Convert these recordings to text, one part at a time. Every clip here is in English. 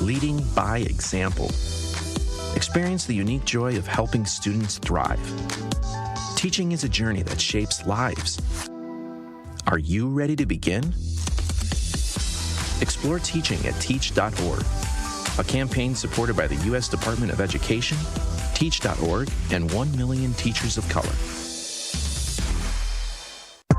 leading by example. Experience the unique joy of helping students thrive. Teaching is a journey that shapes lives. Are you ready to begin? Explore teaching at teach.org, a campaign supported by the U.S. Department of Education, Teach.org, and 1 million teachers of color.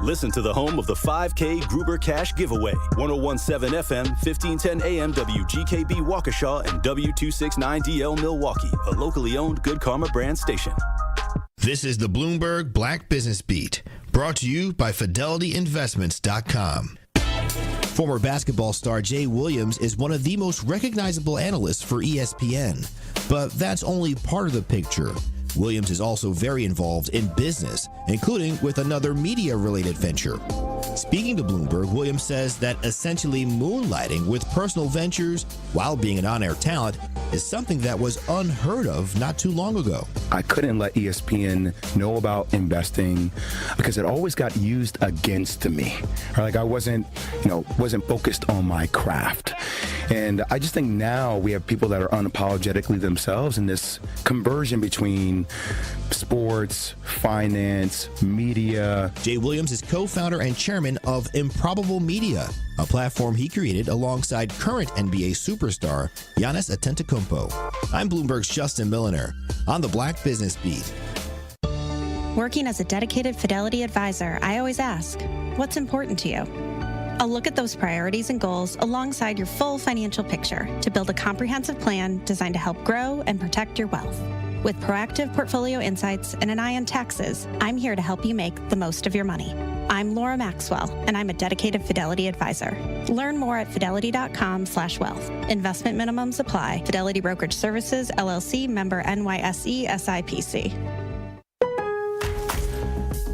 Listen to the home of the 5K Gruber Cash Giveaway. 1017 FM, 1510 AM, WGKB Waukesha, and W269DL Milwaukee, a locally owned Good Karma brand station. This is the Bloomberg Black Business Beat, brought to you by FidelityInvestments.com. Former basketball star Jay Williams is one of the most recognizable analysts for ESPN, but that's only part of the picture. Williams is also very involved in business, including with another media-related venture. Speaking to Bloomberg, Williams says that essentially moonlighting with personal ventures while being an on-air talent is something that was unheard of not too long ago. I couldn't let ESPN know about investing because it always got used against me. Like I wasn't focused on my craft. And I just think now we have people that are unapologetically themselves in this conversion between sports, finance, media. Jay Williams is co-founder and chairman of Improbable Media, a platform he created alongside current NBA superstar Giannis Antetokounmpo. I'm Bloomberg's Justin Milliner on the Black Business Beat. Working as a dedicated Fidelity advisor, I always ask, what's important to you? I'll look at those priorities and goals alongside your full financial picture to build a comprehensive plan designed to help grow and protect your wealth. With proactive portfolio insights and an eye on taxes, I'm here to help you make the most of your money. I'm Laura Maxwell, and I'm a dedicated Fidelity advisor. Learn more at fidelity.com/wealth. Investment minimums apply. Fidelity Brokerage Services, LLC, member NYSE, SIPC.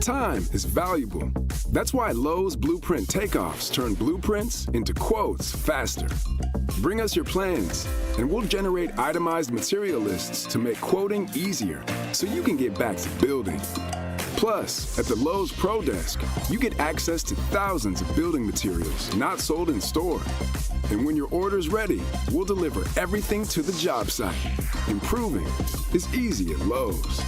Time is valuable. That's why Lowe's Blueprint Takeoffs turn blueprints into quotes faster. Bring us your plans, and we'll generate itemized material lists to make quoting easier so you can get back to building. Plus, at the Lowe's Pro Desk, you get access to thousands of building materials not sold in store. And when your order's ready, we'll deliver everything to the job site. Improving is easy at Lowe's.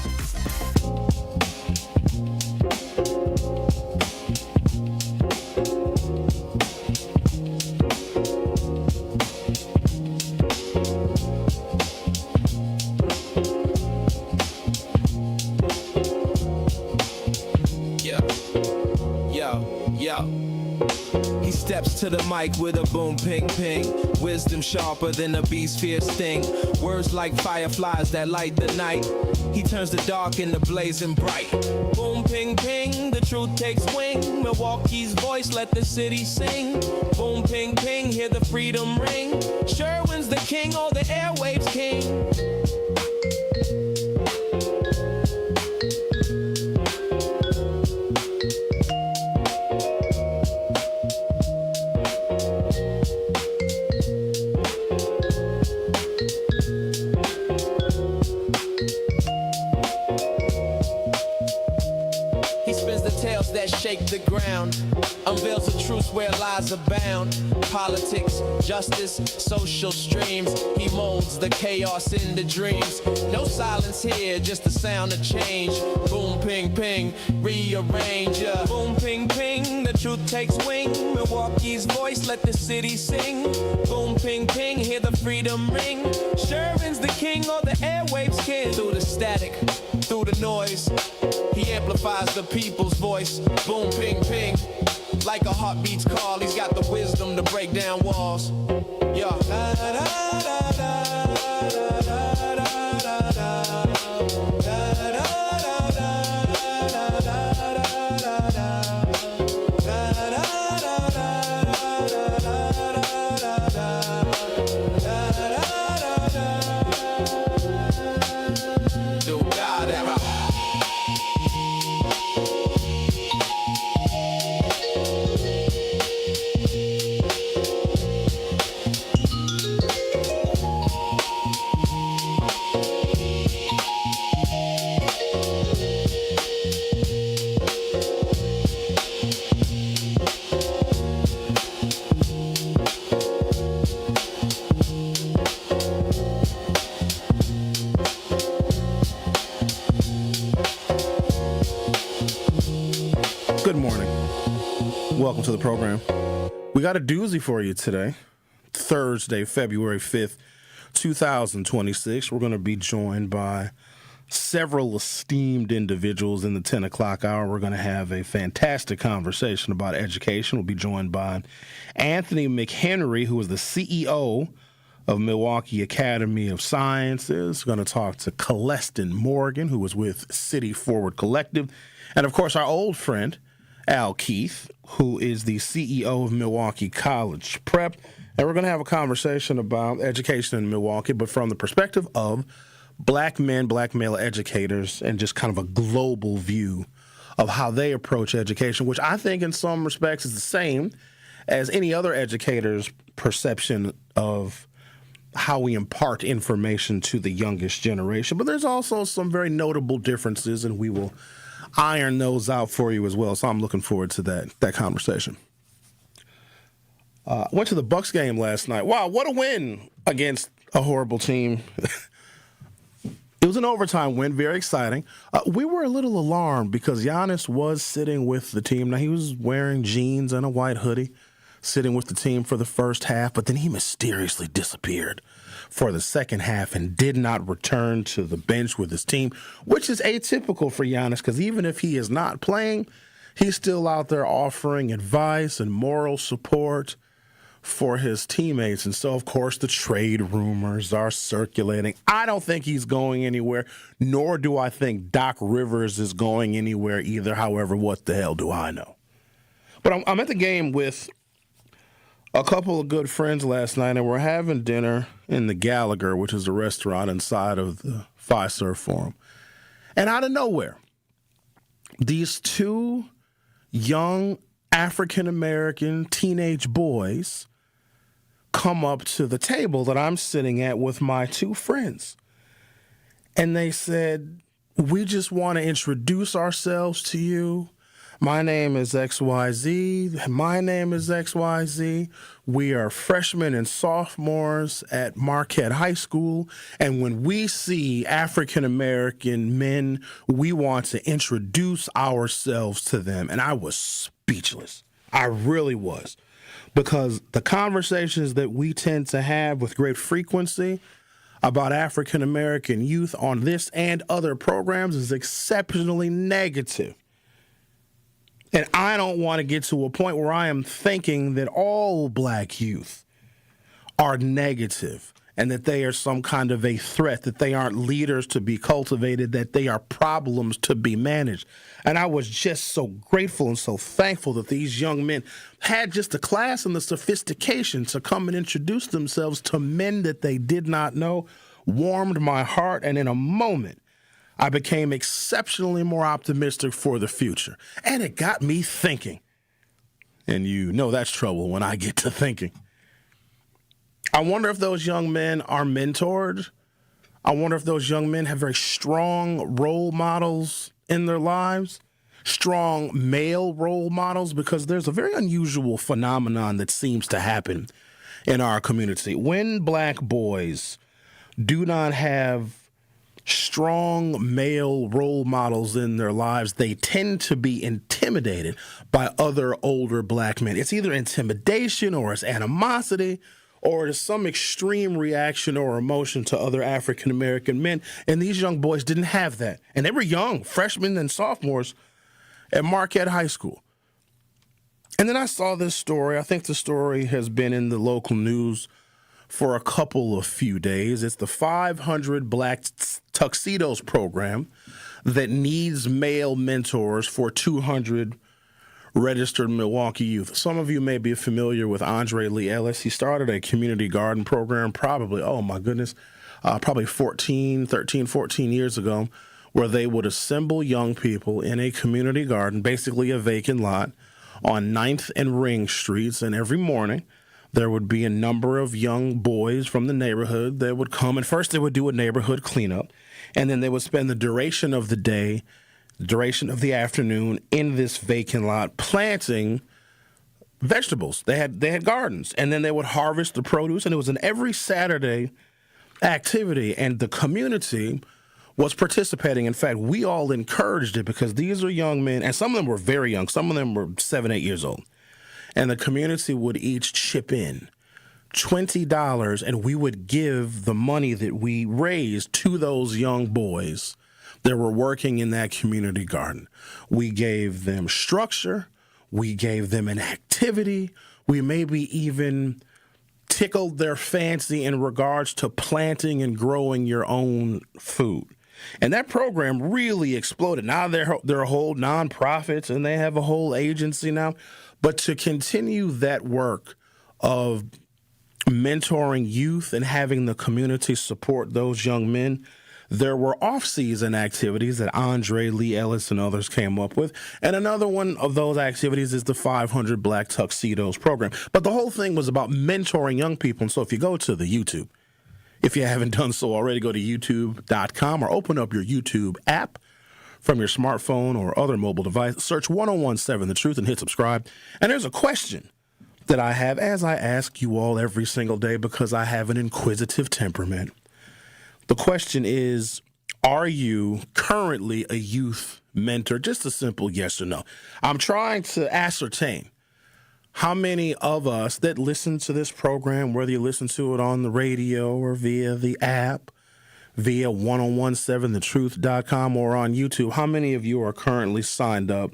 He steps to the mic with a boom, ping, ping. Wisdom sharper than a beast's fierce sting. Words like fireflies that light the night. He turns the dark into blazing bright. Boom, ping, ping, the truth takes wing. Milwaukee's voice, let the city sing. Boom, ping, ping, hear the freedom ring. Sherwin's the king, all the airwaves king. Shake the ground, unveils the truth where lies abound. Politics, justice, social streams. He molds the chaos into dreams. No silence here, just the sound of change. Boom, ping, ping, rearrange. Boom, ping, ping, the truth takes wing. Milwaukee's voice, let the city sing. Boom, ping, ping, hear the freedom ring. Sherwin's the king, all the airwaves king. Through the static, through the noise, he amplifies the people's voice. Boom, ping, ping, like a heartbeat's call. He's got the wisdom to break down walls. Yeah. Da, da, da, da, da, da, da, da, da. welcome to the program. We got a doozy for you today, Thursday, February 5th, 2026. We're going to be joined by several esteemed individuals in the 10 o'clock hour. We're going to have a fantastic conversation about education. We'll be joined by Anthony McHenry, who is the CEO of Milwaukee Academy of Sciences. We're going to talk to Celestin Morgan, who was with City Forward Collective. And, of course, our old friend, Al Keith, who is the CEO of Milwaukee College Prep. And we're going to have a conversation about education in Milwaukee, but from the perspective of black men, black male educators, and just kind of a global view of how they approach education, which I think in some respects is the same as any other educator's perception of how we impart information to the youngest generation. But there's also some very notable differences, and we will iron those out for you as well. So I'm looking forward to that conversation. Went to the Bucks game last night. Wow, what a win against a horrible team. It was an overtime win, very exciting. We were a little alarmed because Giannis was sitting with the team. Now, he was wearing jeans and a white hoodie, sitting with the team for the first half, but then he mysteriously disappeared for the second half and did not return to the bench with his team, which is atypical for Giannis because even if he is not playing, he's still out there offering advice and moral support for his teammates. And so, of course, the trade rumors are circulating. I don't think he's going anywhere, nor do I think Doc Rivers is going anywhere either. However, what the hell do I know? But I'm at the game with a couple of good friends last night, and we're having dinner in the Gallagher, which is a restaurant inside of the Fiserv Forum. And out of nowhere, these two young African-American teenage boys come up to the table that I'm sitting at with my two friends. And they said, "We just want to introduce ourselves to you. My name is XYZ. My name is XYZ. We are freshmen and sophomores at Marquette High School. And when we see African-American men, we want to introduce ourselves to them." And I was speechless. I really was. Because the conversations that we tend to have with great frequency about African-American youth on this and other programs is exceptionally negative. And I don't want to get to a point where I am thinking that all black youth are negative and that they are some kind of a threat, that they aren't leaders to be cultivated, that they are problems to be managed. And I was just so grateful and so thankful that these young men had just the class and the sophistication to come and introduce themselves to men that they did not know. Warmed my heart, and in a moment, I became exceptionally more optimistic for the future. And it got me thinking. And you know that's trouble when I get to thinking. I wonder if those young men are mentored. I wonder if those young men have very strong role models in their lives, strong male role models, because there's a very unusual phenomenon that seems to happen in our community. When black boys do not have strong male role models in their lives, they tend to be intimidated by other older black men. It's either intimidation or it's animosity or it's some extreme reaction or emotion to other African-American men. And these young boys didn't have that. And they were young, freshmen and sophomores at Marquette High School. And then I saw this story. I think the story has been in the local news for a couple of few days. It's the 500 Black Tuxedos program that needs male mentors for 200 registered Milwaukee youth. Some of you may be familiar with Andre Lee Ellis. He started a community garden program probably 13, 14 years ago, where they would assemble young people in a community garden, basically a vacant lot, on 9th and Ring Streets, and every morning there would be a number of young boys from the neighborhood that would come, and first they would do a neighborhood cleanup, and then they would spend the duration of the day, duration of the afternoon in this vacant lot planting vegetables. They had gardens, and then they would harvest the produce, and it was an every Saturday activity, and the community was participating. In fact, we all encouraged it because these are young men, and some of them were very young. Some of them were 7, 8 years old. and the community would each chip in $20, and we would give the money that we raised to those young boys that were working in that community garden. We gave them structure. We gave them an activity. We maybe even tickled their fancy in regards to planting and growing your own food. And that program really exploded. Now they're a whole nonprofit and they have a whole agency now. But to continue that work of mentoring youth and having the community support those young men, there were off-season activities that Andre, Lee Ellis, and others came up with. And another one of those activities is the 500 Black Tuxedos program. But the whole thing was about mentoring young people. And so if you go to the YouTube, if you haven't done so already, go to youtube.com or open up your YouTube app from your smartphone or other mobile device. Search 1017 The Truth and hit subscribe. And there's a question that I have, as I ask you all every single day because I have an inquisitive temperament. The question is, are you currently a youth mentor? Just a simple yes or no. I'm trying to ascertain how many of us that listen to this program, whether you listen to it on the radio or via the app, via 1017thetruth.com or on YouTube, how many of you are currently signed up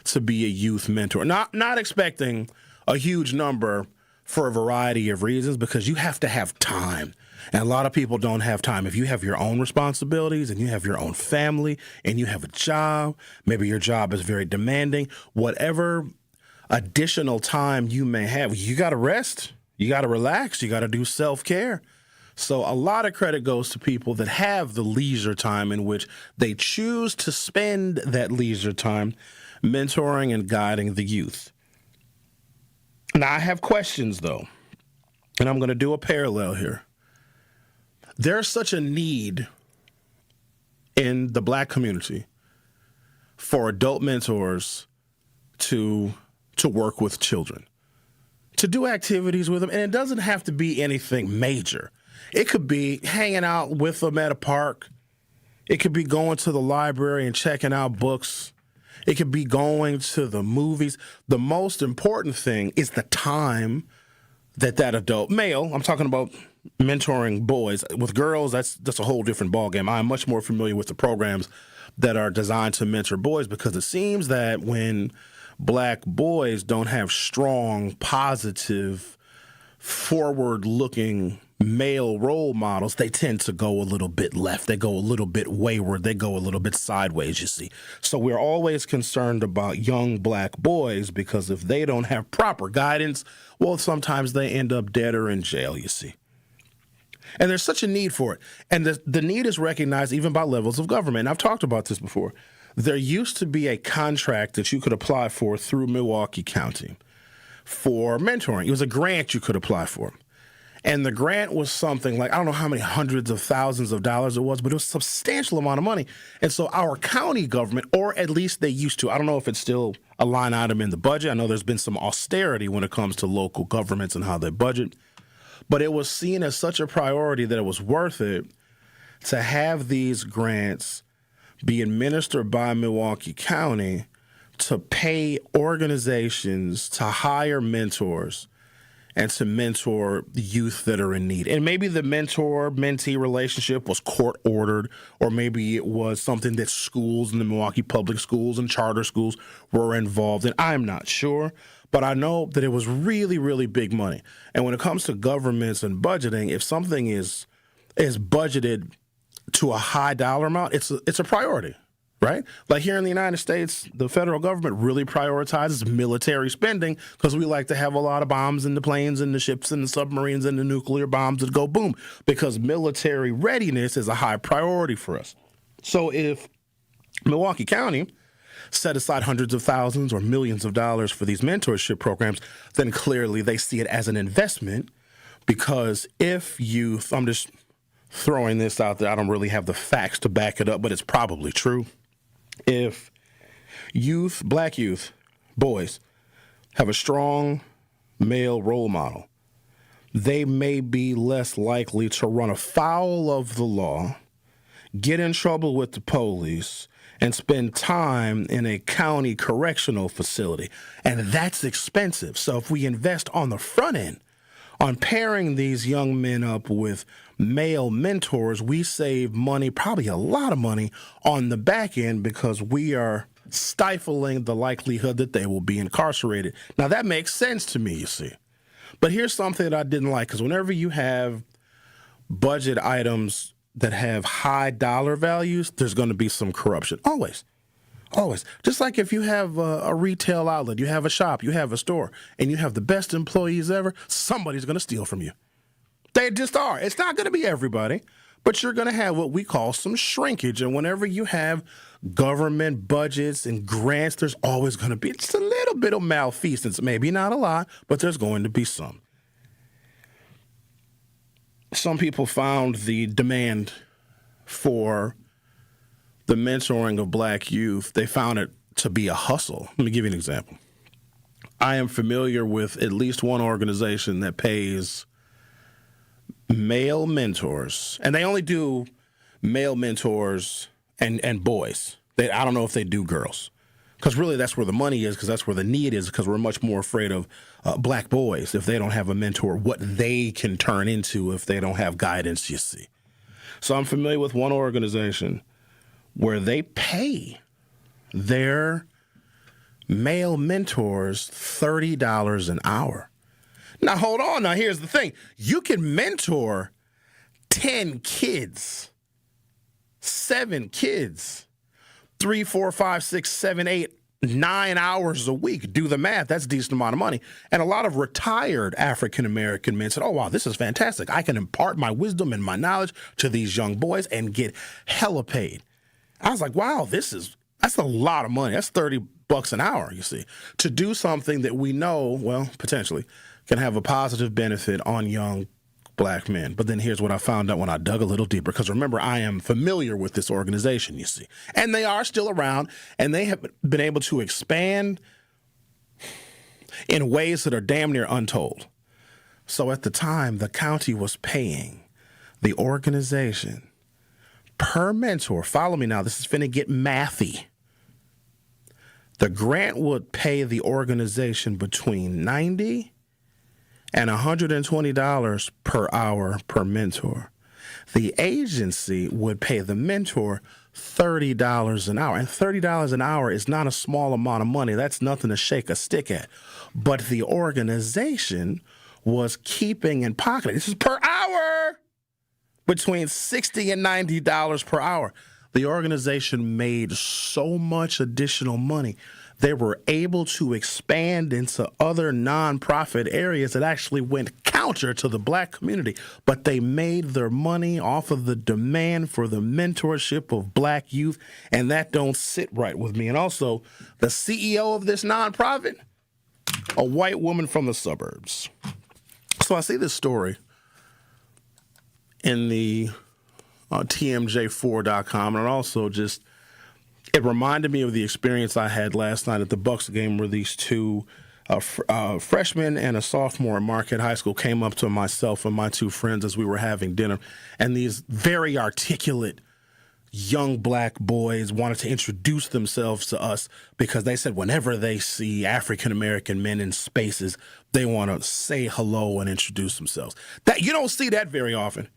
to be a youth mentor? Not expecting a huge number for a variety of reasons, because you have to have time. And a lot of people don't have time. If you have your own responsibilities and you have your own family and you have a job, maybe your job is very demanding, whatever additional time you may have, you got to rest, you got to relax, you got to do self-care. So a lot of credit goes to people that have the leisure time in which they choose to spend that leisure time mentoring and guiding the youth. Now, I have questions, though, and I'm going to do a parallel here. There's such a need in the Black community for adult mentors to work with children, to do activities with them. And it doesn't have to be anything major. It could be hanging out with them at a park. It could be going to the library and checking out books. It could be going to the movies. The most important thing is the time that adult male, I'm talking about mentoring boys. With girls, that's a whole different ballgame. I'm much more familiar with the programs that are designed to mentor boys, because it seems that when Black boys don't have strong, positive, forward-looking male role models, they tend to go a little bit left. They go a little bit wayward. They go a little bit sideways, you see. So we're always concerned about young Black boys, because if they don't have proper guidance, well, sometimes they end up dead or in jail, you see. And there's such a need for it. And the need is recognized even by levels of government. And I've talked about this before. There used to be a contract that you could apply for through Milwaukee County for mentoring. It was a grant you could apply for. And the grant was something like, I don't know how many hundreds of thousands of dollars it was, but it was a substantial amount of money. And so our county government, or at least they used to, I don't know if it's still a line item in the budget. I know there's been some austerity when it comes to local governments and how they budget. But it was seen as such a priority that it was worth it to have these grants be administered by Milwaukee County to pay organizations to hire mentors and to mentor the youth that are in need. And maybe the mentor-mentee relationship was court-ordered, or maybe it was something that schools and the Milwaukee public schools and charter schools were involved in. I'm not sure, but I know that it was really, really big money. And when it comes to governments and budgeting, if something is budgeted to a high dollar amount, it's a priority, right? Like here in the United States, the federal government really prioritizes military spending because we like to have a lot of bombs in the planes and the ships and the submarines and the nuclear bombs that go boom, because military readiness is a high priority for us. So if Milwaukee County set aside hundreds of thousands or millions of dollars for these mentorship programs, then clearly they see it as an investment, because if youth, I'm just throwing this out there, I don't really have the facts to back it up, but it's probably true. If youth, Black youth, boys, have a strong male role model, they may be less likely to run afoul of the law, get in trouble with the police, and spend time in a county correctional facility. And that's expensive. So if we invest on the front end, on pairing these young men up with male mentors, we save money, probably a lot of money, on the back end because we are stifling the likelihood that they will be incarcerated. Now, that makes sense to me, you see. But here's something that I didn't like, because whenever you have budget items that have high dollar values, there's going to be some corruption. Always. Always. Just like if you have a retail outlet, you have a shop, you have a store, and you have the best employees ever, somebody's going to steal from you. They just are. It's not going to be everybody, but you're going to have what we call some shrinkage. And whenever you have government budgets and grants, there's always going to be just a little bit of malfeasance. Maybe not a lot, but there's going to be some. Some people found the demand for the mentoring of black youth, they found it to be a hustle. Let me give you an example. I am familiar with at least one organization that pays male mentors, and they only do male mentors and boys. I don't know if they do girls, because really that's where the money is, because that's where the need is, because we're much more afraid of black boys if they don't have a mentor, what they can turn into if they don't have guidance, you see. So I'm familiar with one organization where they pay their male mentors $30 an hour. Now, hold on. Now, here's the thing. You can mentor 10 kids, 7 kids, 3, 4, 5, 6, 7, 8, 9 hours a week. Do the math. That's a decent amount of money. And a lot of retired African-American men said, oh, wow, this is fantastic. I can impart my wisdom and my knowledge to these young boys and get hella paid. I was like, wow, that's a lot of money. That's $30 an hour, you see, to do something that we know, well, potentially, can have a positive benefit on young black men. But then here's what I found out when I dug a little deeper, because remember, I am familiar with this organization, you see, and they are still around, and they have been able to expand in ways that are damn near untold. So at the time, the county was paying the organization per mentor. Follow me now. This is finna get mathy. The grant would pay the organization between $90 and $120 per hour per mentor. The agency would pay the mentor $30 an hour. And $30 an hour is not a small amount of money. That's nothing to shake a stick at. But the organization was keeping in pocket, this is per hour, between $60 and $90 per hour. The organization made so much additional money, they were able to expand into other nonprofit areas that actually went counter to the black community. But they made their money off of the demand for the mentorship of black youth, and that don't sit right with me. And also, the CEO of this nonprofit, a white woman from the suburbs. So I see this story in the TMJ4.com, and also just, it reminded me of the experience I had last night at the Bucks game, where these two freshmen and a sophomore at Marquette High School came up to myself and my two friends as we were having dinner, and these very articulate young black boys wanted to introduce themselves to us because they said whenever they see African-American men in spaces, they want to say hello and introduce themselves. That you don't see that very often.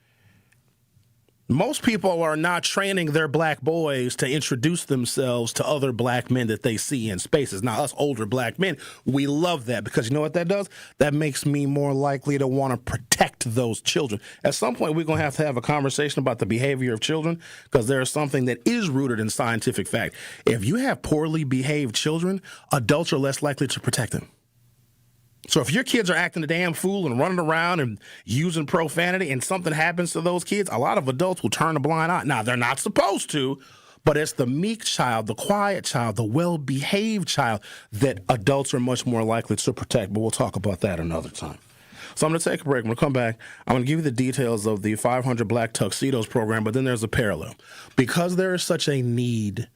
Most people are not training their black boys to introduce themselves to other black men that they see in spaces. Now, us older black men, we love that, because you know what that does? That makes me more likely to want to protect those children. At some point, we're going to have a conversation about the behavior of children, because there is something that is rooted in scientific fact. If you have poorly behaved children, adults are less likely to protect them. So if your kids are acting a damn fool and running around and using profanity and something happens to those kids, a lot of adults will turn a blind eye. Now, they're not supposed to, but it's the meek child, the quiet child, the well-behaved child that adults are much more likely to protect. But we'll talk about that another time. So I'm going to take a break. I'm going to come back. I'm going to give you the details of the 500 Black Tuxedos program, but then there's a parallel. Because there is such a need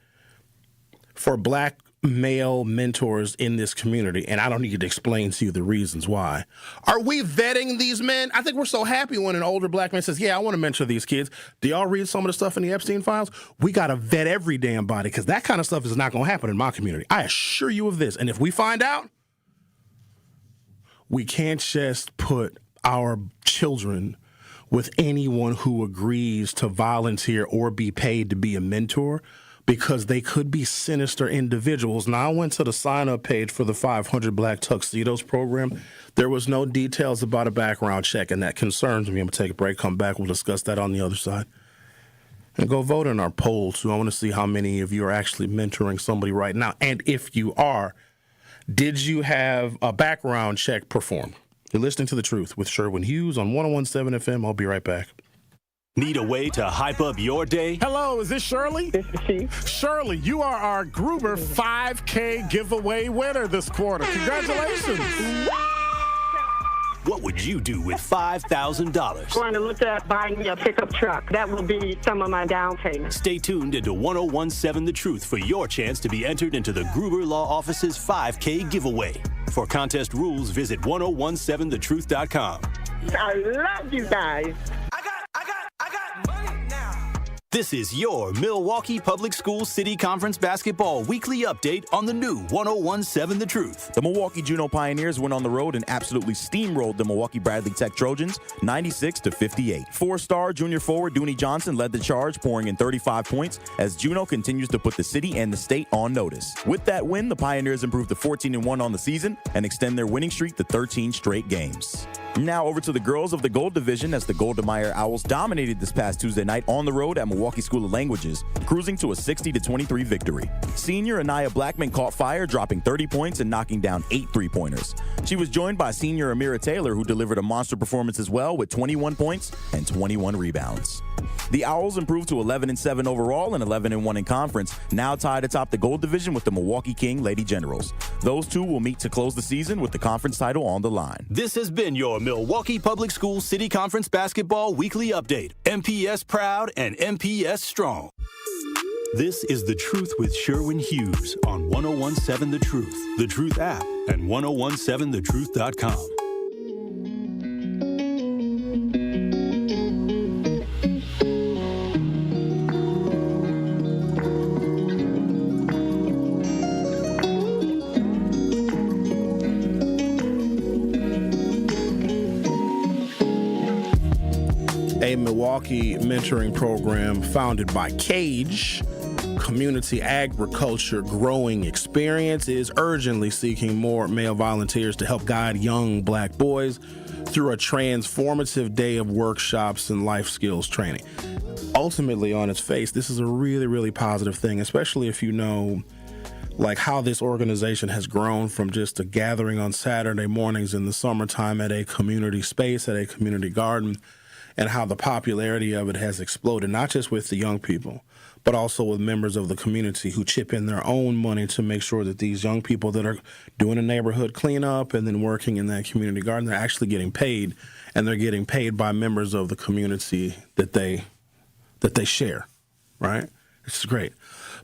for black male mentors in this community, and I don't need to explain to you the reasons why. Are we vetting these men? I think we're so happy when an older black man says, yeah, I want to mentor these kids. Do y'all read some of the stuff in the Epstein files? We got to vet every damn body, because that kind of stuff is not going to happen in my community. I assure you of this. And if we find out, we can't just put our children with anyone who agrees to volunteer or be paid to be a mentor, because they could be sinister individuals. Now, I went to the sign-up page for the 500 Black Tuxedos program. There was no details about a background check, and that concerns me. I'm going to take a break, come back. We'll discuss that on the other side. And go vote in our poll, too. I want to see how many of you are actually mentoring somebody right now. And if you are, did you have a background check performed? You're listening to The Truth with Sherwin Hughes on 101.7 FM. I'll be right back. Need a way to hype up your day? Hello, is this Shirley? This is she. Shirley, you are our Gruber 5K giveaway winner this quarter. Congratulations. What would you do with $5,000? Going to look at buying me a pickup truck. That will be some of my down payment. Stay tuned into 101.7 The Truth for your chance to be entered into the Gruber Law Office's 5K giveaway. For contest rules, visit 1017thetruth.com. I love you guys. I got money now. This is your Milwaukee Public Schools City Conference Basketball Weekly Update on the new 101.7 The Truth. The Milwaukee Juneau Pioneers went on the road and absolutely steamrolled the Milwaukee Bradley Tech Trojans 96-58. Four-star junior forward Dooney Johnson led the charge, pouring in 35 points as Juneau continues to put the city and the state on notice. With that win, the Pioneers improved to 14-1 on the season and extend their winning streak to 13 straight games. Now over to the girls of the Gold Division, as the Goldemeyer Owls dominated this past Tuesday night on the road at Milwaukee School of Languages, cruising to a 60-23 victory. Senior Anaya Blackman caught fire, dropping 30 points and knocking down 8 3-pointers. She was joined by senior Amira Taylor, who delivered a monster performance as well with 21 points and 21 rebounds. The Owls improved to 11-7 overall and 11-1 in conference, now tied atop the Gold Division with the Milwaukee King Lady Generals. Those two will meet to close the season with the conference title on the line. This has been your Milwaukee Public Schools City Conference Basketball Weekly Update. MPS proud and MPS strong. This is The Truth with Sherwin Hughes on 101.7 The Truth, The Truth app, and 1017thetruth.com. A Milwaukee mentoring program founded by Cage Community Agriculture Growing Experience is urgently seeking more male volunteers to help guide young black boys through a transformative day of workshops and life skills training. Ultimately, on its face, this is a really, really positive thing, especially if you know like how this organization has grown from just a gathering on Saturday mornings in the summertime at a community space, at a community garden, and how the popularity of it has exploded, not just with the young people, but also with members of the community who chip in their own money to make sure that these young people that are doing a neighborhood cleanup and then working in that community garden, they're actually getting paid, and they're getting paid by members of the community that they share, right? It's great.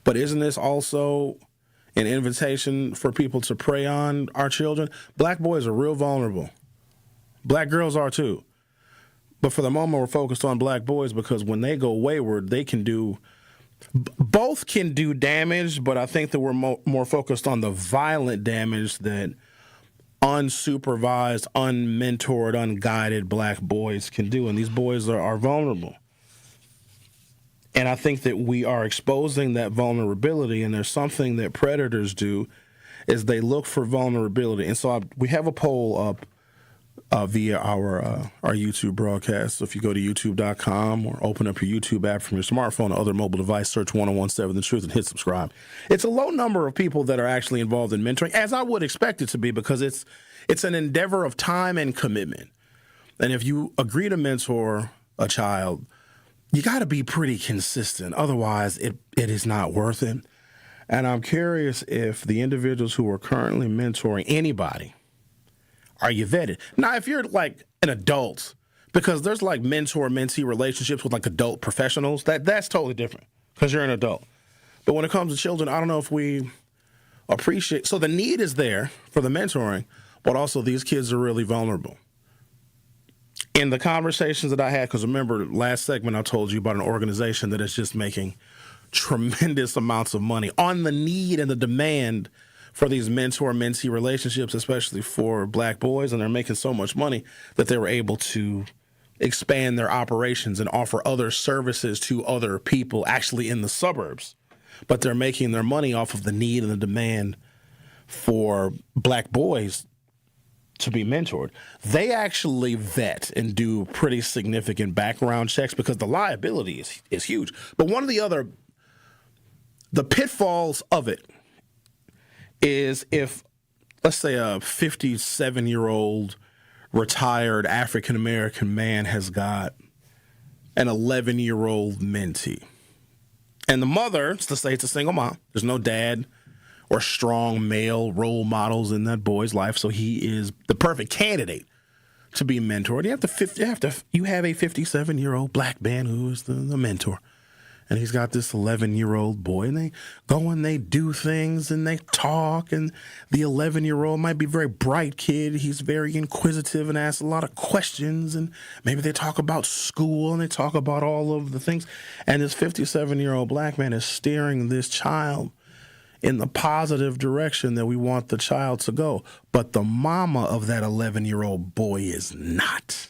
But isn't this also an invitation for people to prey on our children? Black boys are real vulnerable. Black girls are too. But for the moment, we're focused on black boys because when they go wayward, they can do, both can do damage, but I think that we're more focused on the violent damage that unsupervised, unmentored, unguided black boys can do. And these boys are vulnerable. And I think that we are exposing that vulnerability, and there's something that predators do is they look for vulnerability. And so we have a poll up via our YouTube broadcast. So if you go to youtube.com or open up your YouTube app from your smartphone or other mobile device, search 1017 The Truth and hit subscribe. It's a low number of people that are actually involved in mentoring, as I would expect it to be, because it's an endeavor of time and commitment. And if you agree to mentor a child, you got to be pretty consistent. Otherwise, it is not worth it. And I'm curious if the individuals who are currently mentoring anybody, are you vetted? Now, if you're like an adult, because there's like mentor-mentee relationships with like adult professionals, that's totally different because you're an adult. But when it comes to children, I don't know if we appreciate. So the need is there for the mentoring, but also these kids are really vulnerable. In the conversations that I had, because remember last segment I told you about an organization that is just making tremendous amounts of money on the need and the demand for these mentor-mentee relationships, especially for black boys, and they're making so much money that they were able to expand their operations and offer other services to other people actually in the suburbs. But they're making their money off of the need and the demand for black boys to be mentored. They actually vet and do pretty significant background checks because the liability is huge. But one of the pitfalls of it is if, let's say, a 57-year-old retired African-American man has got an 11-year-old mentee. And the mother, let's say it's a single mom. There's no dad or strong male role models in that boy's life, so he is the perfect candidate to be mentored. You have a 57-year-old black man who is the mentor. And he's got this 11-year-old boy, and they go and they do things and they talk. And the 11-year-old might be a very bright kid. He's very inquisitive and asks a lot of questions. And maybe they talk about school and they talk about all of the things. And this 57-year-old black man is steering this child in the positive direction that we want the child to go. But the mama of that 11-year-old boy is not.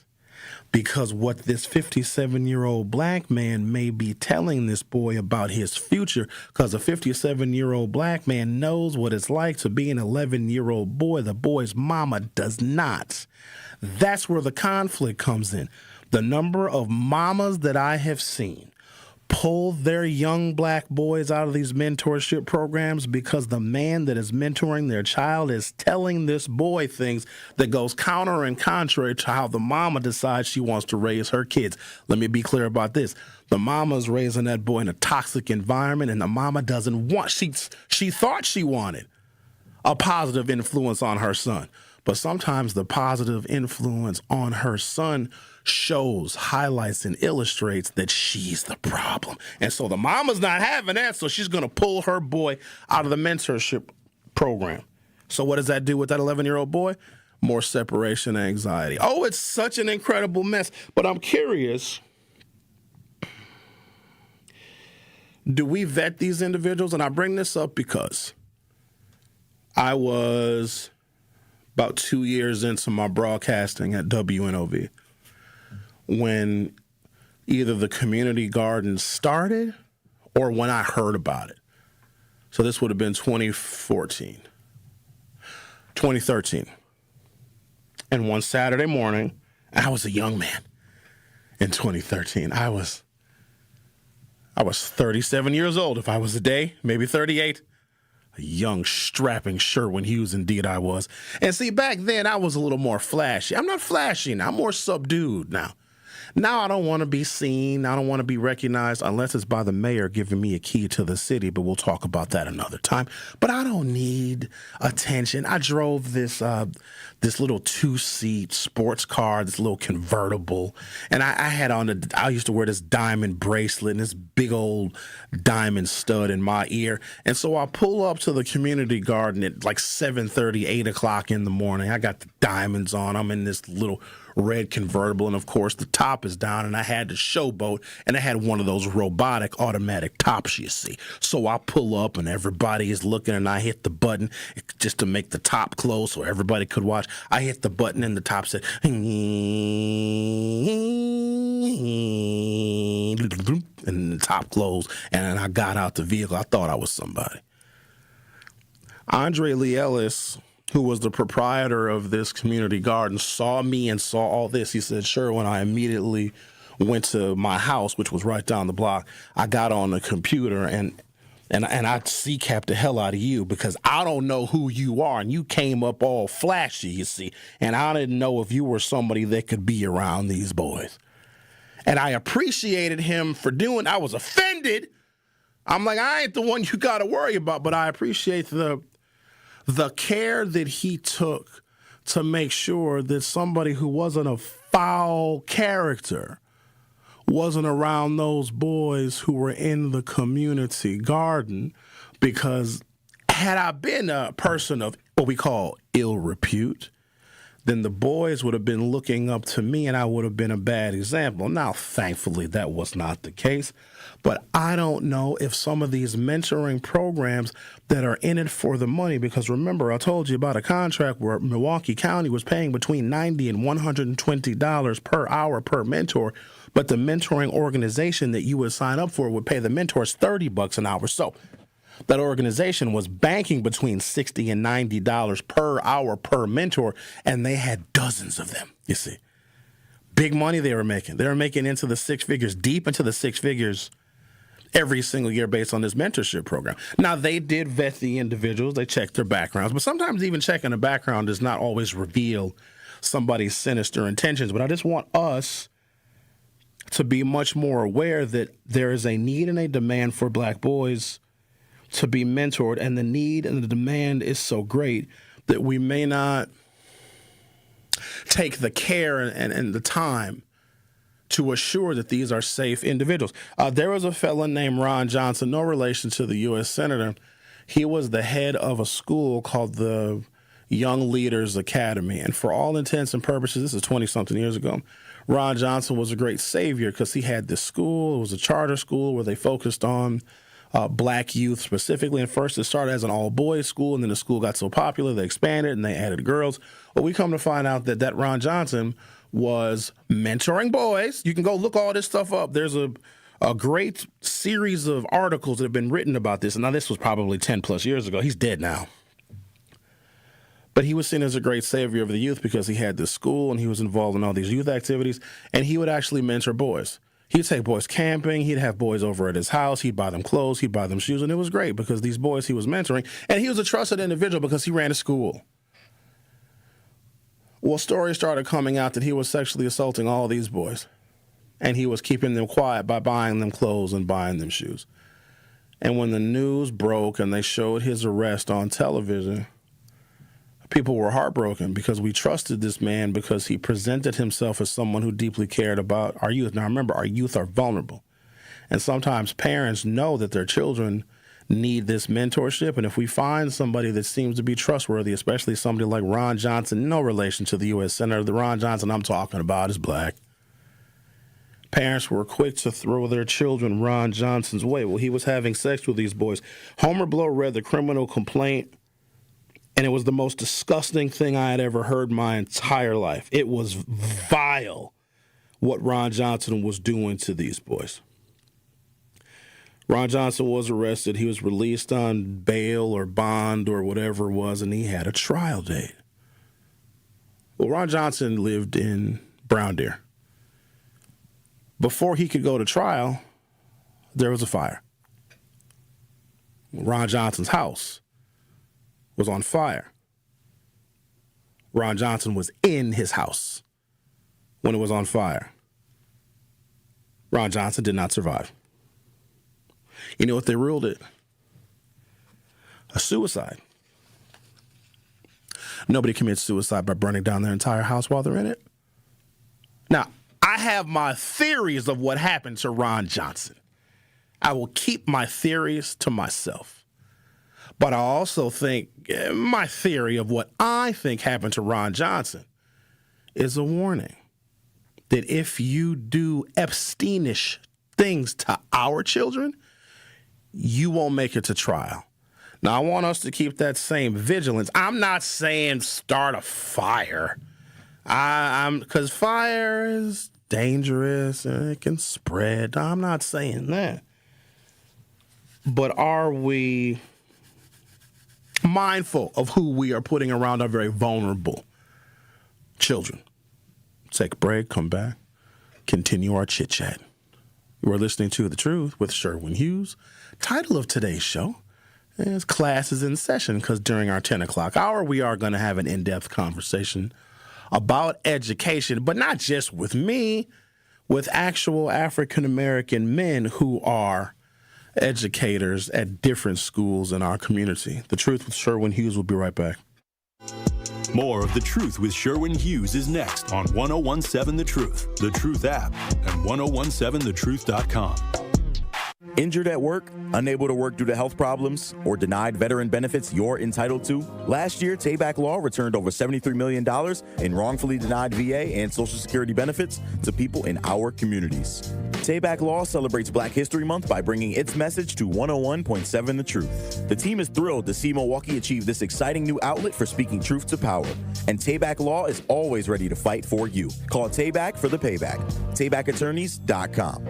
Because what this 57-year-old black man may be telling this boy about his future, because a 57-year-old black man knows what it's like to be an 11-year-old boy. The boy's mama does not. That's where the conflict comes in. The number of mamas that I have seen pull their young black boys out of these mentorship programs because the man that is mentoring their child is telling this boy things that goes counter and contrary to how the mama decides she wants to raise her kids. Let me be clear about this. The mama's raising that boy in a toxic environment, and the mama doesn't want, she thought she wanted a positive influence on her son. But sometimes the positive influence on her son shows, highlights, and illustrates that she's the problem. And so the mama's not having that, so she's going to pull her boy out of the mentorship program. So what does that do with that 11-year-old boy? More separation anxiety. Oh, it's such an incredible mess. But I'm curious, do we vet these individuals? And I bring this up because I was about 2 years into my broadcasting at WNOV when either the community garden started or when I heard about it. So this would have been 2013. And one Saturday morning, I was a young man in 2013. I was 37 years old if I was a day, maybe 38. A young, strapping Sherwin Hughes, indeed I was. And see, back then I was a little more flashy. I'm not flashy now. I'm more subdued now. Now I don't want to be seen. I don't want to be recognized unless it's by the mayor giving me a key to the city, but we'll talk about that another time. But I don't need attention. I drove this little 2-seat sports car, this little convertible, and I used to wear this diamond bracelet and this big old diamond stud in my ear. And so I pull up to the community garden at like 7:30, 8 o'clock in the morning. I got the diamonds on. I'm in this little red convertible, and of course the top is down, and I had the showboat, and I had one of those robotic automatic tops you see. So I pull up and everybody is looking, and I hit the button just to make the top close so everybody could watch. I hit the button and the top said and the top closed, and I got out the vehicle. I thought I was somebody. Andre Lee Ellis, who was the proprietor of this community garden, saw me and saw all this. He said, Sherwin, I immediately went to my house, which was right down the block. I got on the computer and I C-capped the hell out of you because I don't know who you are. And you came up all flashy, you see. And I didn't know if you were somebody that could be around these boys. And I appreciated him for doing. I was offended. I'm like, I ain't the one you got to worry about, but I appreciate the care that he took to make sure that somebody who wasn't a foul character wasn't around those boys who were in the community garden, because had I been a person of what we call ill repute, then the boys would have been looking up to me and I would have been a bad example. Now, thankfully, that was not the case. But I don't know if some of these mentoring programs that are in it for the money, because remember, I told you about a contract where Milwaukee County was paying between $90 and $120 per hour per mentor, but the mentoring organization that you would sign up for would pay the mentors $30 an hour. So that organization was banking between $60 and $90 per hour per mentor, and they had dozens of them, you see. Big money they were making. They were making into the six figures, deep into the six figures every single year based on this mentorship program. Now, they did vet the individuals. They checked their backgrounds, but sometimes even checking a background does not always reveal somebody's sinister intentions. But I just want us to be much more aware that there is a need and a demand for black boys to be mentored, and the need and the demand is so great that we may not take the care and the time to assure that these are safe individuals. There was a fellow named Ron Johnson, no relation to the U.S. Senator. He was the head of a school called the Young Leaders Academy. And for all intents and purposes, this is 20-something years ago, Ron Johnson was a great savior because he had this school. It was a charter school where they focused on black youth specifically. And first it started as an all-boys school, and then the school got so popular they expanded and they added girls. Well, we come to find out that Ron Johnson was mentoring boys. You can go look all this stuff up. There's a great series of articles that have been written about this. And now this was probably 10 plus years ago. He's dead now. But he was seen as a great savior of the youth because he had this school and he was involved in all these youth activities. And he would actually mentor boys. He'd take boys camping. He'd have boys over at his house. He'd buy them clothes. He'd buy them shoes. And it was great because these boys he was mentoring. And he was a trusted individual because he ran a school. Well, stories started coming out that he was sexually assaulting all these boys, and he was keeping them quiet by buying them clothes and buying them shoes. And when the news broke and they showed his arrest on television, people were heartbroken because we trusted this man because he presented himself as someone who deeply cared about our youth. Now, remember, our youth are vulnerable, and sometimes parents know that their children need this mentorship. And if we find somebody that seems to be trustworthy, especially somebody like Ron Johnson, no relation to the U.S. Senator, the Ron Johnson I'm talking about is black. Parents were quick to throw their children Ron Johnson's way. Well, he was having sex with these boys. Homer Blow read the criminal complaint, and it was the most disgusting thing I had ever heard my entire life. It was vile what Ron Johnson was doing to these boys. Ron Johnson was arrested. He was released on bail or bond or whatever it was, and he had a trial date. Well, Ron Johnson lived in Brown Deer. Before he could go to trial, there was a fire. Ron Johnson's house was on fire. Ron Johnson was in his house when it was on fire. Ron Johnson did not survive. You know what they ruled it? A suicide. Nobody commits suicide by burning down their entire house while they're in it. Now, I have my theories of what happened to Ron Johnson. I will keep my theories to myself. But I also think my theory of what I think happened to Ron Johnson is a warning that if you do Epsteinish things to our children, you won't make it to trial. Now, I want us to keep that same vigilance. I'm not saying start a fire. Because fire is dangerous and it can spread. I'm not saying that. But are we mindful of who we are putting around our very vulnerable children? Take a break, come back, continue our chit-chat. We're listening to The Truth with Sherwin Hughes. Title of today's show is Class is in Session, because during our 10 o'clock hour, we are going to have an in-depth conversation about education, but not just with me, with actual African-American men who are educators at different schools in our community. The Truth with Sherwin Hughes will be right back. More of The Truth with Sherwin Hughes is next on 1017 The Truth, The Truth app, and 1017thetruth.com. Injured at work, unable to work due to health problems, or denied veteran benefits you're entitled to? Last year, Tayback Law returned over $73 million in wrongfully denied VA and Social Security benefits to people in our communities. Tayback Law celebrates Black History Month by bringing its message to 101.7 The Truth. The team is thrilled to see Milwaukee achieve this exciting new outlet for speaking truth to power. And Tayback Law is always ready to fight for you. Call Tayback for the payback. TaybackAttorneys.com.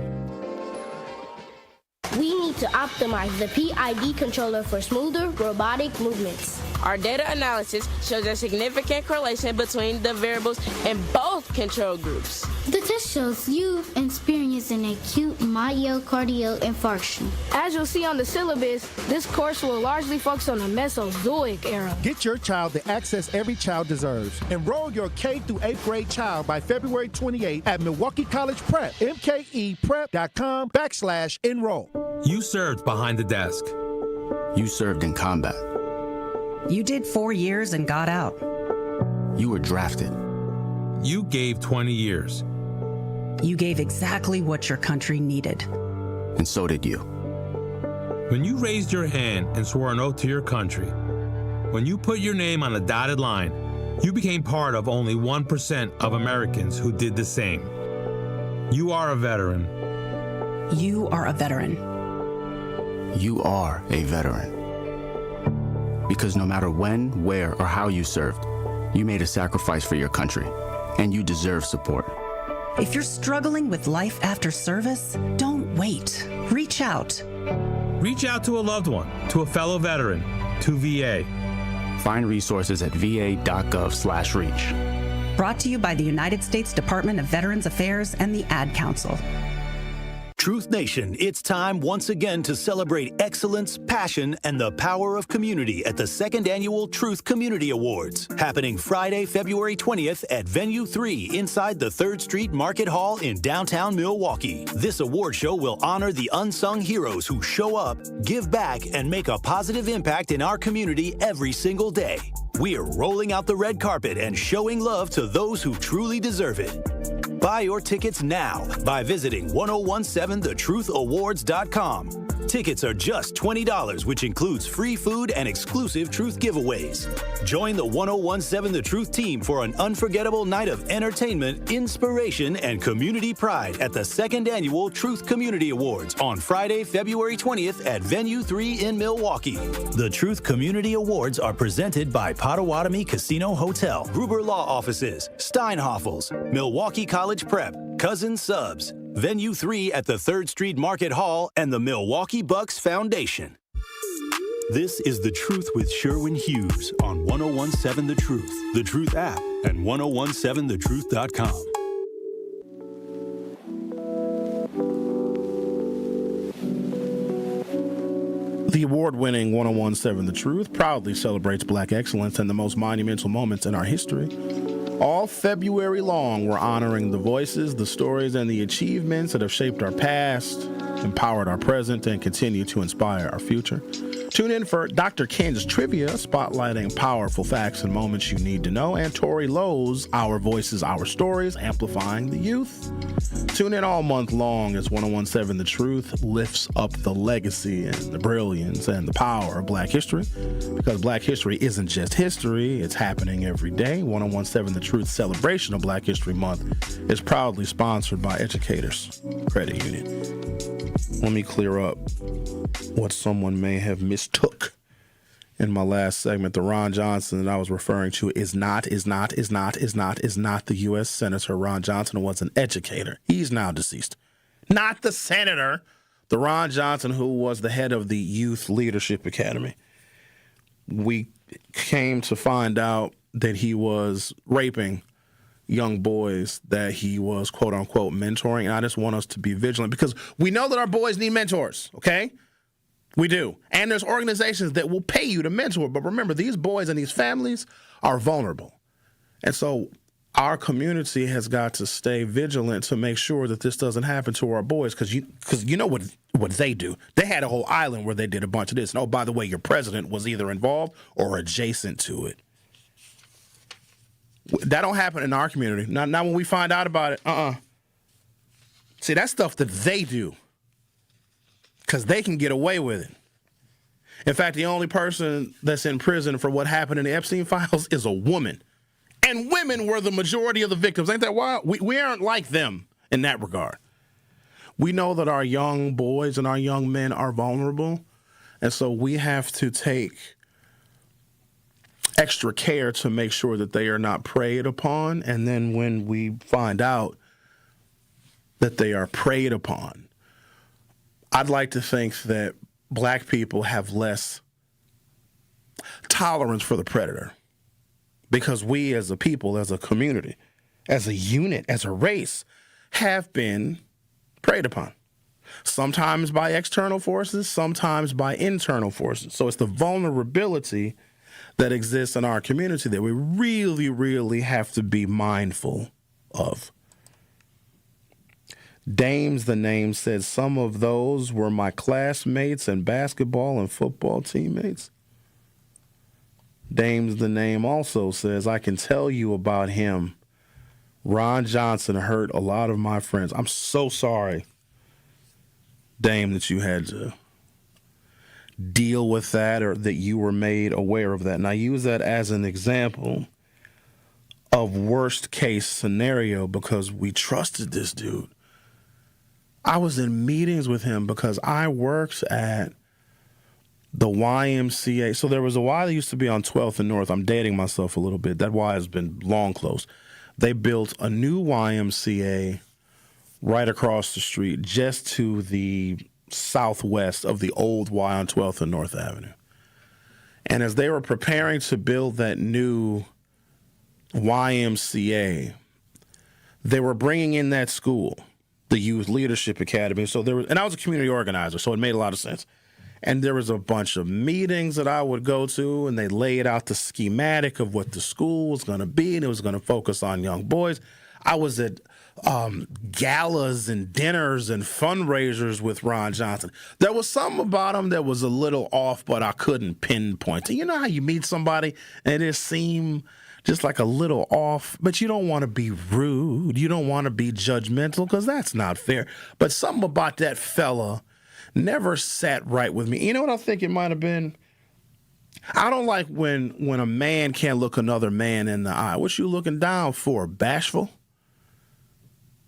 We need to optimize the PID controller for smoother robotic movements. Our data analysis shows a significant correlation between the variables in both control groups. The test shows you experience an acute myocardial infarction. As you'll see on the syllabus, this course will largely focus on the Mesozoic era. Get your child the access every child deserves. Enroll your K through 8th grade child by February 28 at Milwaukee College Prep, mkeprep.com/enroll. You served behind the desk. You served in combat. You did 4 years and got out. You were drafted. You gave 20 years. You gave exactly what your country needed. And so did you. When you raised your hand and swore an oath to your country, when you put your name on a dotted line, you became part of only 1% of Americans who did the same. You are a veteran. You are a veteran. You are a veteran. Because no matter when, where, or how you served, you made a sacrifice for your country, and you deserve support. If you're struggling with life after service, don't wait. Reach out. Reach out to a loved one, to a fellow veteran, to VA. Find resources at va.gov/reach. Brought to you by the United States Department of Veterans Affairs and the Ad Council. Truth Nation, it's time once again to celebrate excellence, passion, and the power of community at the second annual Truth Community Awards, happening Friday, February 20th at Venue 3 inside the 3rd Street Market Hall in downtown Milwaukee. This award show will honor the unsung heroes who show up, give back, and make a positive impact in our community every single day. We are rolling out the red carpet and showing love to those who truly deserve it. Buy your tickets now by visiting 1017thetruthAwards.com. Tickets are just $20, which includes free food and exclusive Truth giveaways. Join the 1017 The Truth team for an unforgettable night of entertainment, inspiration, and community pride at the second annual Truth Community Awards on Friday, February 20th at Venue 3 in Milwaukee. The Truth Community Awards are presented by Potawatomi Casino Hotel, Gruber Law Offices, Steinhoffels, Milwaukee College Prep, Cousin Subs, Venue 3 at the 3rd Street Market Hall, and the Milwaukee Bucks Foundation. This is The Truth with Sherwin Hughes on 1017 The Truth, The Truth app, and 1017thetruth.com. The award-winning 1017 The Truth proudly celebrates Black excellence and the most monumental moments in our history. All February long, we're honoring the voices, the stories, and the achievements that have shaped our past, empowered our present, and continue to inspire our future. Tune in for Dr. Ken's Trivia, spotlighting powerful facts and moments you need to know, and Tori Lowe's Our Voices, Our Stories, amplifying the youth. Tune in all month long as 1017 The Truth lifts up the legacy and the brilliance and the power of Black history, because Black history isn't just history, it's happening every day. 1017 The Truth celebration of Black History Month is proudly sponsored by Educators Credit Union. Let me clear up what someone may have mistook in my last segment. The Ron Johnson that I was referring to is not the U.S. Senator. Ron Johnson was an educator. He's now deceased. Not the senator. The Ron Johnson who was the head of the Youth Leadership Academy. We came to find out that he was raping young boys that he was, quote unquote, mentoring. And I just want us to be vigilant because we know that our boys need mentors, okay? We do. And there's organizations that will pay you to mentor. But remember, these boys and these families are vulnerable. And so our community has got to stay vigilant to make sure that this doesn't happen to our boys because you know what they do. They had a whole island where they did a bunch of this. And, oh, by the way, your president was either involved or adjacent to it. That don't happen in our community. Not when we find out about it. See, that's stuff that they do. because they can get away with it. In fact, the only person that's in prison for what happened in the Epstein files is a woman. And women were the majority of the victims. Ain't that wild? We aren't like them in that regard. We know that our young boys and our young men are vulnerable. And so we have to take extra care to make sure that they are not preyed upon. And then when we find out that they are preyed upon, I'd like to think that black people have less tolerance for the predator because we as a people, as a community, as a unit, as a race, have been preyed upon. Sometimes by external forces, sometimes by internal forces. So it's the vulnerability that exists in our community that we really, really have to be mindful of. Dames, the name said, some of those were my classmates and basketball and football teammates. Dames, the name also says, I can tell you about him. Ron Johnson hurt a lot of my friends. I'm so sorry, Dame, that you had to deal with that or that you were made aware of that. And I use that as an example of worst case scenario because we trusted this dude. I was in meetings with him because I worked at the YMCA. So there was a Y that used to be on 12th and North. I'm dating myself a little bit. That Y has been long closed. They built a new YMCA right across the street just to the southwest of the old Y on 12th and North Avenue. And as they were preparing to build that new YMCA, they were bringing in that school, the Youth Leadership Academy. So there was, and I was a community organizer, so it made a lot of sense. And there was a bunch of meetings that I would go to, and they laid out the schematic of what the school was going to be, and it was going to focus on young boys. I was at galas and dinners and fundraisers with Ron Johnson. There was something about him that was a little off, but I couldn't pinpoint it. You know how you meet somebody and it seemed just like a little off, but you don't want to be rude. You don't want to be judgmental because that's not fair. But something about that fella never sat right with me. You know what I think it might have been? I don't like when a man can't look another man in the eye. What you looking down for? Bashful?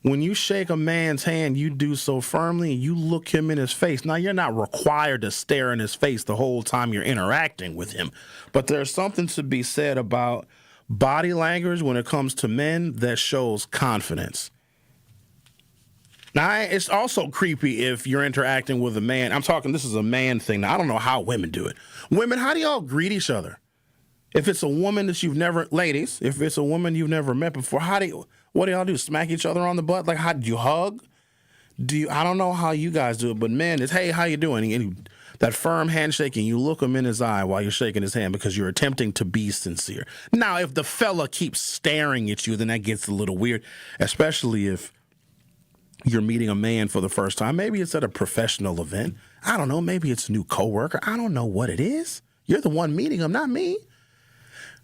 When you shake a man's hand, you do so firmly and you look him in his face. Now, you're not required to stare in his face the whole time you're interacting with him, but there's something to be said about body language when it comes to men that shows confidence. Now, it's also creepy if you're interacting with a man. I'm talking, this is a man thing. Now, I don't know how women do it. Women, how do y'all greet each other? If it's a woman that you've never, ladies, if it's a woman you've never met before, what do y'all do? Smack each other on the butt? Like, how do you hug? I don't know how you guys do it, but men, it's, hey, how you doing? And that firm handshake, and you look him in his eye while you're shaking his hand because you're attempting to be sincere. Now, if the fella keeps staring at you, then that gets a little weird, especially if you're meeting a man for the first time. Maybe it's at a professional event. I don't know. Maybe it's a new coworker. I don't know what it is. You're the one meeting him, not me.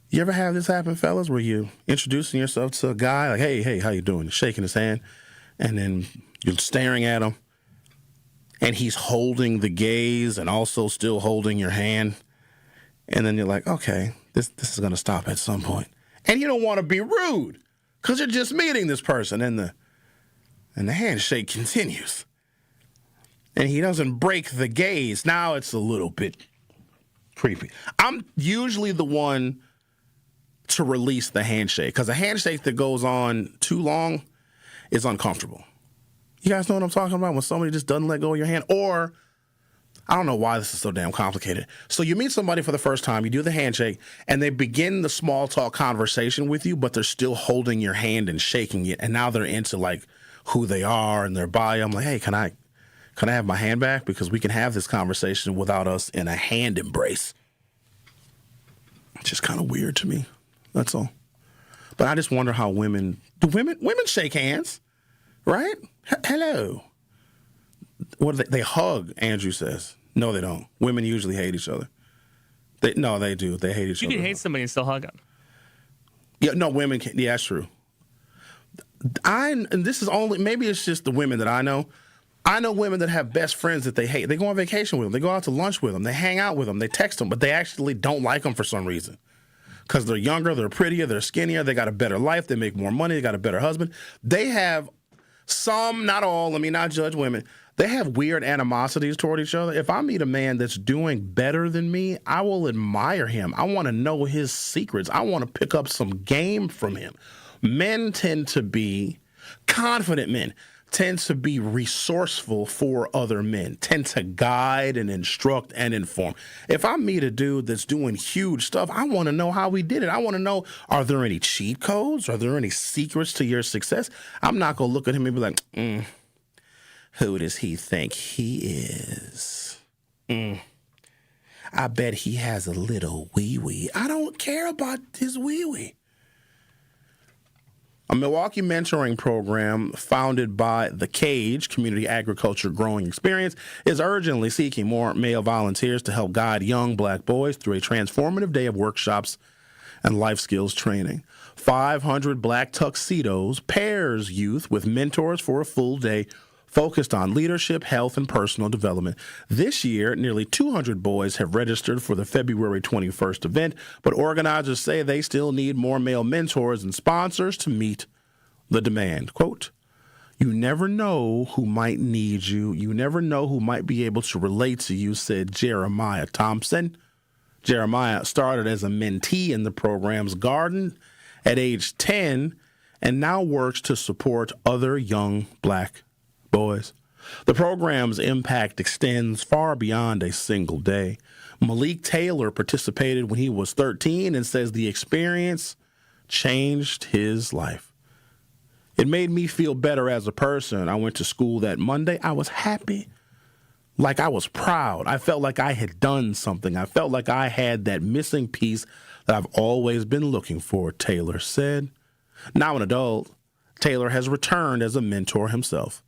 You ever have this happen, fellas, where you introducing yourself to a guy, like, hey, how you doing? Shaking his hand, and then you're staring at him, and he's holding the gaze and also still holding your hand, and then you're like, okay, this is going to stop at some point. And you don't want to be rude because you're just meeting this person, and the handshake continues. And he doesn't break the gaze. Now it's a little bit creepy. I'm usually the one to release the handshake because a handshake that goes on too long is uncomfortable. You guys know what I'm talking about? When somebody just doesn't let go of your hand, or I don't know why this is so damn complicated. So you meet somebody for the first time, you do the handshake, and they begin the small talk conversation with you, but they're still holding your hand and shaking it, and now they're into like who they are and their bio. I'm like, hey, can I have my hand back? Because we can have this conversation without us in a hand embrace. It's just kind of weird to me. That's all. But I just wonder how women shake hands, right? Hello. What do they hug, Andrew says. No, they don't. Women usually hate each other. They do. They hate each other. You can hate somebody and still hug them. Yeah, no, women can't. Yeah, that's true. And this is only, maybe it's just the women that I know. I know women that have best friends that they hate. They go on vacation with them. They go out to lunch with them. They hang out with them. They text them, but they actually don't like them for some reason. Because they're younger, they're prettier, they're skinnier, they got a better life, they make more money, they got a better husband. They have some, not all, let me not judge women, they have weird animosities toward each other. If I meet a man that's doing better than me, I will admire him. I want to know his secrets. I want to pick up some game from him. Men tend to be, confident men, tend to be resourceful for other men, tend to guide and instruct and inform. If I meet a dude that's doing huge stuff, I want to know how he did it. I want to know, are there any cheat codes? Are there any secrets to your success? I'm not going to look at him and be like, who does he think he is? I bet he has a little wee-wee. I don't care about his wee-wee. A Milwaukee mentoring program founded by The Cage, Community Agriculture Growing Experience, is urgently seeking more male volunteers to help guide young black boys through a transformative day of workshops and life skills training. 500 black tuxedos pairs youth with mentors for a full day focused on leadership, health, and personal development. This year, nearly 200 boys have registered for the February 21st event, but organizers say they still need more male mentors and sponsors to meet the demand. Quote, "You never know who might need you. You never know who might be able to relate to you," said Jeremiah Thompson. Jeremiah started as a mentee in the program's garden at age 10 and now works to support other young black boys. The program's impact extends far beyond a single day. Malik Taylor participated when he was 13 and says the experience changed his life. "It made me feel better as a person. I went to school that Monday. I was happy, like I was proud. I felt like I had done something. I felt like I had that missing piece that I've always been looking for," Taylor said. Now an adult, Taylor has returned as a mentor himself.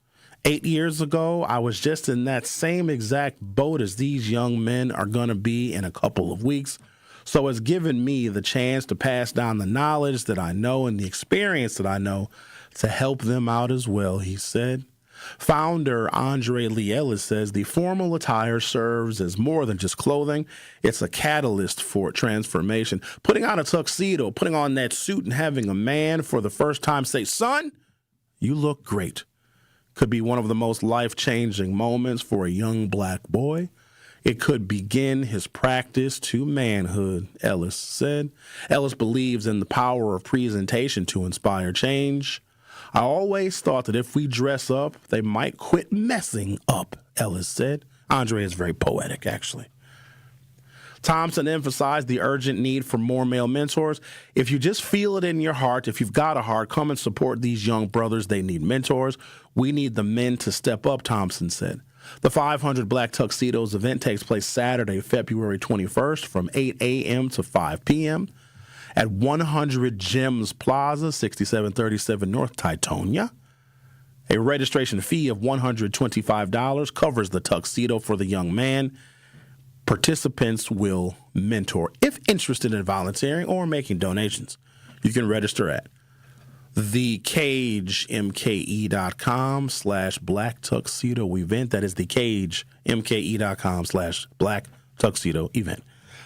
8 years ago, I was just in that same exact boat as these young men are going to be in a couple of weeks. So it's given me the chance to pass down the knowledge that I know and the experience that I know to help them out as well, he said. Founder Andre Lee Ellis says the formal attire serves as more than just clothing. It's a catalyst for transformation. Putting on a tuxedo, putting on that suit and having a man for the first time say, "Son, you look great," could be one of the most life-changing moments for a young black boy. It could begin his practice to manhood, Ellis said. Ellis believes in the power of presentation to inspire change. "I always thought that if we dress up, they might quit messing up," Ellis said. Andre is very poetic, actually. Thompson emphasized the urgent need for more male mentors. "If you just feel it in your heart, if you've got a heart, come and support these young brothers. They need mentors. We need the men to step up," Thompson said. The 500 Black Tuxedos event takes place Saturday, February 21st from 8 a.m. to 5 p.m. at 100 Gems Plaza, 6737 North Titonia. A registration fee of $125 covers the tuxedo for the young man. Participants will mentor. If interested in volunteering or making donations, you can register at thecagemke.com/Black Tuxedo Event. That is thecagemke.com/Black Tuxedo Event.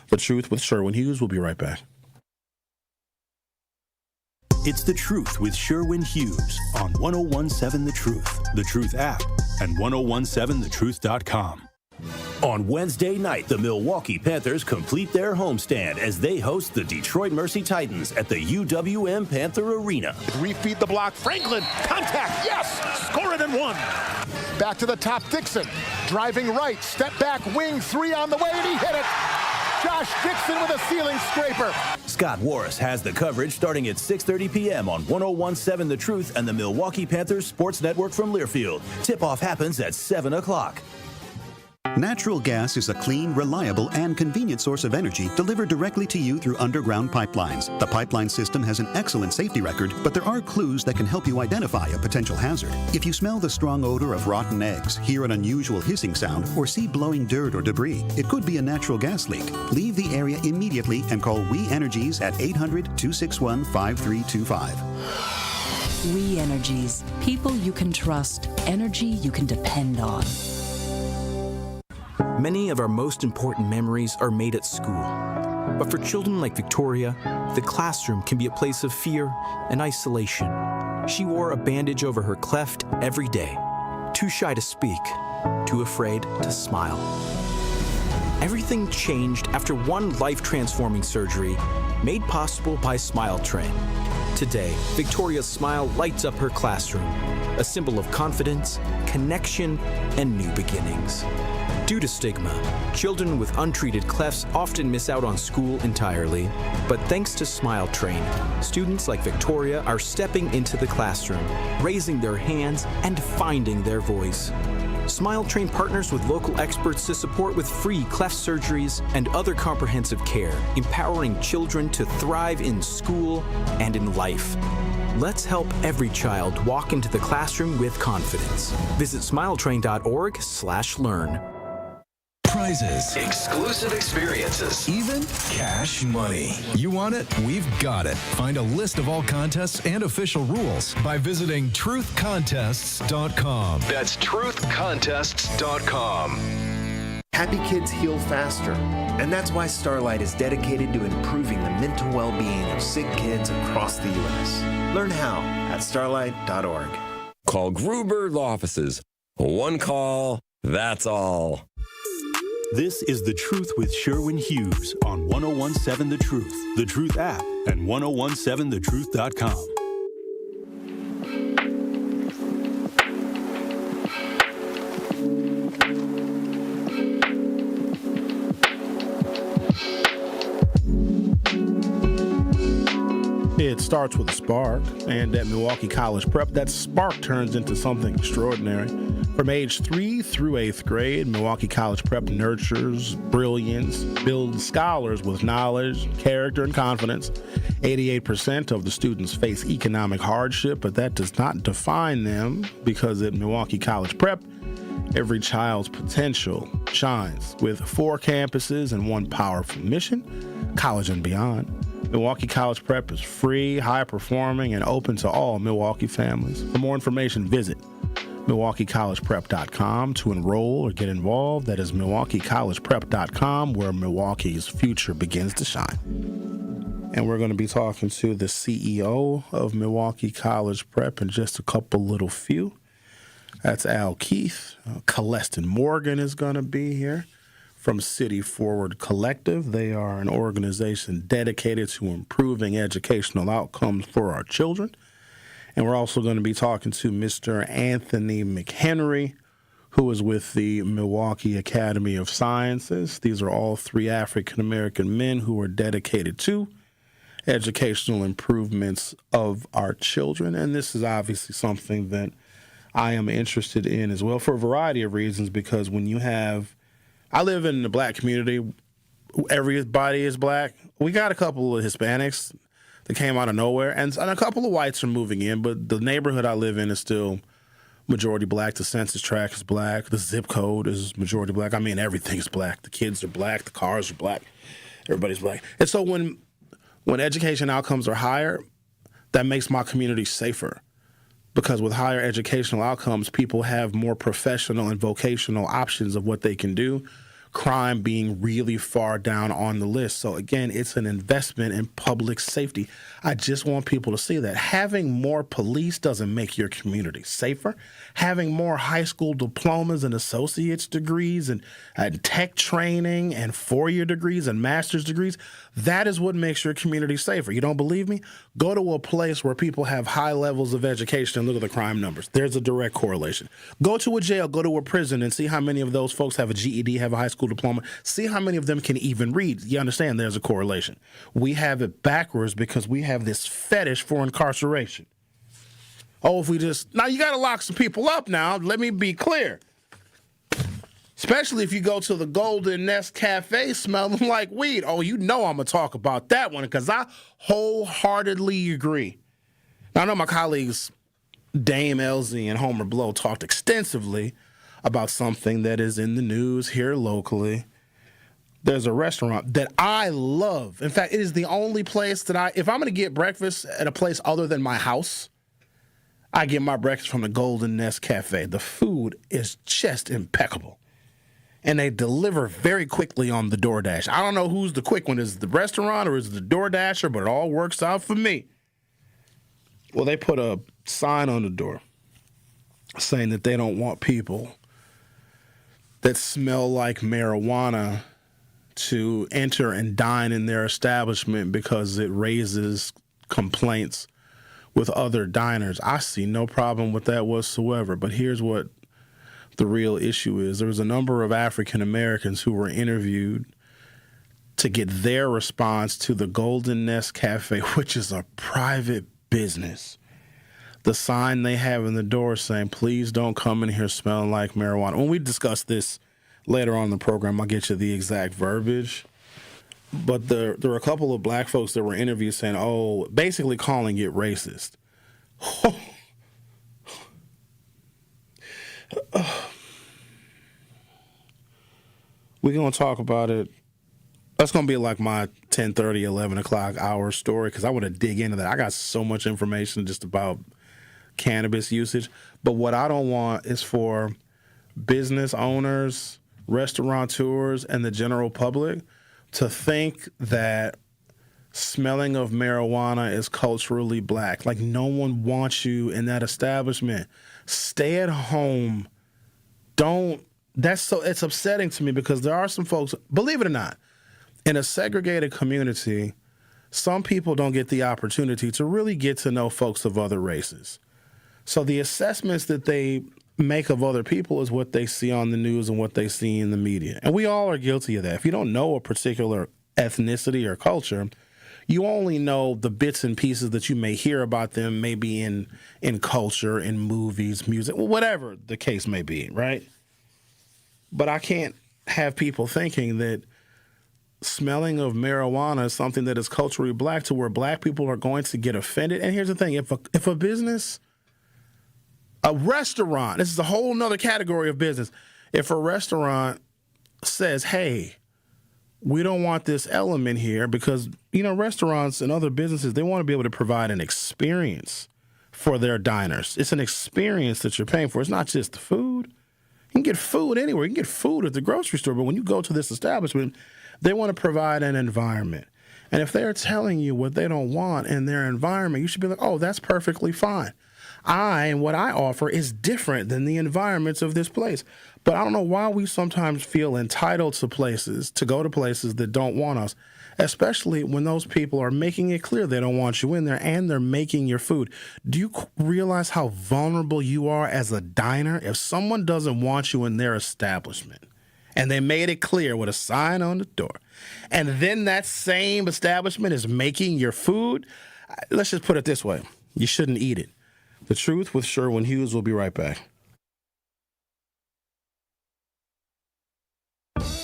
The Truth with Sherwin Hughes. We'll be right back. It's The Truth with Sherwin Hughes on 1017 The Truth, The Truth app, and 1017thetruth.com. On Wednesday night, the Milwaukee Panthers complete their homestand as they host the Detroit Mercy Titans at the UWM Panther Arena. Refeed the block. Franklin. Contact. Yes. Score it and one. Back to the top. Dixon. Driving right. Step back. Wing. Three on the way. And he hit it. Josh Dixon with a ceiling scraper. Scott Warris has the coverage starting at 6:30 p.m. on 1017 The Truth and the Milwaukee Panthers Sports Network from Learfield. Tip-off happens at 7 o'clock. Natural gas is a clean, reliable, and convenient source of energy delivered directly to you through underground pipelines. The pipeline system has an excellent safety record, but there are clues that can help you identify a potential hazard. If you smell the strong odor of rotten eggs, hear an unusual hissing sound, or see blowing dirt or debris, it could be a natural gas leak. Leave the area immediately and call We Energies at 800-261-5325. We Energies. People you can trust. Energy you can depend on. Many of our most important memories are made at school. But for children like Victoria, the classroom can be a place of fear and isolation. She wore a bandage over her cleft every day, too shy to speak, too afraid to smile. Everything changed after one life-transforming surgery made possible by Smile Train. Today, Victoria's smile lights up her classroom, a symbol of confidence, connection, and new beginnings. Due to stigma, children with untreated clefts often miss out on school entirely. But thanks to Smile Train, students like Victoria are stepping into the classroom, raising their hands, and finding their voice. Smile Train partners with local experts to support with free cleft surgeries and other comprehensive care, empowering children to thrive in school and in life. Let's help every child walk into the classroom with confidence. Visit smiletrain.org/learn. Prizes, exclusive experiences, even cash money. You want it? We've got it. Find a list of all contests and official rules by visiting truthcontests.com. That's truthcontests.com. Happy kids heal faster, and that's why Starlight is dedicated to improving the mental well-being of sick kids across the U.S. Learn how at starlight.org. Call Gruber Law Offices. One call, that's all. This is The Truth with Sherwin Hughes on 1017 The Truth, The Truth app, and 1017thetruth.com. It starts with a spark, and at Milwaukee College Prep, that spark turns into something extraordinary. From age 3 through 8th grade, Milwaukee College Prep nurtures brilliance, builds scholars with knowledge, character, and confidence. 88% of the students face economic hardship, but that does not define them, because at Milwaukee College Prep, every child's potential shines. With 4 campuses and one powerful mission, college and beyond. Milwaukee College Prep is free, high-performing, and open to all Milwaukee families. For more information, visit MilwaukeeCollegePrep.com to enroll or get involved. That is MilwaukeeCollegePrep.com, where Milwaukee's future begins to shine. And we're going to be talking to the CEO of Milwaukee College Prep in just a couple few. That's Al Keith. Celestin Morgan is going to be here from City Forward Collective. They are an organization dedicated to improving educational outcomes for our children. And we're also going to be talking to Mr. Anthony McHenry, who is with the Milwaukee Academy of Sciences. These are all 3 African-American men who are dedicated to educational improvements of our children. And this is obviously something that I am interested in as well for a variety of reasons, because when you have, I live in the black community, everybody is black. We got a couple of Hispanics that came out of nowhere, and a couple of whites are moving in, but the neighborhood I live in is still majority black. The census tract is black. The zip code is majority black. I mean, everything is black. The kids are black. The cars are black. Everybody's black. And so when education outcomes are higher, that makes my community safer. Because with higher educational outcomes, people have more professional and vocational options of what they can do, crime being really far down on the list. So again, it's an investment in public safety. I just want people to see that. Having more police doesn't make your community safer. Having more high school diplomas and associate's degrees and tech training and 4-year degrees and master's degrees, that is what makes your community safer. You don't believe me? Go to a place where people have high levels of education and look at the crime numbers. There's a direct correlation. Go to a jail, go to a prison, and see how many of those folks have a GED, have a high school diploma. See how many of them can even read. You understand there's a correlation. We have it backwards because we have this fetish for incarceration. Oh, if we just, now you got to lock some people up now. Let me be clear. Especially if you go to the Golden Nest Cafe smelling like weed. Oh, you know I'm going to talk about that one because I wholeheartedly agree. Now, I know my colleagues Dame Elsie and Homer Blow talked extensively about something that is in the news here locally. There's a restaurant that I love. In fact, it is the only place that if I'm going to get breakfast at a place other than my house, I get my breakfast from the Golden Nest Cafe. The food is just impeccable. And they deliver very quickly on the DoorDash. I don't know who's the quick one. Is it the restaurant or is it the DoorDasher? But it all works out for me. Well, they put a sign on the door saying that they don't want people that smell like marijuana to enter and dine in their establishment because it raises complaints with other diners. I see no problem with that whatsoever. But here's what the real issue is. There was a number of African Americans who were interviewed to get their response to the Golden Nest Cafe, which is a private business. The sign they have in the door saying, please don't come in here smelling like marijuana. When we discuss this later on in the program, I'll get you the exact verbiage. But there were a couple of black folks that were interviewed saying, basically calling it racist. We're going to talk about it. That's going to be like my 10:30, 11 o'clock hour story because I want to dig into that. I got so much information just about cannabis usage. But what I don't want is for business owners, restaurateurs, and the general public to think that smelling of marijuana is culturally black. Like, no one wants you in that establishment. Stay at home. It's upsetting to me because there are some folks, believe it or not, in a segregated community, some people don't get the opportunity to really get to know folks of other races. So the assessments that they make of other people is what they see on the news and what they see in the media. And we all are guilty of that. If you don't know a particular ethnicity or culture, you only know the bits and pieces that you may hear about them, maybe in culture, in movies, music, whatever the case may be, right? But I can't have people thinking that smelling of marijuana is something that is culturally black to where black people are going to get offended. And here's the thing, if a business, a restaurant, this is a whole nother category of business. If a restaurant says, hey, we don't want this element here because, restaurants and other businesses, they want to be able to provide an experience for their diners. It's an experience that you're paying for. It's not just the food. You can get food anywhere. You can get food at the grocery store, but when you go to this establishment, they want to provide an environment. And if they're telling you what they don't want in their environment, you should be like, oh, that's perfectly fine. What I offer is different than the environments of this place. But I don't know why we sometimes feel entitled to go to places that don't want us, especially when those people are making it clear they don't want you in there and they're making your food. Do you realize how vulnerable you are as a diner if someone doesn't want you in their establishment and they made it clear with a sign on the door, and then that same establishment is making your food? Let's just put it this way. You shouldn't eat it. The Truth with Sherwin Hughes. Will be right back.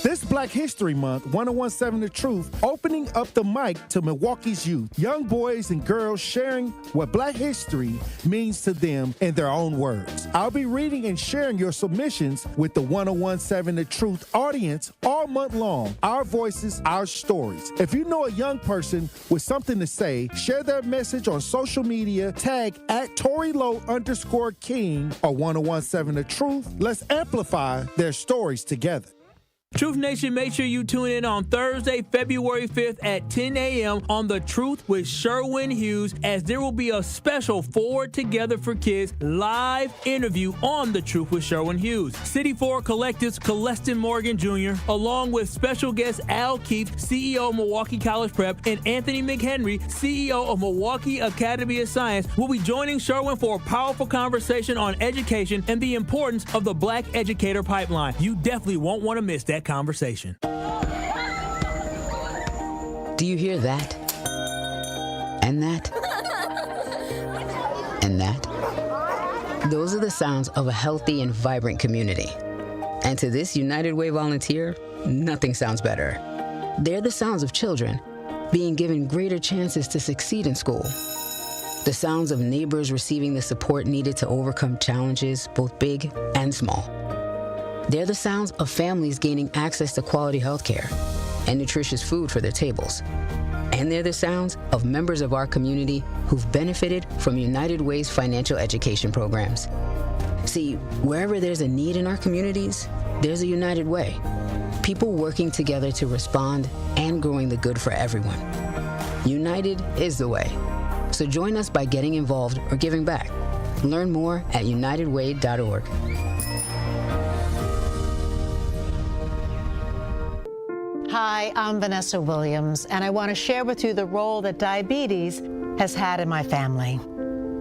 This Black History Month, 1017 The Truth, opening up the mic to Milwaukee's youth. Young boys and girls sharing what Black history means to them in their own words. I'll be reading and sharing your submissions with the 1017 The Truth audience all month long. Our voices, our stories. If you know a young person with something to say, share their message on social media, tag @ToryLow_King or 1017 The Truth. Let's amplify their stories together. Truth Nation, make sure you tune in on Thursday, February 5th at 10 a.m. on The Truth with Sherwin Hughes, as there will be a special Forward Together for Kids live interview on The Truth with Sherwin Hughes. City 4 Collective's Coleston Morgan Jr., along with special guest Al Keith, CEO of Milwaukee College Prep, and Anthony McHenry, CEO of Milwaukee Academy of Science, will be joining Sherwin for a powerful conversation on education and the importance of the Black Educator Pipeline. You definitely won't want to miss that conversation. Do you hear that? And that? And that? Those are the sounds of a healthy and vibrant community. And to this United Way volunteer, nothing sounds better. They're the sounds of children being given greater chances to succeed in school. The sounds of neighbors receiving the support needed to overcome challenges, both big and small. They're the sounds of families gaining access to quality health care and nutritious food for their tables. And they're the sounds of members of our community who've benefited from United Way's financial education programs. See, wherever there's a need in our communities, there's a United Way. People working together to respond and growing the good for everyone. United is the way. So join us by getting involved or giving back. Learn more at unitedway.org. Hi, I'm Vanessa Williams, and I want to share with you the role that diabetes has had in my family.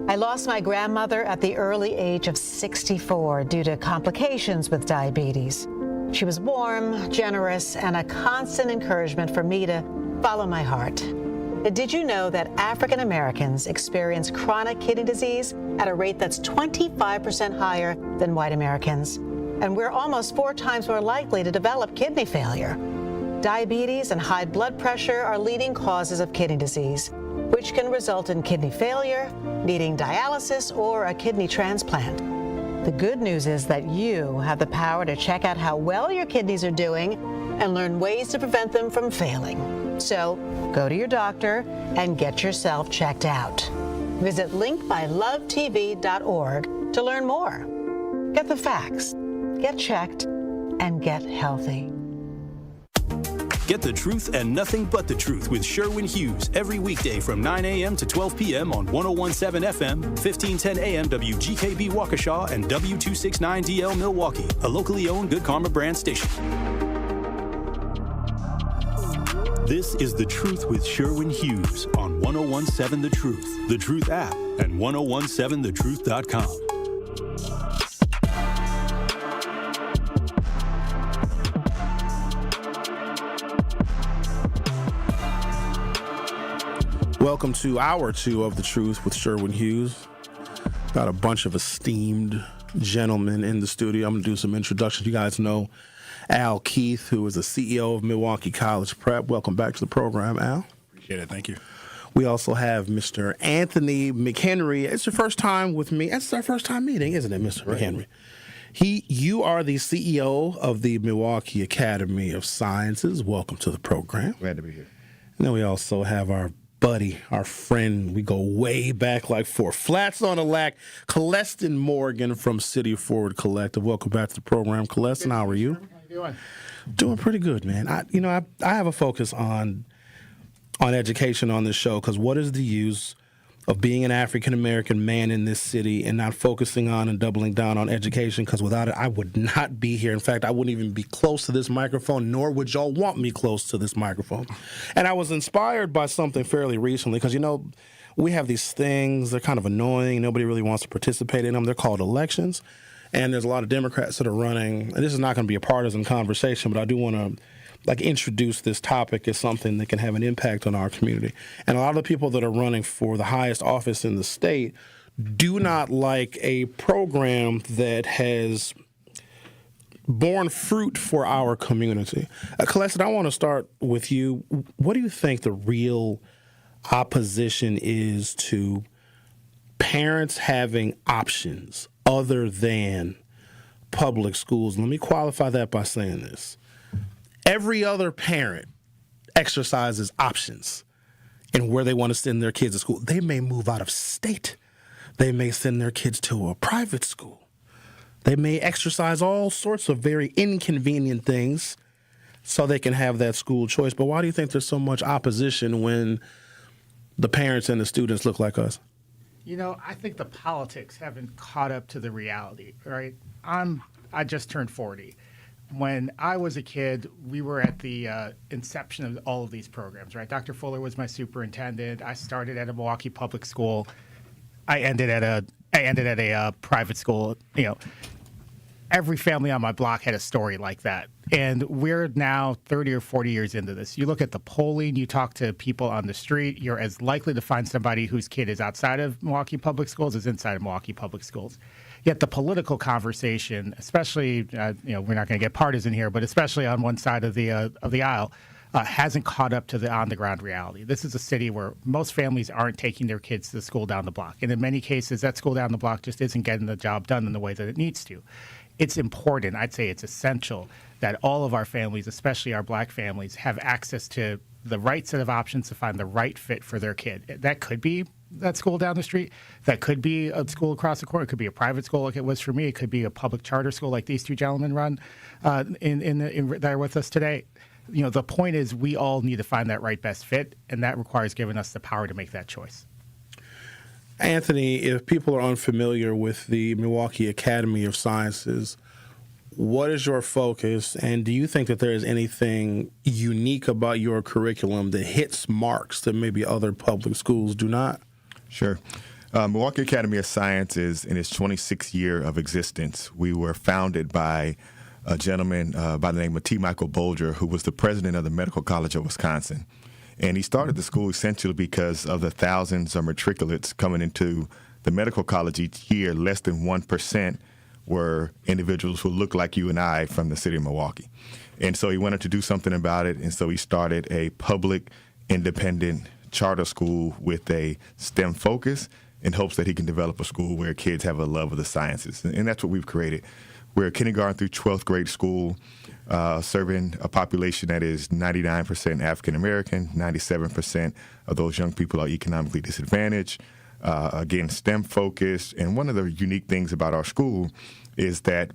I lost my grandmother at the early age of 64 due to complications with diabetes. She was warm, generous, and a constant encouragement for me to follow my heart. Did you know that African Americans experience chronic kidney disease at a rate that's 25% higher than white Americans? And we're almost 4 times more likely to develop kidney failure. Diabetes and high blood pressure are leading causes of kidney disease, which can result in kidney failure, needing dialysis, or a kidney transplant. The good news is that you have the power to check out how well your kidneys are doing and learn ways to prevent them from failing. So go to your doctor and get yourself checked out. Visit linkbylovetv.org to learn more. Get the facts, get checked, and get healthy. Get the truth and nothing but the truth with Sherwin Hughes every weekday from 9 a.m. to 12 p.m. on 101.7 FM, 1510 a.m. WGKB Waukesha, and W269DL Milwaukee, a locally owned Good Karma brand station. This is The Truth with Sherwin Hughes on 101.7 The Truth, The Truth app, and 1017thetruth.com. Welcome to hour 2 of The Truth with Sherwin Hughes. Got a bunch of esteemed gentlemen in the studio. I'm going to do some introductions. You guys know Al Keith, who is the CEO of Milwaukee College Prep. Welcome back to the program, Al. Appreciate it. Thank you. We also have Mr. Anthony McHenry. It's your first time with me. It's our first time meeting, isn't it, Mr. Right. McHenry? You are the CEO of the Milwaukee Academy of Sciences. Welcome to the program. Glad to be here. And then we also have our buddy, our friend, we go way back like 4 flats on a lack, Coleston Morgan from City Forward Collective. Welcome back to the program, Coleston. How are you? How you doing? Doing pretty good, man. I have a focus on education on this show because what is the use of being an African-American man in this city and not focusing on and doubling down on education? Because without it, I would not be here. In fact, I wouldn't even be close to this microphone, nor would y'all want me close to this microphone. And I was inspired by something fairly recently because, we have these things. They're kind of annoying. Nobody really wants to participate in them. They're called elections. And there's a lot of Democrats that are running. And this is not going to be a partisan conversation, but I do want to introduce this topic as something that can have an impact on our community. And a lot of the people that are running for the highest office in the state do not like a program that has borne fruit for our community. Coleston, I want to start with you. What do you think the real opposition is to parents having options other than public schools? Let me qualify that by saying this. Every other parent exercises options in where they want to send their kids to school. They may move out of state. They may send their kids to a private school. They may exercise all sorts of very inconvenient things so they can have that school choice. But why do you think there's so much opposition when the parents and the students look like us? I think the politics haven't caught up to the reality, right? I just turned 40. When I was a kid, we were at the inception of all of these programs, right? Dr. Fuller was my superintendent. I started at a Milwaukee public school. I ended at a private school. Every family on my block had a story like that. And we're now 30 or 40 years into this. You look at the polling, you talk to people on the street, you're as likely to find somebody whose kid is outside of Milwaukee public schools as inside of Milwaukee public schools. Yet the political conversation, especially, we're not going to get partisan here, but especially on one side of the aisle, hasn't caught up to the on-the-ground reality. This is a city where most families aren't taking their kids to the school down the block. And in many cases, that school down the block just isn't getting the job done in the way that it needs to. It's important, I'd say it's essential, that all of our families, especially our black families, have access to the right set of options to find the right fit for their kid. That could be that school down the street. That could be a school across the corner. It could be a private school like it was for me. It could be a public charter school like these two gentlemen run that are with us today. The point is we all need to find that right best fit, and that requires giving us the power to make that choice. Anthony, if people are unfamiliar with the Milwaukee Academy of Sciences, what is your focus, and do you think that there is anything unique about your curriculum that hits marks that maybe other public schools do not? Sure. Milwaukee Academy of Science is in its 26th year of existence. We were founded by a gentleman by the name of T. Michael Bolger, who was the president of the Medical College of Wisconsin. And he started the school essentially because of the thousands of matriculates coming into the medical college each year. Less than 1% were individuals who looked like you and I from the city of Milwaukee. And so he wanted to do something about it, and so he started a public, independent charter school with a STEM focus in hopes that he can develop a school where kids have a love of the sciences. And that's what we've created. We're a kindergarten through 12th grade school, serving a population that is 99% African American, 97% of those young people are economically disadvantaged. Again, STEM focused. And one of the unique things about our school is that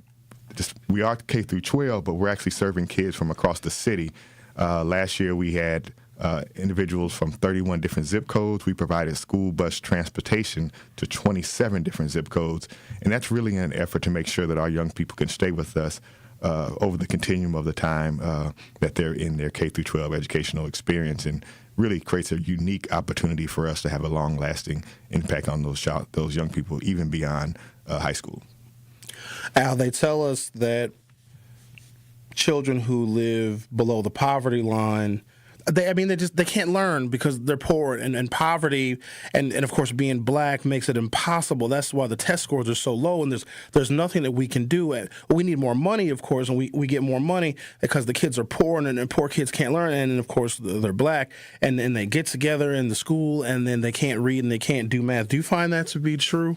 we are K through 12, but we're actually serving kids from across the city. Last year we had individuals from 31 different zip codes. We provided school bus transportation to 27 different zip codes. And that's really an effort to make sure that our young people can stay with us over the continuum of the time that they're in their K through 12 educational experience, and really creates a unique opportunity for us to have a long-lasting impact on those young people, even beyond high school. Al, they tell us that children who live below the poverty line, they can't learn because they're poor, and poverty and of course being black makes it impossible. That's why the test scores are so low, and there's nothing that we can do. We need more money, of course, and we get more money because the kids are poor, and poor kids can't learn, and of course they're black, and they get together in the school, and then they can't read and they can't do math. Do you find that to be true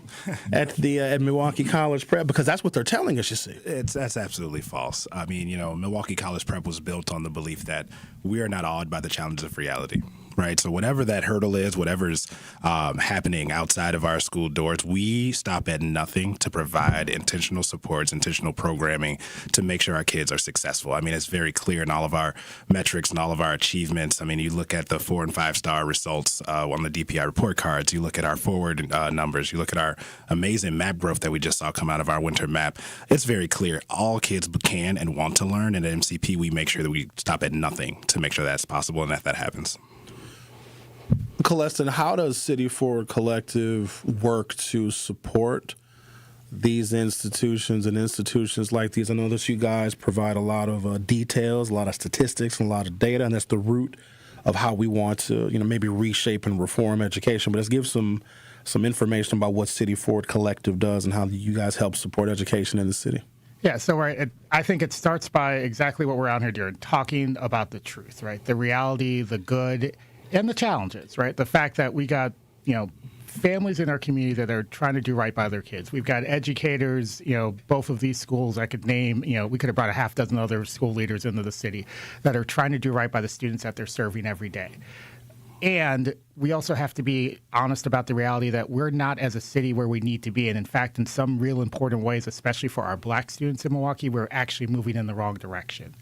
at Milwaukee College Prep? Because that's what they're telling us, you see. That's absolutely false. I mean, Milwaukee College Prep was built on the belief that we are not awed by the challenges of reality, right? So whatever that hurdle is, whatever's happening outside of our school doors, we stop at nothing to provide intentional supports, intentional programming to make sure our kids are successful. I mean, it's very clear in all of our metrics and all of our achievements. I mean, you look at the 4- and 5-star results on the DPI report cards, you look at our forward numbers, you look at our amazing map growth that we just saw come out of our winter map. It's very clear all kids can and want to learn, and at MCP we make sure that we stop at nothing to make sure that's possible and that happens. Colestin, how does City Forward Collective work to support these institutions and institutions like these? I know that you guys provide a lot of details, a lot of statistics, and a lot of data, and that's the root of how we want to, maybe reshape and reform education. But let's give some information about what City Forward Collective does and how you guys help support education in the city. Yeah, so I think it starts by exactly what we're out here doing, talking about the truth, right? The reality, the good, and the challenges, right? The fact that we got, families in our community that are trying to do right by their kids. We've got educators, both of these schools I could name, we could have brought a half dozen other school leaders into the city that are trying to do right by the students that they're serving every day. And we also have to be honest about the reality that we're not as a city where we need to be. And in fact, in some real important ways, especially for our black students in Milwaukee, we're actually moving in the wrong direction.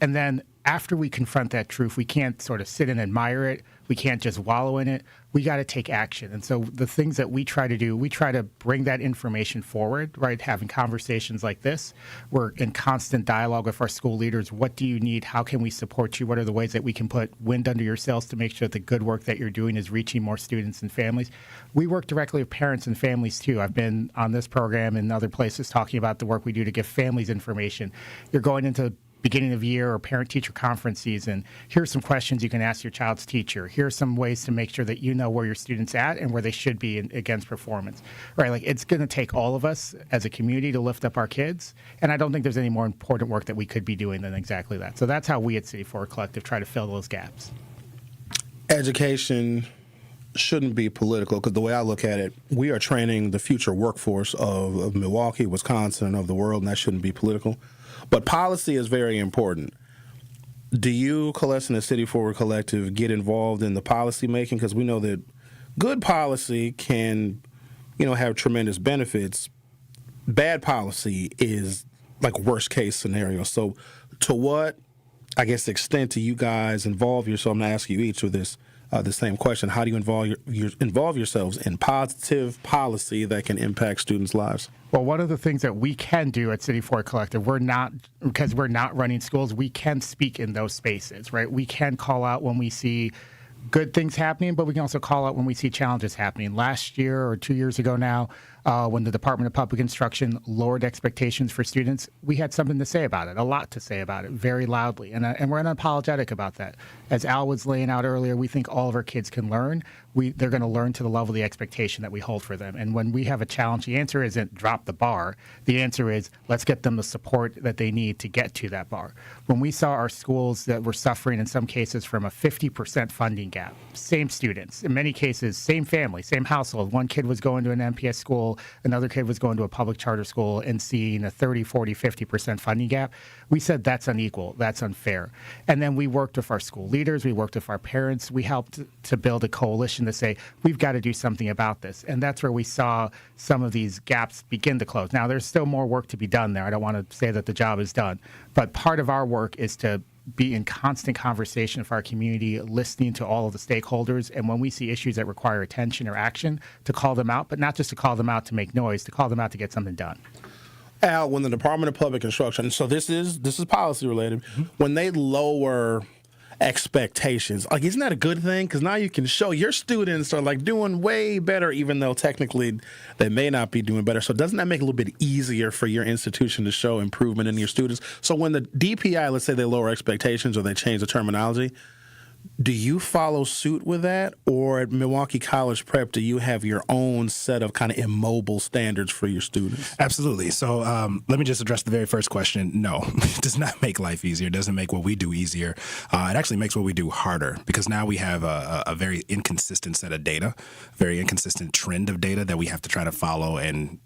And then after we confront that truth, we can't sort of sit and admire it. We can't just wallow in it. We got to take action. And so the things that we try to do, we try to bring that information forward, right? Having conversations like this. We're in constant dialogue with our school leaders. What do you need? How can we support you? What are the ways that we can put wind under your sails to make sure that the good work that you're doing is reaching more students and families? We work directly with parents and families, too. I've been on this program and other places talking about the work we do to give families information. You're going into beginning of year or parent-teacher conference season. Here's some questions you can ask your child's teacher. Here's some ways to make sure that you know where your student's at and where they should be against performance. Right? Like, it's going to take all of us as a community to lift up our kids, and I don't think there's any more important work that we could be doing than exactly that. So that's how we at City Forward Collective try to fill those gaps. Education shouldn't be political, because the way I look at it, we are training the future workforce of Milwaukee, Wisconsin, of the world, and that shouldn't be political. But policy is very important. Do you, Celeste, and the City Forward Collective get involved in the policy making? Because we know that good policy can, have tremendous benefits. Bad policy is like worst case scenario. So to what, I guess, extent do you guys involve yourself? I'm going to ask you each of this the same question. How do you involve yourselves in positive policy that can impact students' lives? Well, one of the things that we can do at City Forward Collective, because we're not running schools, we can speak in those spaces, right? We can call out when we see good things happening, but we can also call out when we see challenges happening. Last year or 2 years ago now, when the Department of Public Instruction lowered expectations for students, we had something to say about it, a lot to say about it, very loudly. And we're unapologetic about that. As Al was laying out earlier, we think all of our kids can learn. They're going to learn to the level of the expectation that we hold for them. And when we have a challenge, the answer isn't drop the bar. The answer is let's get them the support that they need to get to that bar. When we saw our schools that were suffering in some cases from a 50% funding gap, same students, in many cases, same family, same household. One kid was going to an MPS school, another kid was going to a public charter school and seeing a 30, 40, 50% funding gap. We said that's unequal, that's unfair. And then we worked with our school leaders, we worked with our parents, we helped to build a coalition to say, we've got to do something about this. And that's where we saw some of these gaps begin to close. Now, there's still more work to be done there. I don't want to say that the job is done. But part of our work is to be in constant conversation with our community, listening to all of the stakeholders. And when we see issues that require attention or action, to call them out, but not just to call them out to make noise, to call them out to get something done. Al, when the Department of Public Instruction, so this is policy related, when they lower expectations, like, isn't that a good thing? Because now you can show your students are like doing way better, even though technically they may not be doing better. So doesn't that make it a little bit easier for your institution to show improvement in your students? So when the DPI, let's say they lower expectations or they change the terminology, do you follow suit with that? Or at Milwaukee College Prep, do you have your own set of kind of immobile standards for your students? Absolutely. So let me just address the very first question. No, it does not make life easier. It doesn't make what we do easier. It actually makes what we do harder, because now we have a very inconsistent set of data, very inconsistent trend of data that we have to try to follow and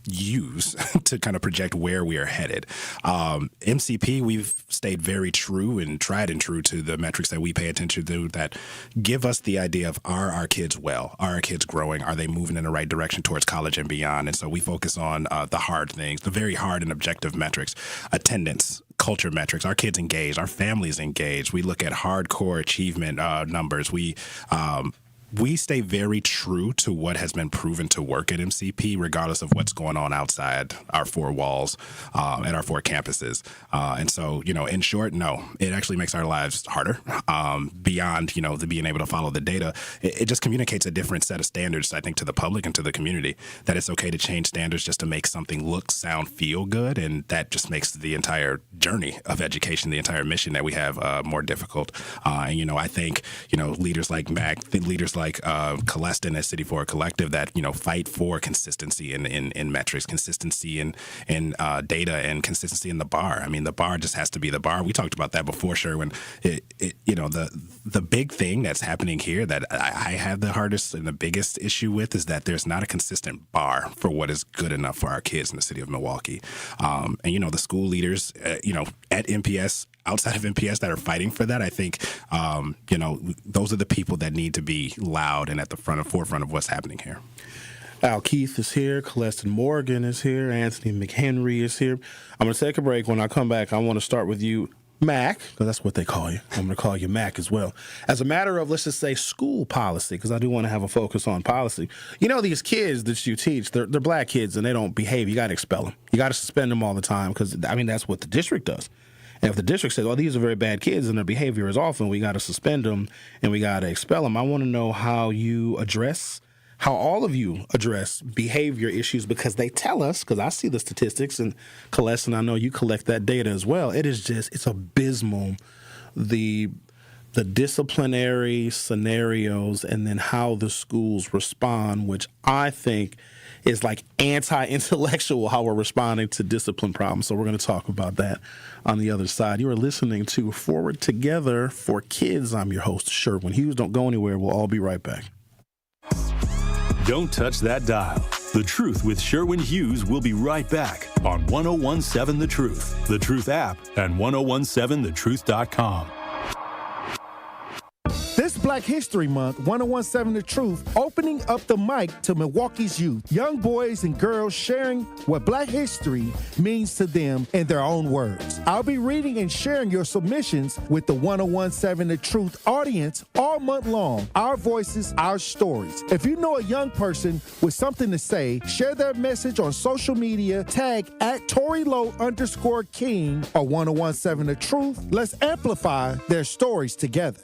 use to kind of project where we are headed. MCP, we've stayed very true and tried and true to the metrics that we pay attention to that give us the idea of, are our kids well? Are our kids growing? Are they moving in the right direction towards college and beyond? And so we focus on the hard things, the very hard and objective metrics, attendance, culture metrics, our kids engaged, our families engaged. We look at hardcore achievement numbers. We stay very true to what has been proven to work at MCP, regardless of what's going on outside our four walls and our four campuses. And so, in short, no, it actually makes our lives harder beyond, the being able to follow the data. It just communicates a different set of standards, I think, to the public and to the community, that it's okay to change standards just to make something look, sound, feel good. And that just makes the entire journey of education, the entire mission that we have more difficult. And, I think, leaders like Mac, leaders like Celeste at City Forward Collective that, fight for consistency in metrics, consistency in data, and consistency in the bar. I mean, the bar just has to be the bar. We talked about that before, Sherwin. The big thing that's happening here that I have the hardest and the biggest issue with is that there's not a consistent bar for what is good enough for our kids in the city of Milwaukee. And, the school leaders, at MPS, outside of MPS, that are fighting for that, I think, those are the people that need to be loud and at the forefront of what's happening here. Al Keith is here. Celeste Morgan is here. Anthony McHenry is here. I'm going to take a break. When I come back, I want to start with you, Mac, because that's what they call you. I'm going to call you Mac as well. As a matter of, let's just say, school policy, because I do want to have a focus on policy. These kids that you teach, they're black kids and they don't behave. You got to expel them. You got to suspend them all the time because, that's what the district does. And if the district says, these are very bad kids and their behavior is awful, we got to suspend them and we got to expel them. I want to know how all of you address behavior issues, because they tell us, because I see the statistics, and Celeste, and I know you collect that data as well. It's abysmal, the disciplinary scenarios and then how the schools respond, which I think is like anti-intellectual, how we're responding to discipline problems. So we're going to talk about that on the other side. You are listening to Forward Together for Kids. I'm your host, Sherwin Hughes. Don't go anywhere. We'll all be right back. Don't touch that dial. The Truth with Sherwin Hughes will be right back on 1017 The Truth, The Truth app, and 1017thetruth.com. This Black History Month, 1017 The Truth, opening up the mic to Milwaukee's youth. Young boys and girls sharing what Black history means to them in their own words. I'll be reading and sharing your submissions with the 1017 The Truth audience all month long. Our voices, our stories. If you know a young person with something to say, share their message on social media, tag @ToryLow_King or 1017 The Truth. Let's amplify their stories together.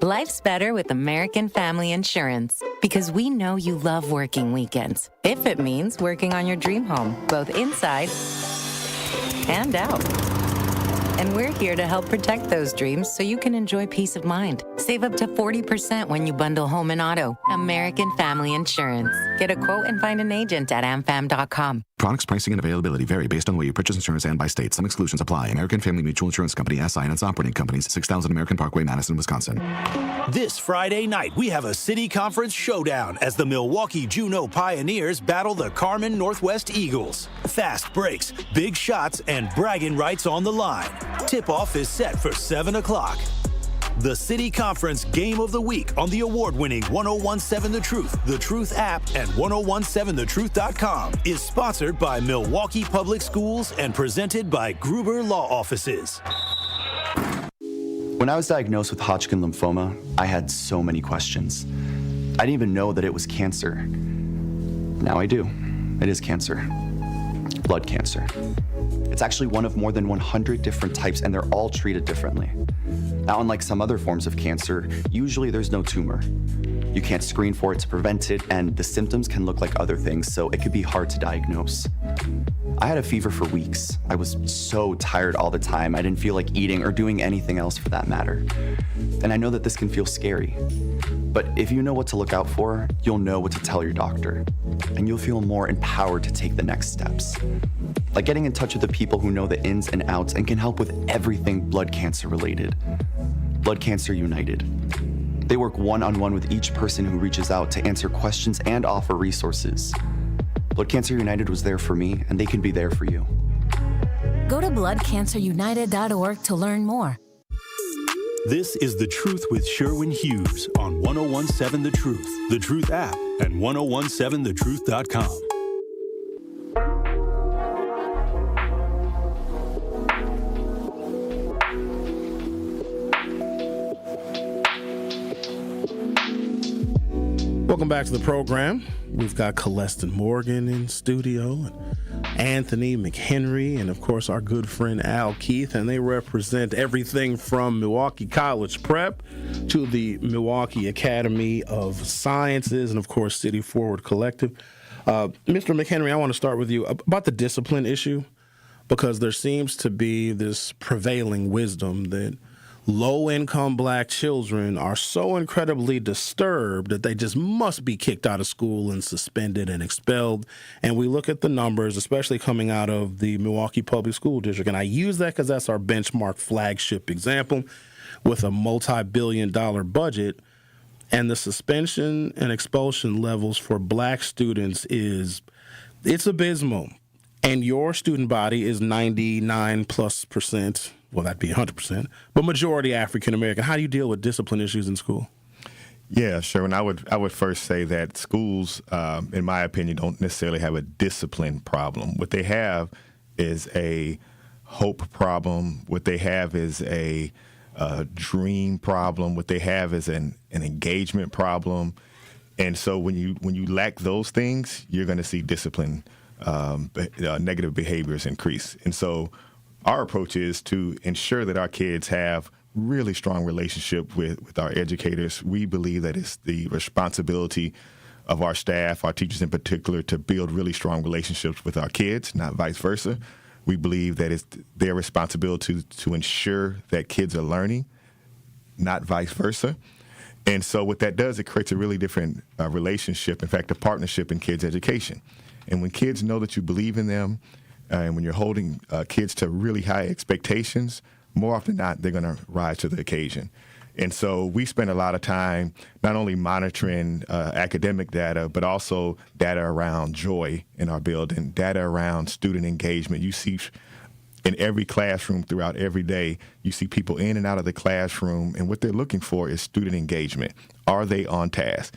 Life's better with American Family Insurance because we know you love working weekends. If it means working on your dream home, both inside and out. And we're here to help protect those dreams so you can enjoy peace of mind. Save up to 40% when you bundle home and auto. American Family Insurance. Get a quote and find an agent at amfam.com. Products, pricing, and availability vary based on the way you purchase insurance and by state. Some exclusions apply. American Family Mutual Insurance Company, SI, and its operating companies, 6000 American Parkway, Madison, Wisconsin. This Friday night, we have a city conference showdown as the Milwaukee Juneau Pioneers battle the Carmen Northwest Eagles. Fast breaks, big shots, and bragging rights on the line. Tip-off is set for 7 o'clock. The City Conference Game of the Week on the award-winning 1017 The Truth app, and 1017thetruth.com is sponsored by Milwaukee Public Schools and presented by Gruber Law Offices. When I was diagnosed with Hodgkin lymphoma, I had so many questions. I didn't even know that it was cancer. Now I do. It is cancer. Blood cancer. It's actually one of more than 100 different types, and they're all treated differently. Now, unlike some other forms of cancer, usually there's no tumor. You can't screen for it to prevent it, and the symptoms can look like other things, so it could be hard to diagnose. I had a fever for weeks. I was so tired all the time. I didn't feel like eating or doing anything else for that matter. And I know that this can feel scary. But if you know what to look out for, you'll know what to tell your doctor. And you'll feel more empowered to take the next steps. Like getting in touch with the people who know the ins and outs and can help with everything blood cancer related. Blood Cancer United. They work one-on-one with each person who reaches out to answer questions and offer resources. Blood Cancer United was there for me, and they can be there for you. Go to bloodcancerunited.org to learn more. This is The Truth with Sherwin Hughes on 1017 The Truth app, and 1017thetruth.com. Welcome back to the program. We've got Celestin Morgan in studio, and Anthony McHenry, and of course our good friend Al Keith, and they represent everything from Milwaukee College Prep to the Milwaukee Academy of Sciences, and of course City Forward Collective. Mr. McHenry, I want to start with you about the discipline issue, because there seems to be this prevailing wisdom that low-income black children are so incredibly disturbed that they just must be kicked out of school and suspended and expelled. And we look at the numbers, especially coming out of the Milwaukee Public School District. And I use that because that's our benchmark flagship example with a multi-billion-dollar budget. And the suspension and expulsion levels for black students it's abysmal. And your student body is 99+%. Well, that'd be 100%, but majority African American. How do you deal with discipline issues in school? Yeah, sure. And I would first say that schools, in my opinion, don't necessarily have a discipline problem. What they have is a hope problem. What they have is a dream problem. What they have is an engagement problem. And so when you lack those things, you're going to see discipline, negative behaviors increase. And so our approach is to ensure that our kids have really strong relationship with our educators. We believe that it's the responsibility of our staff, our teachers in particular, to build really strong relationships with our kids, not vice versa. We believe that it's their responsibility to ensure that kids are learning, not vice versa. And so what that does, it creates a really different relationship, in fact, a partnership in kids' education. And when kids know that you believe in them, and when you're holding kids to really high expectations, more often than not, they're going to rise to the occasion. And so we spend a lot of time not only monitoring academic data, but also data around joy in our building, data around student engagement. You see in every classroom throughout every day, you see people in and out of the classroom, and what they're looking for is student engagement. Are they on task?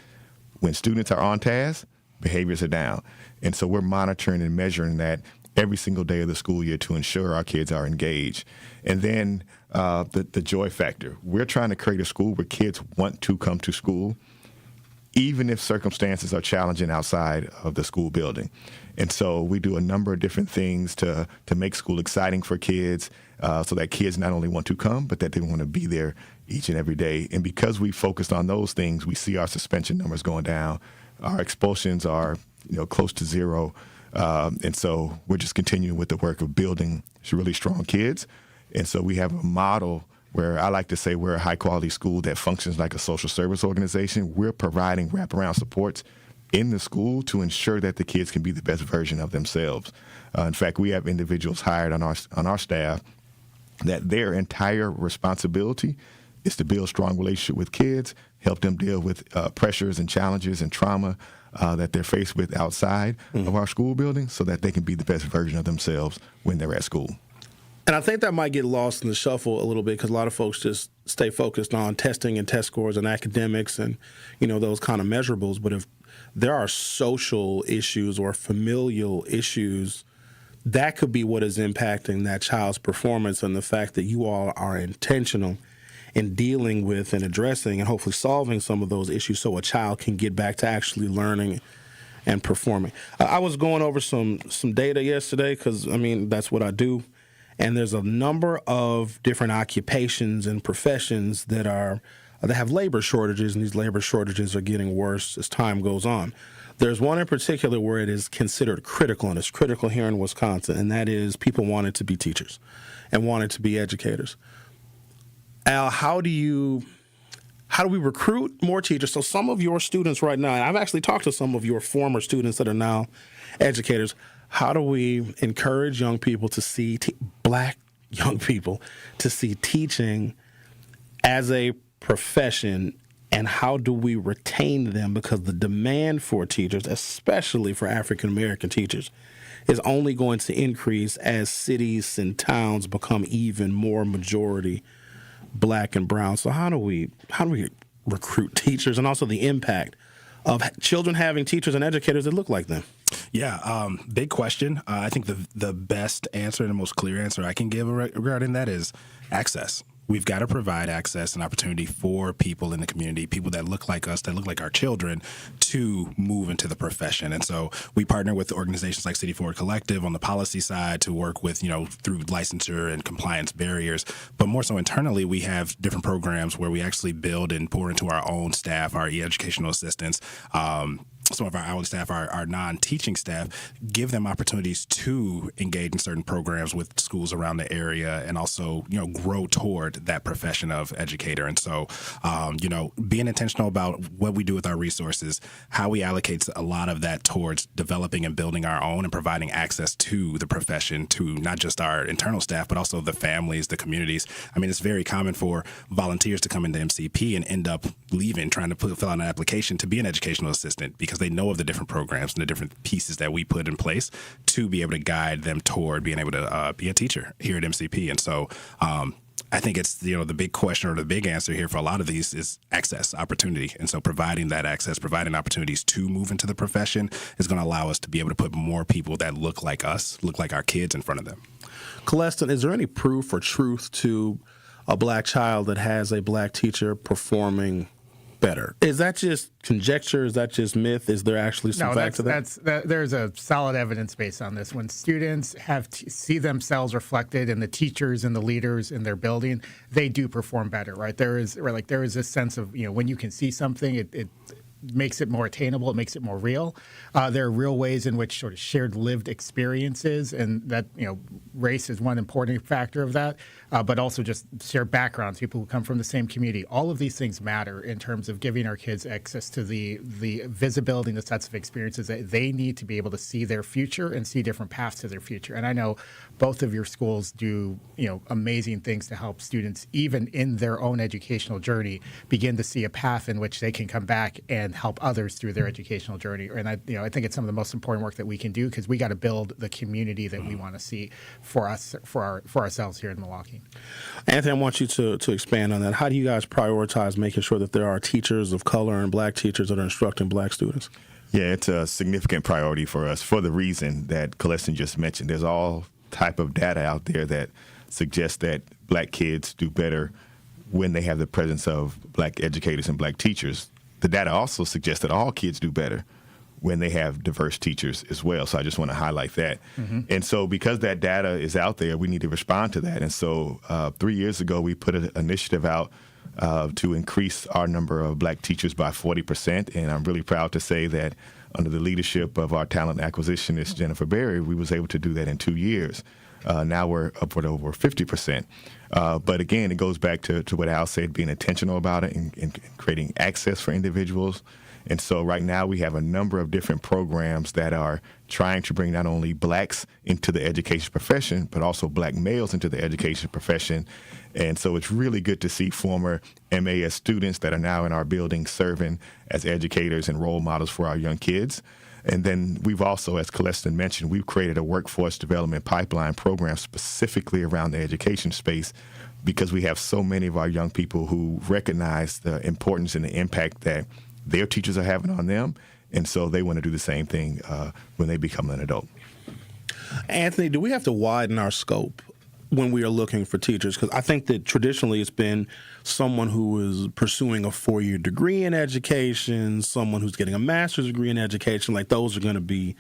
When students are on task, behaviors are down. And so we're monitoring and measuring that every single day of the school year to ensure our kids are engaged. And then the joy factor. We're trying to create a school where kids want to come to school, even if circumstances are challenging outside of the school building. And so we do a number of different things to make school exciting for kids, so that kids not only want to come, but that they want to be there each and every day. And because we focused on those things, we see our suspension numbers going down. Our expulsions are close to zero. And so we're just continuing with the work of building really strong kids. And so we have a model where I like to say we're a high-quality school that functions like a social service organization. We're providing wraparound supports in the school to ensure that the kids can be the best version of themselves. In fact, we have individuals hired on our staff that their entire responsibility is to build strong relationship with kids, help them deal with pressures and challenges and trauma that they're faced with outside of our school building, so that they can be the best version of themselves when they're at school. And I think that might get lost in the shuffle a little bit, because a lot of folks just stay focused on testing and test scores and academics and, those kind of measurables. But if there are social issues or familial issues, that could be what is impacting that child's performance, and the fact that you all are intentional in dealing with and addressing and hopefully solving some of those issues so a child can get back to actually learning and performing. I was going over some data yesterday because, that's what I do. And there's a number of different occupations and professions that have labor shortages, and these labor shortages are getting worse as time goes on. There's one in particular where it is considered critical, and it's critical here in Wisconsin, and that is people wanted to be teachers and wanted to be educators. Al, how do we recruit more teachers? So some of your students right now, and I've actually talked to some of your former students that are now educators. How do we encourage young people to see, black young people, to see teaching as a profession, and how do we retain them? Because the demand for teachers, especially for African-American teachers, is only going to increase as cities and towns become even more majority black and brown. So how do we recruit teachers, and also the impact of children having teachers and educators that look like them? Yeah, big question. I think the best answer and the most clear answer I can give regarding that is access. We've got to provide access and opportunity for people in the community, people that look like us, that look like our children, to move into the profession. And so we partner with organizations like City Forward Collective on the policy side to work with, through licensure and compliance barriers. But more so internally, we have different programs where we actually build and pour into our own staff, our educational assistants, some of our hourly staff, our non-teaching staff, give them opportunities to engage in certain programs with schools around the area, and also, grow toward that profession of educator. And so, being intentional about what we do with our resources, how we allocate a lot of that towards developing and building our own and providing access to the profession, to not just our internal staff, but also the families, the communities. It's very common for volunteers to come into MCP and end up leaving, trying to fill out an application to be an educational assistant, because they know of the different programs and the different pieces that we put in place to be able to guide them toward being able to be a teacher here at MCP. And so I think it's, the big question, or the big answer here for a lot of these, is access, opportunity. And so providing that access, providing opportunities to move into the profession, is going to allow us to be able to put more people that look like us, look like our kids, in front of them. Celestin, is there any proof or truth to a black child that has a black teacher performing better? Is that just conjecture? Is that just myth? Is there actually some fact to that? There's a solid evidence base on this. When students see themselves reflected in the teachers and the leaders in their building, they do perform better, right? There is a sense of, when you can see something, makes it more attainable. It makes it more real. There are real ways in which sort of shared lived experiences, and that race is one important factor of that. But also just shared backgrounds, people who come from the same community. All of these things matter in terms of giving our kids access to the visibility and the sets of experiences that they need to be able to see their future and see different paths to their future. And I know both of your schools do amazing things to help students, even in their own educational journey, begin to see a path in which they can come back and help others through their educational journey. And I think it's some of the most important work that we can do, because we got to build the community that we want to see for ourselves here in Milwaukee. Anthony, I want you to expand on that. How do you guys prioritize making sure that there are teachers of color and black teachers that are instructing black students? Yeah, it's a significant priority for us for the reason that Celestin just mentioned. There's all type of data out there that suggests that black kids do better when they have the presence of black educators and black teachers. The data also suggests that all kids do better when they have diverse teachers as well. So I just want to highlight that. Mm-hmm. And so because that data is out there, we need to respond to that. And so 3 years ago, we put an initiative out to increase our number of black teachers by 40%. And I'm really proud to say that under the leadership of our talent acquisitionist, Jennifer Berry, we was able to do that in 2 years. Now we're upward over 50%. But again, it goes back to what Al said, being intentional about it and creating access for individuals. And so right now we have a number of different programs that are trying to bring not only blacks into the education profession, but also black males into the education profession. And so it's really good to see former MAS students that are now in our building serving as educators and role models for our young kids. And then we've also, as Celestin mentioned, we've created a workforce development pipeline program specifically around the education space, because we have so many of our young people who recognize the importance and the impact that their teachers are having on them. And so they want to do the same thing when they become an adult. Anthony, do we have to widen our scope when we are looking for teachers? Because I think that traditionally it's been someone who is pursuing a 4-year degree in education, someone who's getting a master's degree in education, like those are going to be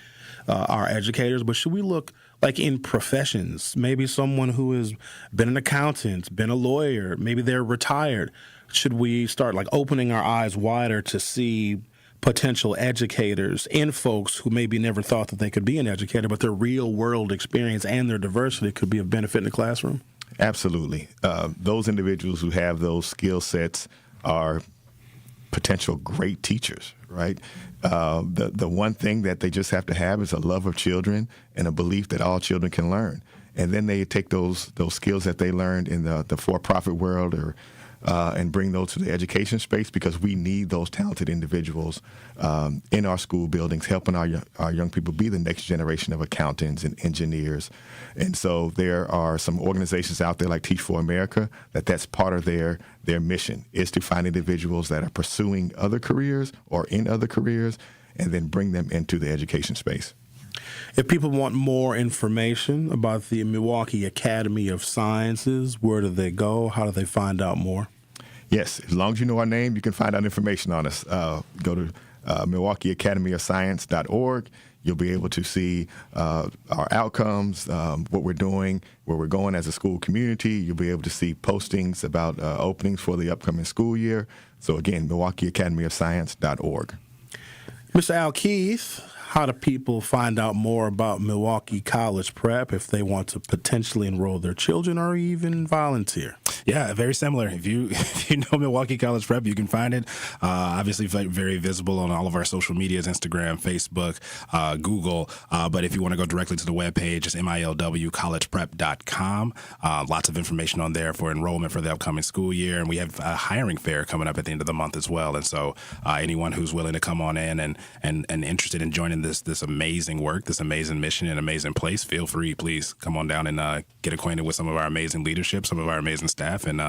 our educators. But should we look like in professions, maybe someone who has been an accountant, been a lawyer, maybe they're retired? Should we start like opening our eyes wider to see potential educators in folks who maybe never thought that they could be an educator, but their real world experience and their diversity could be of benefit in the classroom? Absolutely. Those individuals who have those skill sets are potential great teachers, right? The one thing that they just have to have is a love of children and a belief that all children can learn. And then they take those skills that they learned in the for-profit world and bring those to the education space, because we need those talented individuals in our school buildings, helping our young people be the next generation of accountants and engineers. And so there are some organizations out there like Teach for America that's part of their mission, is to find individuals that are pursuing other careers or in other careers and then bring them into the education space. If people want more information about the Milwaukee Academy of Sciences, where do they go? How do they find out more? Yes, as long as you know our name, you can find out information on us. Go to MilwaukeeAcademyOfScience.org. You'll be able to see our outcomes, what we're doing, where we're going as a school community. You'll be able to see postings about openings for the upcoming school year. So again, MilwaukeeAcademyOfScience.org. Mr. Al Keith, how do people find out more about Milwaukee College Prep if they want to potentially enroll their children or even volunteer? Yeah, very similar. If you know Milwaukee College Prep, you can find it. Obviously, very visible on all of our social medias, Instagram, Facebook, Google. But if you want to go directly to the webpage, it's milwcollegeprep.com. Lots of information on there for enrollment for the upcoming school year. And we have a hiring fair coming up at the end of the month as well. And so anyone who's willing to come on in and interested in joining this amazing work, this amazing mission and amazing place, feel free. Please come on down and get acquainted with some of our amazing leadership, some of our amazing staff, and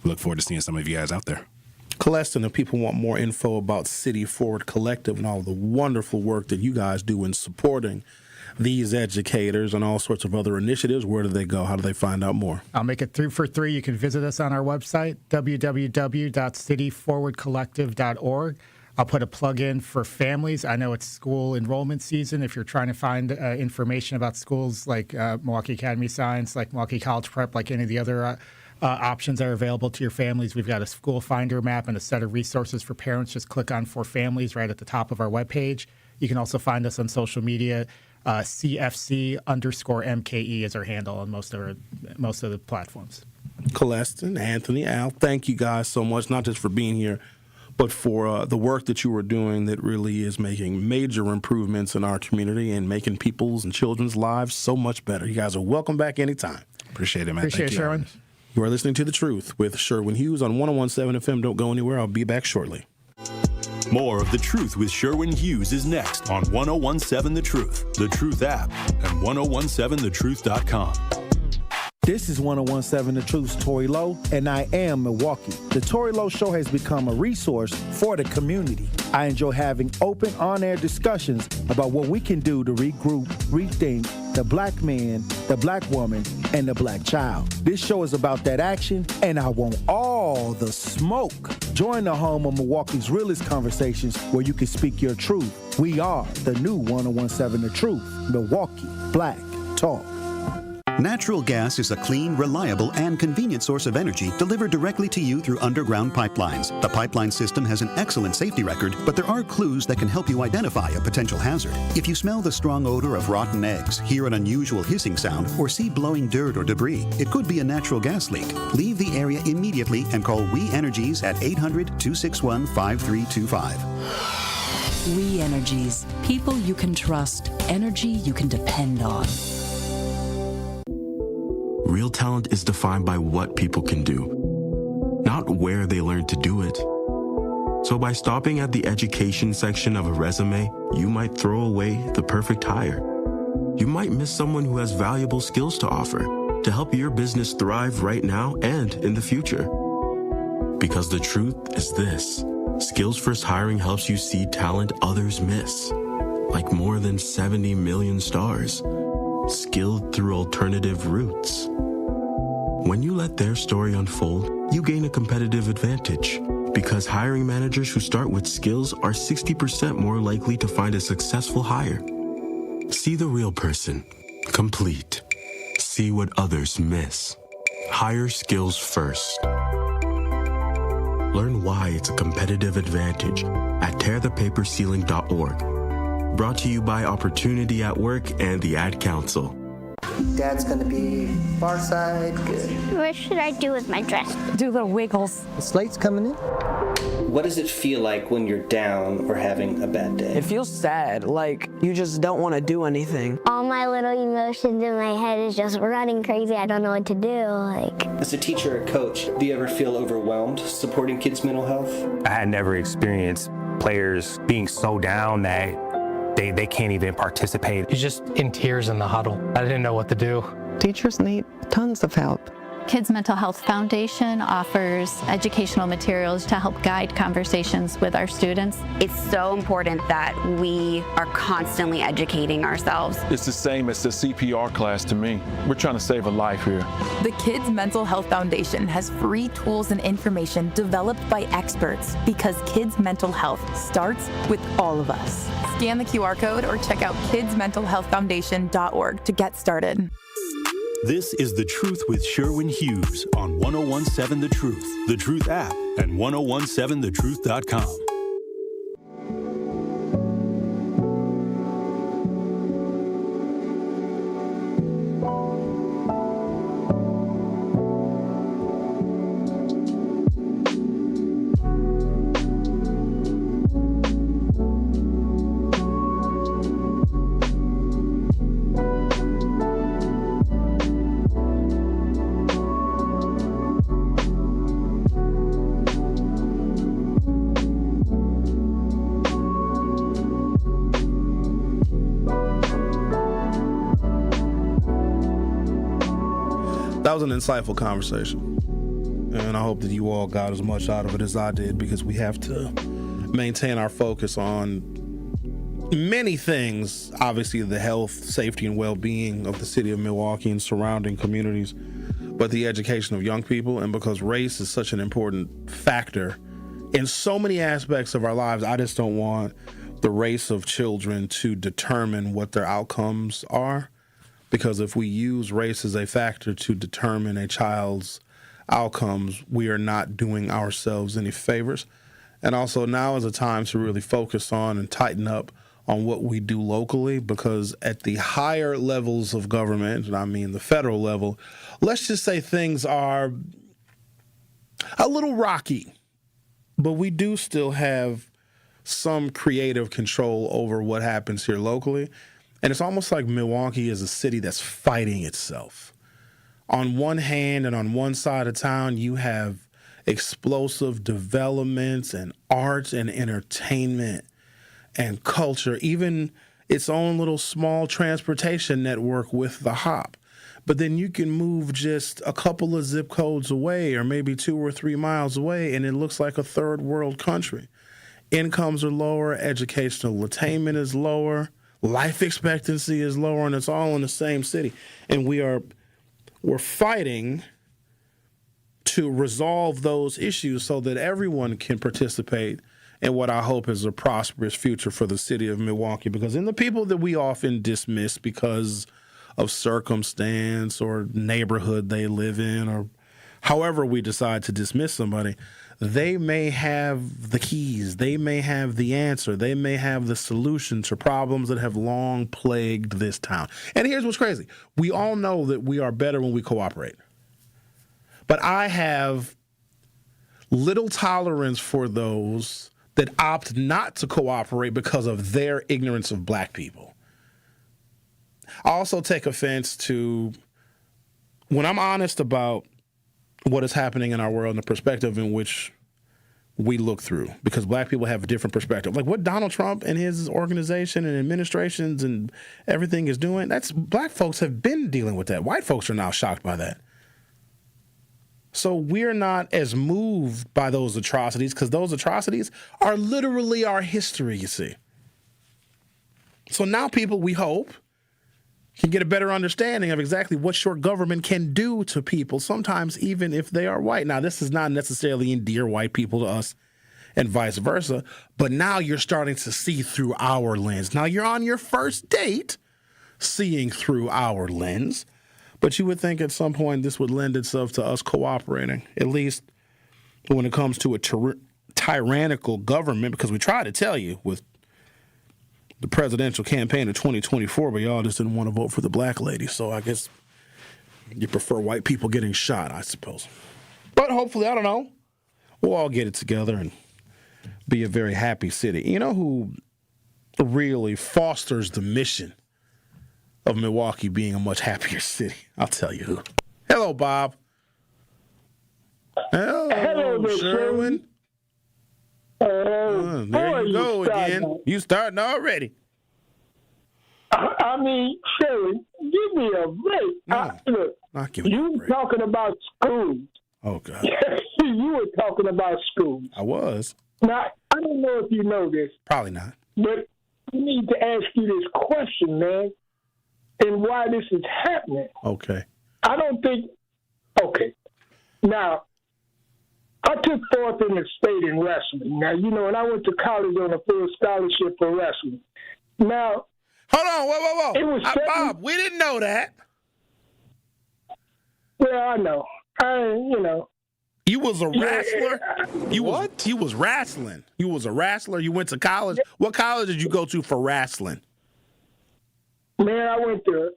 we look forward to seeing some of you guys out there. Celestin, if people want more info about City Forward Collective and all the wonderful work that you guys do in supporting these educators and all sorts of other initiatives, where do they go? How do they find out more? I'll make it 3 for 3. You can visit us on our website, www.cityforwardcollective.org. I'll put a plug in for families. I know it's school enrollment season. If you're trying to find information about schools like Milwaukee Academy of Science, like Milwaukee College Prep, like any of the other options are available to your families. We've got a school finder map and a set of resources for parents. Just click on For Families right at the top of our webpage. You can also find us on social media. CFC_MKE is our handle on most of the platforms. Celestin, Anthony, Al, thank you guys so much, not just for being here, but for the work that you are doing that really is making major improvements in our community and making people's and children's lives so much better. You guys are welcome back anytime. Appreciate it, man. Appreciate it, Sherwin. You are listening to The Truth with Sherwin Hughes on 101.7 FM. Don't go anywhere. I'll be back shortly. More of The Truth with Sherwin Hughes is next on 101.7 The Truth, The Truth app, and 1017thetruth.com. This is 101.7 The Truth's Tori Lowe, and I am Milwaukee. The Tori Lowe Show has become a resource for the community. I enjoy having open, on-air discussions about what we can do to regroup, rethink the black man, the black woman, and the black child. This show is about that action, and I want all the smoke. Join the home of Milwaukee's realest conversations where you can speak your truth. We are the new 101.7 The Truth, Milwaukee Black Talk. Natural gas is a clean, reliable, and convenient source of energy delivered directly to you through underground pipelines. The pipeline system has an excellent safety record, but there are clues that can help you identify a potential hazard. If you smell the strong odor of rotten eggs, hear an unusual hissing sound, or see blowing dirt or debris, it could be a natural gas leak. Leave the area immediately and call We Energies at 800-261-5325. We Energies. People you can trust. Energy you can depend on. Real talent is defined by what people can do, not where they learn to do it. So by stopping at the education section of a resume, you might throw away the perfect hire. You might miss someone who has valuable skills to offer to help your business thrive right now and in the future. Because the truth is this: Skills First Hiring helps you see talent others miss, like more than 70 million stars, skilled through alternative routes. When you let their story unfold, you gain a competitive advantage, because hiring managers who start with skills are 60% more likely to find a successful hire. See the real person, complete. See what others miss. Hire skills first. Learn why it's a competitive advantage at tearthepaperceiling.org. Brought to you by Opportunity at Work and the Ad Council. Dad's gonna be far side, good. What should I do with my dress? Do the wiggles. The slate's coming in. What does it feel like when you're down or having a bad day? It feels sad, like you just don't want to do anything. All my little emotions in my head is just running crazy. I don't know what to do. As a teacher or coach, do you ever feel overwhelmed supporting kids' mental health? I had never experienced players being so down that they can't even participate. You're just in tears in the huddle. I didn't know what to do. Teachers need tons of help. Kids Mental Health Foundation offers educational materials to help guide conversations with our students. It's so important that we are constantly educating ourselves. It's the same as the CPR class to me. We're trying to save a life here. The Kids Mental Health Foundation has free tools and information developed by experts, because kids' mental health starts with all of us. Scan the QR code or check out kidsmentalhealthfoundation.org to get started. This is The Truth with Sherwin Hughes on 1017 The Truth, The Truth app, and 1017thetruth.com. That was an insightful conversation, and I hope that you all got as much out of it as I did, because we have to maintain our focus on many things. Obviously, the health, safety, and well-being of the city of Milwaukee and surrounding communities, but the education of young people. And because race is such an important factor in so many aspects of our lives, I just don't want the race of children to determine what their outcomes are. Because if we use race as a factor to determine a child's outcomes, we are not doing ourselves any favors. And also now is a time to really focus on and tighten up on what we do locally, because at the higher levels of government, and I mean the federal level, let's just say things are a little rocky, but we do still have some creative control over what happens here locally. And it's almost like Milwaukee is a city that's fighting itself. On one hand and on one side of town, you have explosive developments and arts and entertainment and culture, even its own little small transportation network with the hop. But then you can move just a couple of zip codes away or maybe 2 or 3 miles away, and it looks like a third world country. Incomes are lower, educational attainment is lower, life expectancy is lower, and it's all in the same city. And we're fighting to resolve those issues so that everyone can participate in what I hope is a prosperous future for the city of Milwaukee. Because in the people that we often dismiss because of circumstance or neighborhood they live in, or however we decide to dismiss somebody, they may have the keys, they may have the answer, they may have the solution to problems that have long plagued this town. And here's what's crazy. We all know that we are better when we cooperate. But I have little tolerance for those that opt not to cooperate because of their ignorance of black people. I also take offense to when I'm honest about what is happening in our world and the perspective in which we look through, because black people have a different perspective. Like what Donald Trump and his organization and administrations and everything is doing, that's black folks have been dealing with that. White folks are now shocked by that. So we're not as moved by those atrocities because those atrocities are literally our history, you see. So now people, we hope, can get a better understanding of exactly what your government can do to people, sometimes even if they are white. Now, this does not necessarily endear white people to us and vice versa, but now you're starting to see through our lens. Now, you're on your first date seeing through our lens, but you would think at some point this would lend itself to us cooperating, at least when it comes to a tyrannical government, because we try to tell you with the presidential campaign of 2024, but y'all just didn't want to vote for the black lady. So I guess you prefer white people getting shot, I suppose. But hopefully, I don't know, we'll all get it together and be a very happy city. You know who really fosters the mission of Milwaukee being a much happier city? I'll tell you who. Hello, Bob. Hello, Sherwin. There you go again. You starting already. I mean, Sherwin, give me a break. Look, you were talking about schools. Oh, God. You were talking about schools. I was. Now, I don't know if you know this. Probably not. But I need to ask you this question, man, and why this is happening. Okay. I don't think... Okay. Now, I took fourth in the state in wrestling. Now, you know, and I went to college on a full scholarship for wrestling. Now... Hold on, whoa. It was Bob, we didn't know that. Well, I know. You was a wrestler? What? You was wrestling. You was a wrestler? You went to college? What college did you go to for wrestling? Man, I went to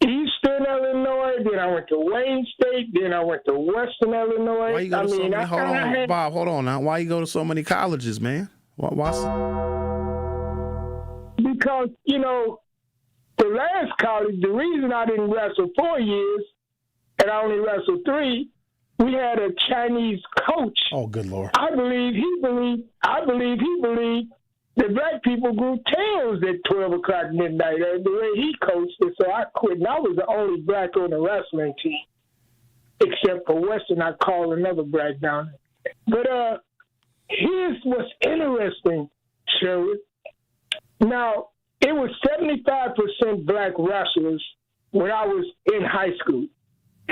Eastern Illinois, then I went to Wayne State, then I went to Western Illinois. Why you go to so many? Bob, hold on now. Why you go to so many colleges, man? Because, you know, the last college, the reason I didn't wrestle 4 years and I only wrestled 3, we had a Chinese coach. Oh, good Lord. I believe he believed that black people grew tails at 12 o'clock midnight, the way he coached it. So I quit. And I was the only black on the wrestling team, except for Western. I called another black down there. But here's what's interesting, Sherwin. Now, it was 75% black wrestlers when I was in high school.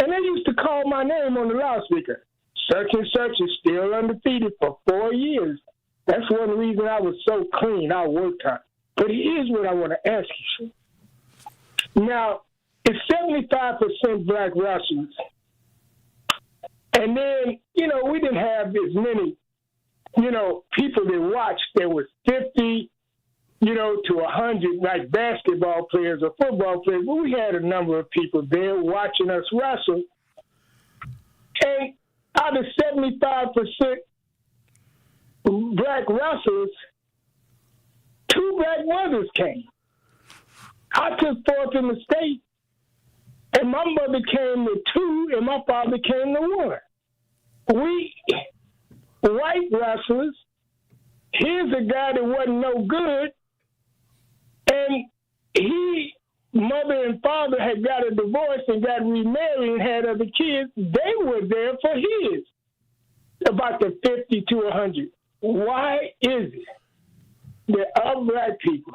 And they used to call my name on the loudspeaker. Such and such is still undefeated for 4 years. That's one reason I was so clean. I worked hard. But here's what I want to ask you. Now, it's 75% black wrestlers. And then, we didn't have as many, people that watched. There was 50, to 100, like basketball players or football players. But we had a number of people there watching us wrestle. And out of 75% black wrestlers, 2 black mothers came. I took 4th in the state, and my mother came to 2, and my father came to 1. We white wrestlers, here's a guy that wasn't no good, and mother and father had got a divorce and got remarried and had other kids. They were there for his, about the 50 to 100. Why is it that our black people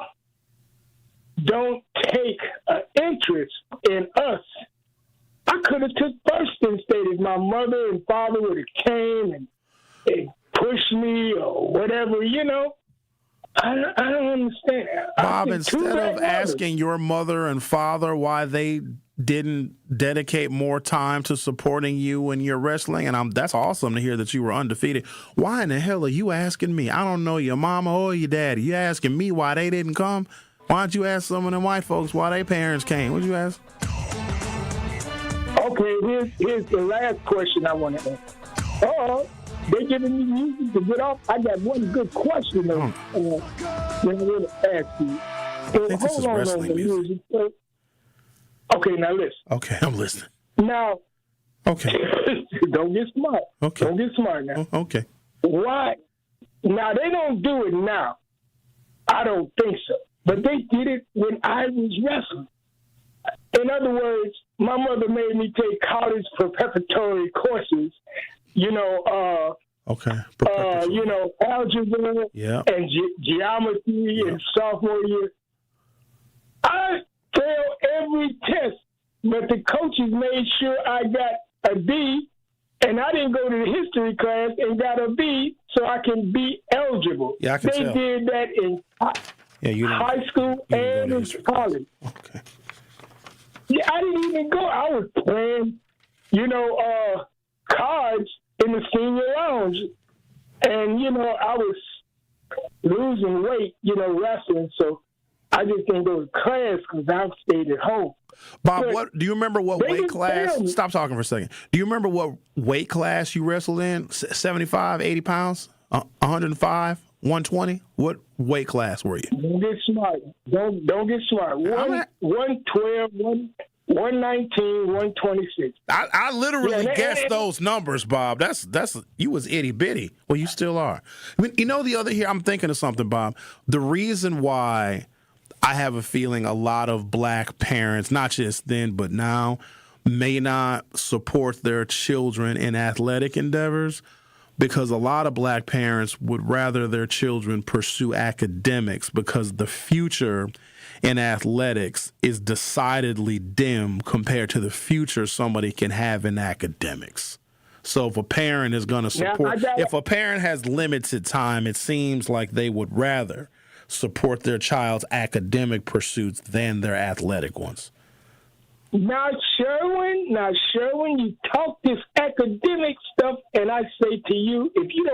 don't take an interest in us? I could have took first in state if my mother and father would have came and pushed me or whatever, I don't understand. Bob, instead of asking your mother and father why they didn't dedicate more time to supporting you in your wrestling, and that's awesome to hear that you were undefeated. Why in the hell are you asking me? I don't know your mama or your daddy. You asking me why they didn't come? Why don't you ask some of them white folks why their parents came? What'd you ask? Okay, here's the last question I want to ask. They're giving me music to get off. I got one good question though. That I want to ask you. I think this is wrestling music. Okay, now listen. Okay, I'm listening. Now, okay. Don't get smart. Okay. Don't get smart now. Okay. Why? Now, they don't do it now. I don't think so. But they did it when I was wrestling. In other words, my mother made me take college preparatory courses, algebra and geometry in sophomore year. I failed every test, but the coaches made sure I got a D, and I didn't go to the history class and got a B so I can be eligible. Yeah, I can tell. They did that in high school and in college. Okay. Yeah, I didn't even go. I was playing, cards in the senior lounge. And, I was losing weight, wrestling. So I just didn't go to class because I stayed at home. Bob, do you remember what weight class? Stop talking for a second. Do you remember what weight class you wrestled in? 75, 80 pounds? 105? 120? What weight class were you? Don't get smart. Don't get smart. 112, 119, 126. I literally guessed those numbers, Bob. That's you was itty bitty. Well, you still are. I mean, the other here, I'm thinking of something, Bob. The reason why I have a feeling a lot of black parents, not just then but now, may not support their children in athletic endeavors, because a lot of black parents would rather their children pursue academics because the future in athletics is decidedly dim compared to the future somebody can have in academics. So if a parent is going to support, if a parent has limited time, it seems like they would rather support their child's academic pursuits than their athletic ones. Now, Sherwin, you talk this academic stuff, and I say to you, if you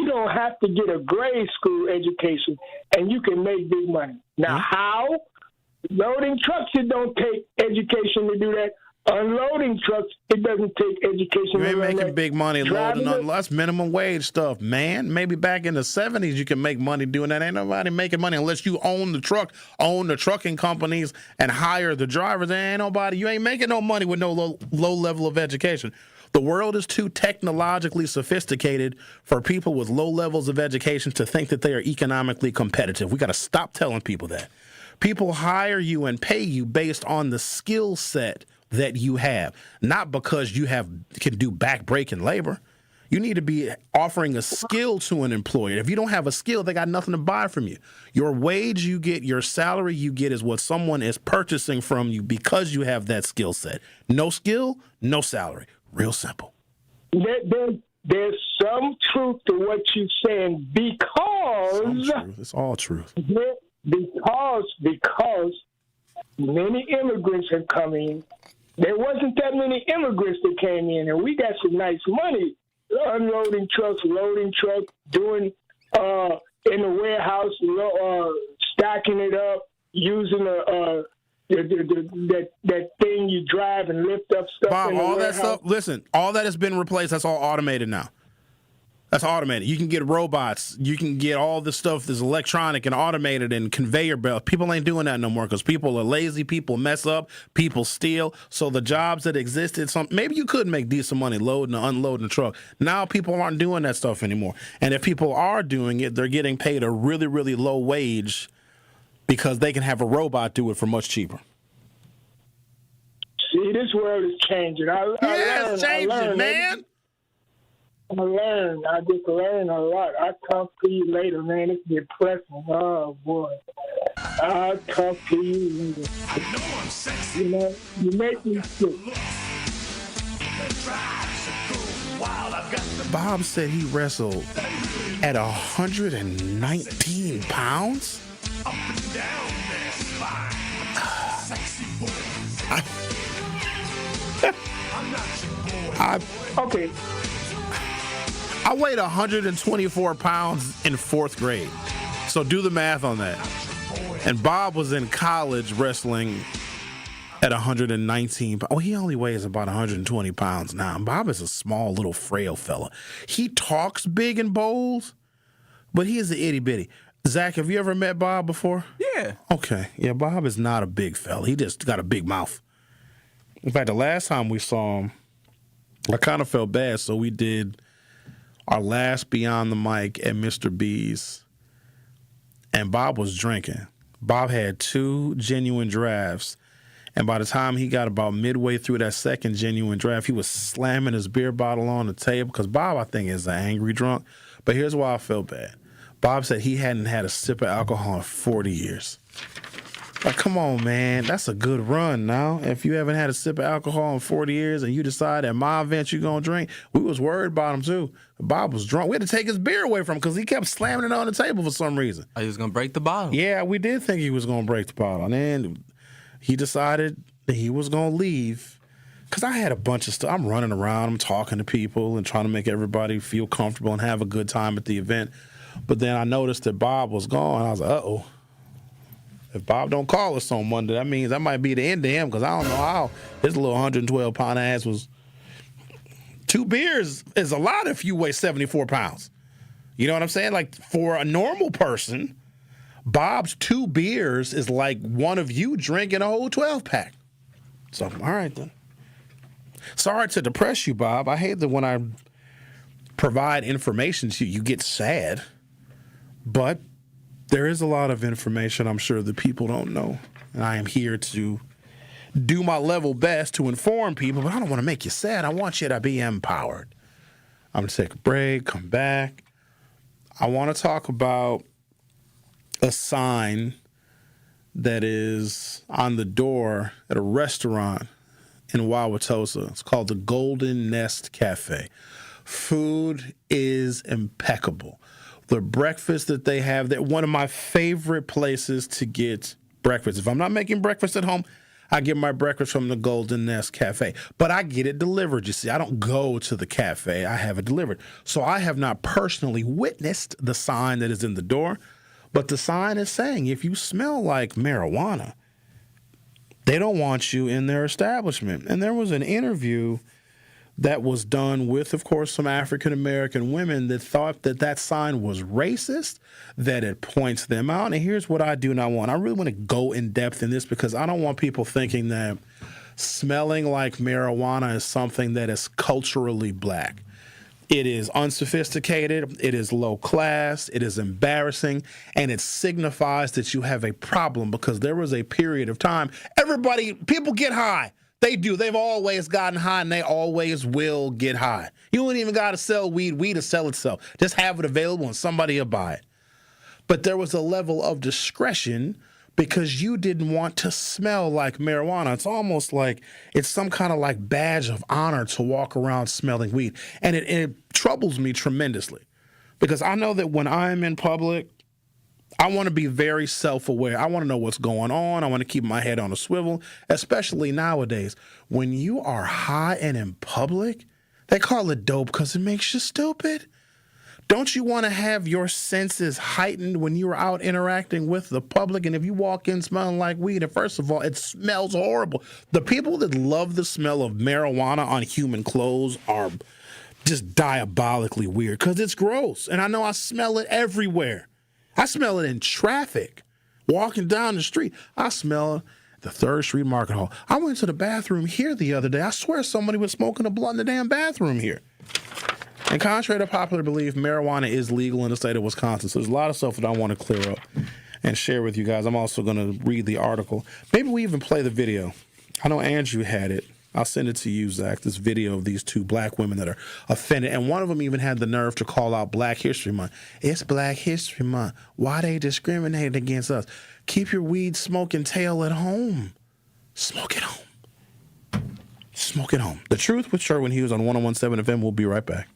don't have to get a grade school education, and you can make big money. Now, how? Loading trucks, it don't take education to do that. Unloading trucks, it doesn't take education. You ain't making big money loading unless minimum wage stuff, man. Maybe back in the 70s you can make money doing that. Ain't nobody making money unless you own the truck, own the trucking companies, and hire the drivers. You ain't making no money with no low level of education. The world is too technologically sophisticated for people with low levels of education to think that they are economically competitive. We got to stop telling people that. People hire you and pay you based on the skill set that you have, not because you can do back-breaking labor. You need to be offering a skill to an employer. If you don't have a skill, they got nothing to buy from you. Your wage you get, your salary you get is what someone is purchasing from you because you have that skill set. No skill, no salary. Real simple. There's some truth to what you're saying because it's all truth. Because many immigrants have come in there wasn't that many immigrants that came in, and we got some nice money unloading trucks, loading trucks, doing in the warehouse, stacking it up, using that thing you drive and lift up stuff. Bob, in the all warehouse. that stuff. Listen, all that has been replaced. That's all automated now. That's automated. You can get robots. You can get all this stuff that's electronic and automated and conveyor belt. People ain't doing that no more because people are lazy. People mess up. People steal. So the jobs that existed, maybe you could make decent money loading and unloading a truck. Now people aren't doing that stuff anymore. And if people are doing it, they're getting paid a really, really low wage because they can have a robot do it for much cheaper. See, this world is changing. It's changing, man. I just learned a lot. I'll talk to you later, man. It's depressing. Oh, boy. I'll talk to you later. You know, you make me sick. Bob said he wrestled at 119 pounds? Okay. I weighed 124 pounds in 4th grade. So do the math on that. And Bob was in college wrestling at 119 pounds. Oh, he only weighs about 120 pounds now. Bob is a small, little, frail fella. He talks big and bold, but he is an itty-bitty. Zach, have you ever met Bob before? Yeah. Okay. Yeah, Bob is not a big fella. He just got a big mouth. In fact, the last time we saw him, I kind of felt bad, so we did our last Beyond the Mic at Mr. B's, and Bob was drinking. Bob had 2 genuine drafts, and by the time he got about midway through that second genuine draft, he was slamming his beer bottle on the table because Bob, I think, is an angry drunk. But here's why I felt bad. Bob said he hadn't had a sip of alcohol in 40 years. Like, come on, man. That's a good run now. If you haven't had a sip of alcohol in 40 years and you decide at my event you're going to drink, we was worried about him, too. Bob was drunk. We had to take his beer away from him because he kept slamming it on the table for some reason. He was going to break the bottle. Yeah, we did think he was going to break the bottle. And then he decided that he was going to leave because I had a bunch of stuff. I'm running around. I'm talking to people and trying to make everybody feel comfortable and have a good time at the event. But then I noticed that Bob was gone. I was like, uh-oh. If Bob don't call us on Monday, that means that might be the end of him because I don't know how his little 112-pound ass was. 2 beers is a lot if you weigh 74 pounds. You know what I'm saying? Like, for a normal person, Bob's 2 beers is like one of you drinking a whole 12-pack. So, all right, then. Sorry to depress you, Bob. I hate that when I provide information to you, you get sad. But there is a lot of information I'm sure that people don't know. And I am here to do my level best to inform people, but I don't want to make you sad. I want you to be empowered. I'm going to take a break, come back. I want to talk about a sign that is on the door at a restaurant in Wauwatosa. It's called the Golden Nest Cafe. Food is impeccable. The breakfast that they have, they're one of my favorite places to get breakfast. If I'm not making breakfast at home, I get my breakfast from the Golden Nest Cafe. But I get it delivered, you see. I don't go to the cafe. I have it delivered. So I have not personally witnessed the sign that is in the door, but the sign is saying if you smell like marijuana, they don't want you in their establishment. And there was an interview that was done with, of course, some African-American women that thought that that sign was racist, that it points them out. And here's what I do not want. I really want to go in depth in this because I don't want people thinking that smelling like marijuana is something that is culturally black. It is unsophisticated, it is low class, it is embarrassing, and it signifies that you have a problem because there was a period of time, people get high. They do. They've always gotten high, and they always will get high. You don't even got to sell weed. Weed will sell itself. Just have it available, and somebody will buy it. But there was a level of discretion because you didn't want to smell like marijuana. It's almost like it's some kind of like badge of honor to walk around smelling weed. And it troubles me tremendously because I know that when I'm in public I want to be very self-aware. I want to know what's going on. I want to keep my head on a swivel, especially nowadays. When you are high and in public, they call it dope because it makes you stupid. Don't you want to have your senses heightened when you're out interacting with the public? And if you walk in smelling like weed, and first of all, it smells horrible. The people that love the smell of marijuana on human clothes are just diabolically weird because it's gross. And I know I smell it everywhere. I smell it in traffic, walking down the street. I smell the 3rd Street Market Hall. I went to the bathroom here the other day. I swear somebody was smoking a blunt in the damn bathroom here. And contrary to popular belief, marijuana is legal in the state of Wisconsin. So there's a lot of stuff that I want to clear up and share with you guys. I'm also going to read the article. Maybe we even play the video. I know Andrew had it. I'll send it to you, Zach, this video of these 2 black women that are offended. And one of them even had the nerve to call out Black History Month. It's Black History Month. Why they discriminated against us? Keep your weed smoking tail at home. Smoke it home. Smoke it home. The Truth with Sherwin Hughes on 101.7 FM. We'll be right back.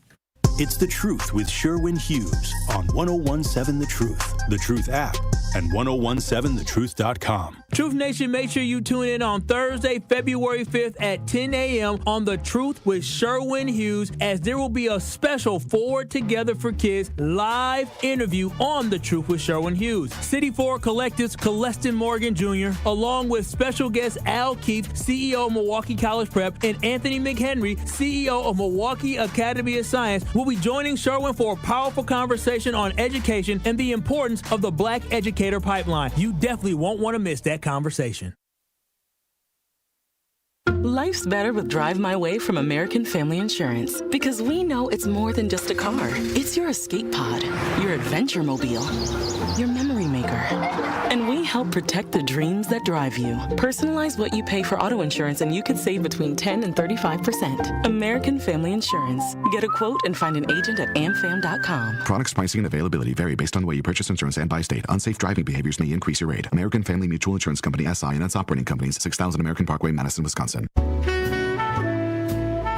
It's The Truth with Sherwin Hughes on 101.7 The Truth app, and 1017thetruth.com. Truth Nation, make sure you tune in on Thursday, February 5th at 10 a.m. on The Truth with Sherwin Hughes, as there will be a special Forward Together for Kids live interview on The Truth with Sherwin Hughes. City 4 Collective's Coleston Morgan Jr., along with special guest Al Keith, CEO of Milwaukee College Prep, and Anthony McHenry, CEO of Milwaukee Academy of Science, will be joining Sherwin for a powerful conversation on education and the importance of the Black Educator Pipeline. You definitely won't want to miss that conversation. Life's better with Drive My Way from American Family Insurance, because we know it's more than just a car. It's your escape pod, your adventure mobile, your memory maker. And we help protect the dreams that drive you. Personalize what you pay for auto insurance and you could save between 10 and 35%. American Family Insurance. Get a quote and find an agent at amfam.com. Products, pricing, and availability vary based on the way you purchase insurance and by state. Unsafe driving behaviors may increase your rate. American Family Mutual Insurance Company, SI, and its operating companies, 6000 American Parkway, Madison, Wisconsin.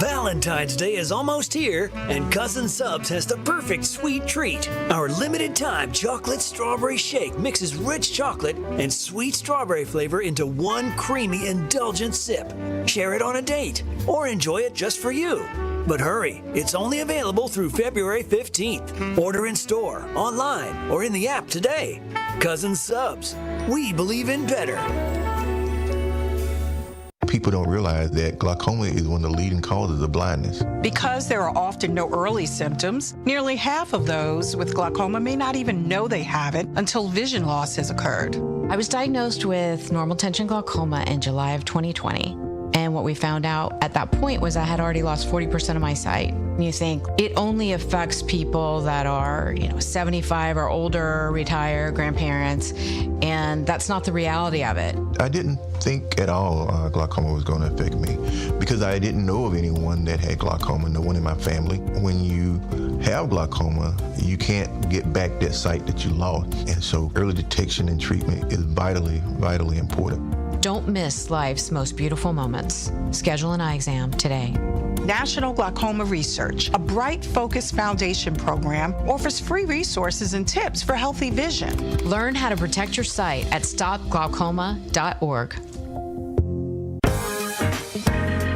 Valentine's Day is almost here, and Cousin Subs has the perfect sweet treat. Our limited time chocolate strawberry shake mixes rich chocolate and sweet strawberry flavor into one creamy, indulgent sip. Share it on a date, or enjoy it just for you. But hurry, it's only available through February 15th. Order in store, online, or in the app today. Cousin Subs, we believe in better. People don't realize that glaucoma is one of the leading causes of blindness. Because there are often no early symptoms, nearly half of those with glaucoma may not even know they have it until vision loss has occurred. I was diagnosed with normal tension glaucoma in July of 2020. And what we found out at that point was I had already lost 40% of my sight. And you think it only affects people that are, 75 or older, retired, grandparents, and that's not the reality of it. I didn't think at all glaucoma was going to affect me because I didn't know of anyone that had glaucoma, no one in my family. When you have glaucoma, you can't get back that sight that you lost. And so early detection and treatment is vitally, vitally important. Don't miss life's most beautiful moments. Schedule an eye exam today. National Glaucoma Research, a Bright Focus Foundation program, offers free resources and tips for healthy vision. Learn how to protect your sight at stopglaucoma.org.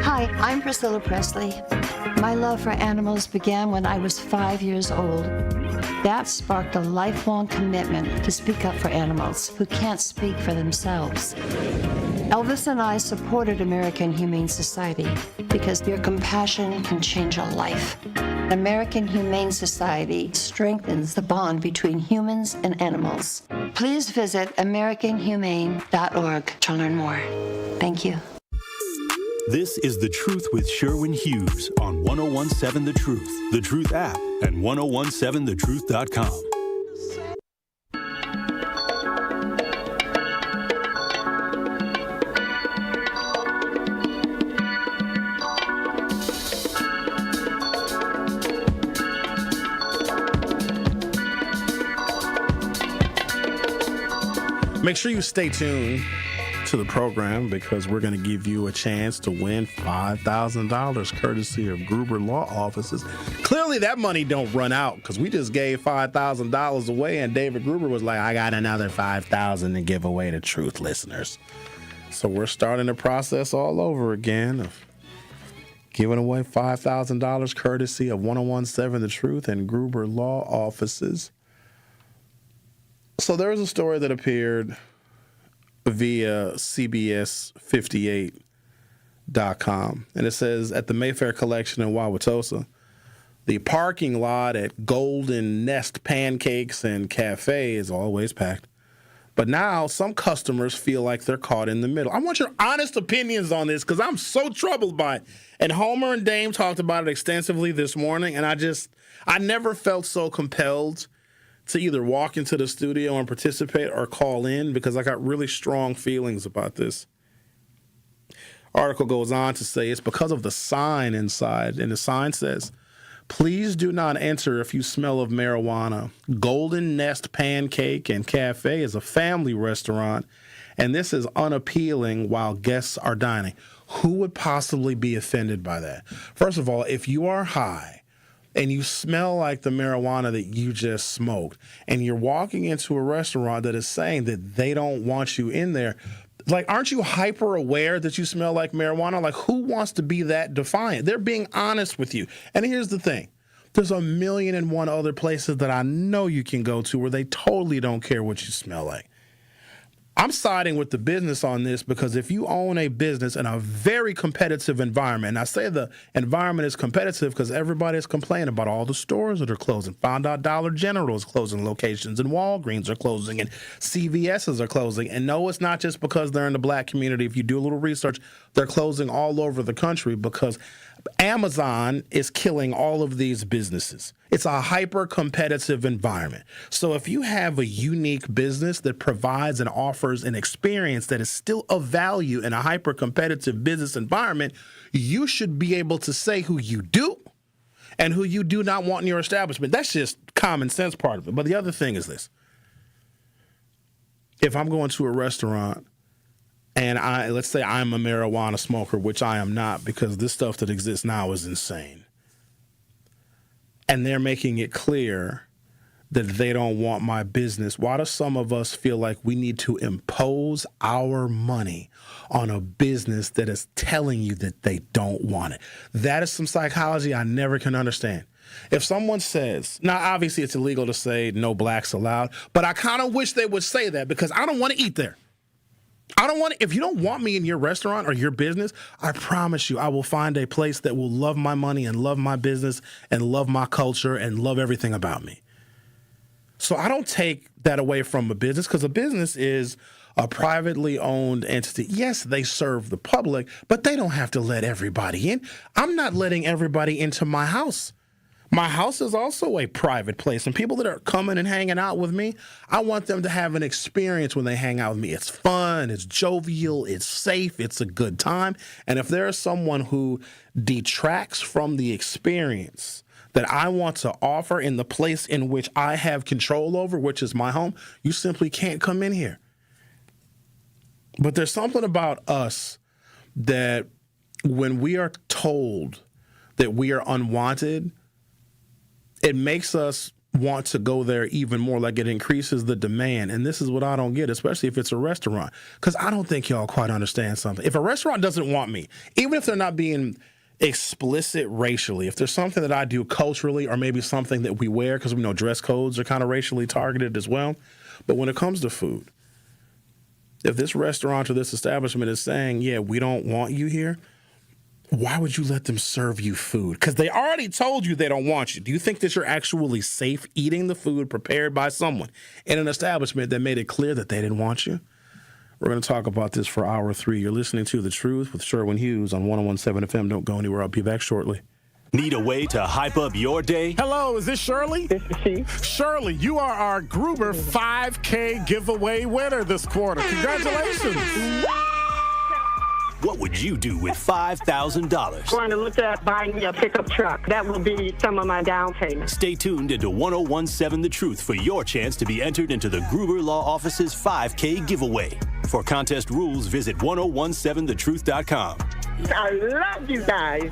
Hi, I'm Priscilla Presley. My love for animals began when I was 5 years old. That sparked a lifelong commitment to speak up for animals who can't speak for themselves. Elvis and I supported American Humane Society because your compassion can change a life. American Humane Society strengthens the bond between humans and animals. Please visit AmericanHumane.org to learn more. Thank you. This is The Truth with Sherwin Hughes on 1017 The Truth app, and 1017thetruth.com. Make sure you stay tuned to the program because we're going to give you a chance to win $5,000 courtesy of Gruber Law Offices. Clearly that money don't run out because we just gave $5,000 away and David Gruber was like, I got another $5,000 to give away to Truth listeners. So we're starting the process all over again of giving away $5,000 courtesy of 1017 The Truth and Gruber Law Offices. So there was a story that appeared via CBS58.com. And it says, at the Mayfair Collection in Wauwatosa, the parking lot at Golden Nest Pancakes and Cafe is always packed. But now some customers feel like they're caught in the middle. I want your honest opinions on this because I'm so troubled by it. And Homer and Dame talked about it extensively this morning, and I never felt so compelled to either walk into the studio and participate or call in because I got really strong feelings about this. Article goes on to say it's because of the sign inside, and the sign says, please do not enter if you smell of marijuana. Golden Nest Pancake and Cafe is a family restaurant, and this is unappealing while guests are dining. Who would possibly be offended by that? First of all, if you are high, and you smell like the marijuana that you just smoked, and you're walking into a restaurant that is saying that they don't want you in there, like, aren't you hyper aware that you smell like marijuana? Like, who wants to be that defiant? They're being honest with you. And here's the thing. There's 1,000,001 other places that I know you can go to where they totally don't care what you smell like. I'm siding with the business on this because if you own a business in a very competitive environment, and I say the environment is competitive because everybody is complaining about all the stores that are closing. Found out Dollar General is closing locations, and Walgreens are closing, and CVS's are closing. And no, it's not just because they're in the black community. If you do a little research, they're closing all over the country because Amazon is killing all of these businesses. It's a hyper-competitive environment. So if you have a unique business that provides and offers an experience that is still of value in a hyper-competitive business environment, you should be able to say who you do and who you do not want in your establishment. That's just common sense part of it. But the other thing is this. If I'm going to a restaurant and let's say I'm a marijuana smoker, which I am not because this stuff that exists now is insane. And they're making it clear that they don't want my business. Why do some of us feel like we need to impose our money on a business that is telling you that they don't want it? That is some psychology I never can understand. If someone says, now obviously it's illegal to say no blacks allowed, but I kind of wish they would say that because I don't want to eat there. I don't want to, if you don't want me in your restaurant or your business, I promise you I will find a place that will love my money and love my business and love my culture and love everything about me. So I don't take that away from a business because a business is a privately owned entity. Yes, they serve the public, but they don't have to let everybody in. I'm not letting everybody into my house. My house is also a private place, and people that are coming and hanging out with me, I want them to have an experience when they hang out with me. It's fun, it's jovial, it's safe, it's a good time. And if there is someone who detracts from the experience that I want to offer in the place in which I have control over, which is my home, you simply can't come in here. But there's something about us that when we are told that we are unwanted, it makes us want to go there even more, like it increases the demand. And this is what I don't get, especially if it's a restaurant, because I don't think y'all quite understand something. If a restaurant doesn't want me, even if they're not being explicit racially, if there's something that I do culturally or maybe something that we wear, because we know dress codes are kind of racially targeted as well. But when it comes to food, if this restaurant or this establishment is saying, yeah, we don't want you here, why would you let them serve you food? Because they already told you they don't want you. Do you think that you're actually safe eating the food prepared by someone in an establishment that made it clear that they didn't want you? We're going to talk about this for hour 3. You're listening to The Truth with Sherwin Hughes on 1017 FM. Don't go anywhere. I'll be back shortly. Need a way to hype up your day? Hello, is this Shirley? This is she. Shirley, you are our Gruber 5K giveaway winner this quarter. Congratulations. What would you do with $5,000? I'm going to look at buying me a pickup truck. That will be some of my down payment. Stay tuned into 1017 The Truth for your chance to be entered into the Gruber Law Office's 5K giveaway. For contest rules, visit 1017thetruth.com. I love you guys.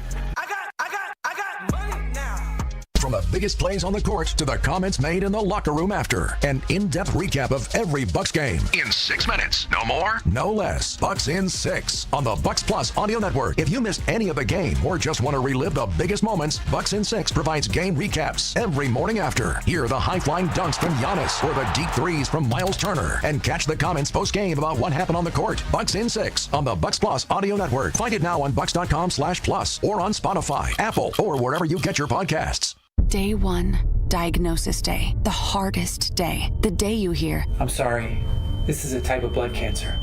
From the biggest plays on the court to the comments made in the locker room after. An in-depth recap of every Bucks game. In 6 minutes. No more? No less. Bucks in 6 on the Bucks Plus audio network. If you missed any of the game or just want to relive the biggest moments, Bucks in 6 provides game recaps every morning after. Hear the high-flying dunks from Giannis or the deep threes from Miles Turner. And catch the comments post-game about what happened on the court. Bucks in 6 on the Bucks Plus audio network. Find it now on bucks.com/plus or on Spotify, Apple, or wherever you get your podcasts. Day 1, diagnosis day. The hardest day. The day you hear, I'm sorry. This is a type of blood cancer.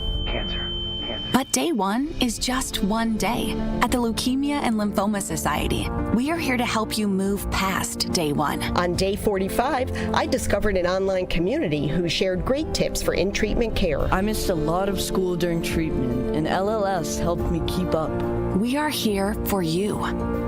But day 1 is just one day. At the Leukemia and Lymphoma Society, we are here to help you move past day 1. On day 45, I discovered an online community who shared great tips for in-treatment care. I missed a lot of school during treatment, and LLS helped me keep up. We are here for you.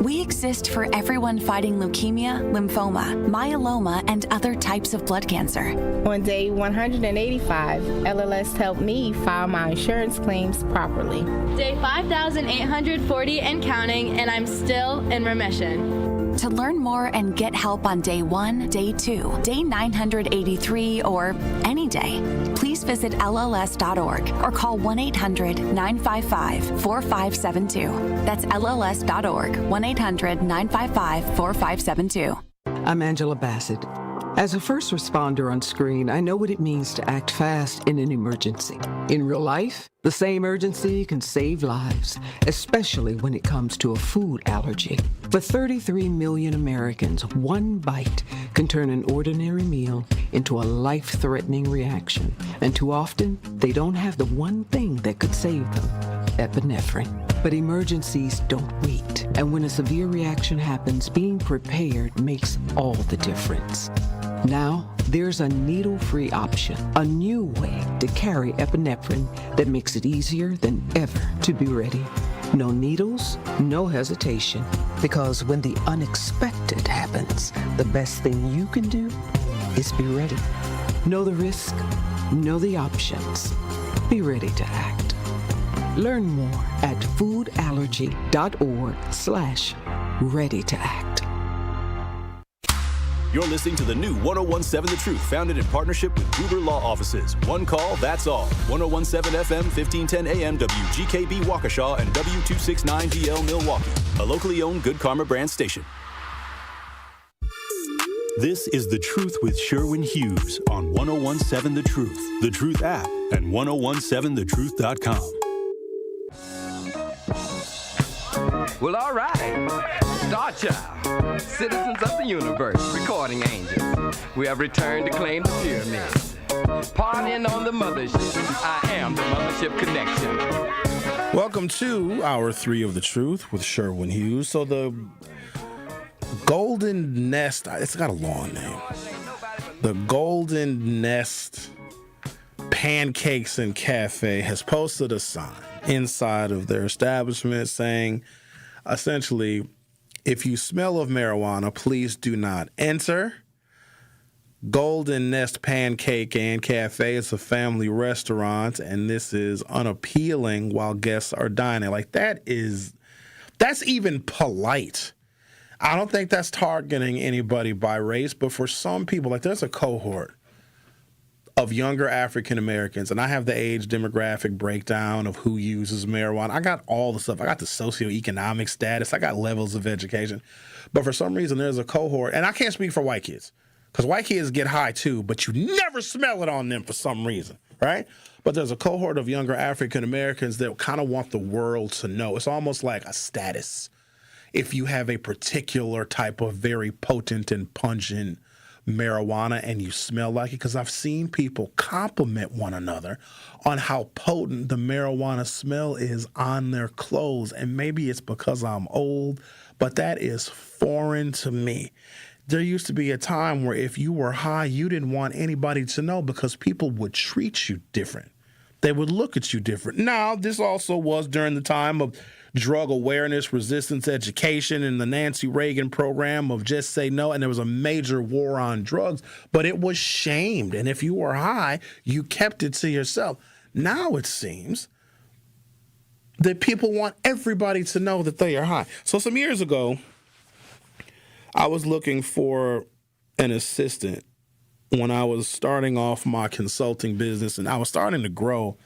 We exist for everyone fighting leukemia, lymphoma, myeloma, and other types of blood cancer. On day 185, LLS helped me file my insurance claims properly. Day 5,840 and counting, and I'm still in remission. To learn more and get help on day 1, day 2, day 983, or any day, please visit LLS.org or call 1-800-955-4572. That's LLS.org, 1-800-955-4572. I'm Angela Bassett. As a first responder on screen, I know what it means to act fast in an emergency. In real life, the same urgency can save lives, especially when it comes to a food allergy. For 33 million Americans, one bite can turn an ordinary meal into a life-threatening reaction. And too often, they don't have the one thing that could save them, epinephrine. But emergencies don't wait. And when a severe reaction happens, being prepared makes all the difference. Now, there's a needle-free option, a new way to carry epinephrine that makes it easier than ever to be ready. No needles, no hesitation, because when the unexpected happens, the best thing you can do is be ready. Know the risk, know the options. Be ready to act. Learn more at foodallergy.org/ready to act. You're listening to the new 1017 The Truth, founded in partnership with Gruber Law Offices. One call, that's all. 1017 FM, 1510 AM, WGKB Waukesha, and W269DL Milwaukee, a locally owned Good Karma brand station. This is The Truth with Sherwin Hughes on 1017 The Truth, The Truth app, and 1017thetruth.com. Well, all right. Star Child, citizens of the universe, recording angels. We have returned to claim the pyramids. Partying on the mothership. I am the Mothership Connection. Welcome to Hour 3 of The Truth with Sherwin Hughes. So the Golden Nest, it's got a long name. The Golden Nest Pancakes and Cafe has posted a sign inside of their establishment saying, essentially, if you smell of marijuana, please do not enter. Golden Nest Pancake and Cafe is a family restaurant, and this is unappealing while guests are dining. Like, that's even polite. I don't think that's targeting anybody by race, but for some people, like, there's a cohort of younger African Americans, and I have the age demographic breakdown of who uses marijuana. I got all the stuff. I got the socioeconomic status. I got levels of education. But for some reason, there's a cohort, and I can't speak for white kids, because white kids get high too, but you never smell it on them for some reason, right? But there's a cohort of younger African Americans that kind of want the world to know. It's almost like a status. If you have a particular type of very potent and pungent marijuana and you smell like it, because I've seen people compliment one another on how potent the marijuana smell is on their clothes. And maybe it's because I'm old, but that is foreign to me. There used to be a time where if you were high, you didn't want anybody to know because people would treat you different. They would look at you different. Now, this also was during the time of drug awareness, resistance education, and the Nancy Reagan program of Just Say No, and there was a major war on drugs, but it was shamed. And if you were high, you kept it to yourself. Now it seems that people want everybody to know that they are high. So some years ago, I was looking for an assistant when I was starting off my consulting business, and I was starting to grow,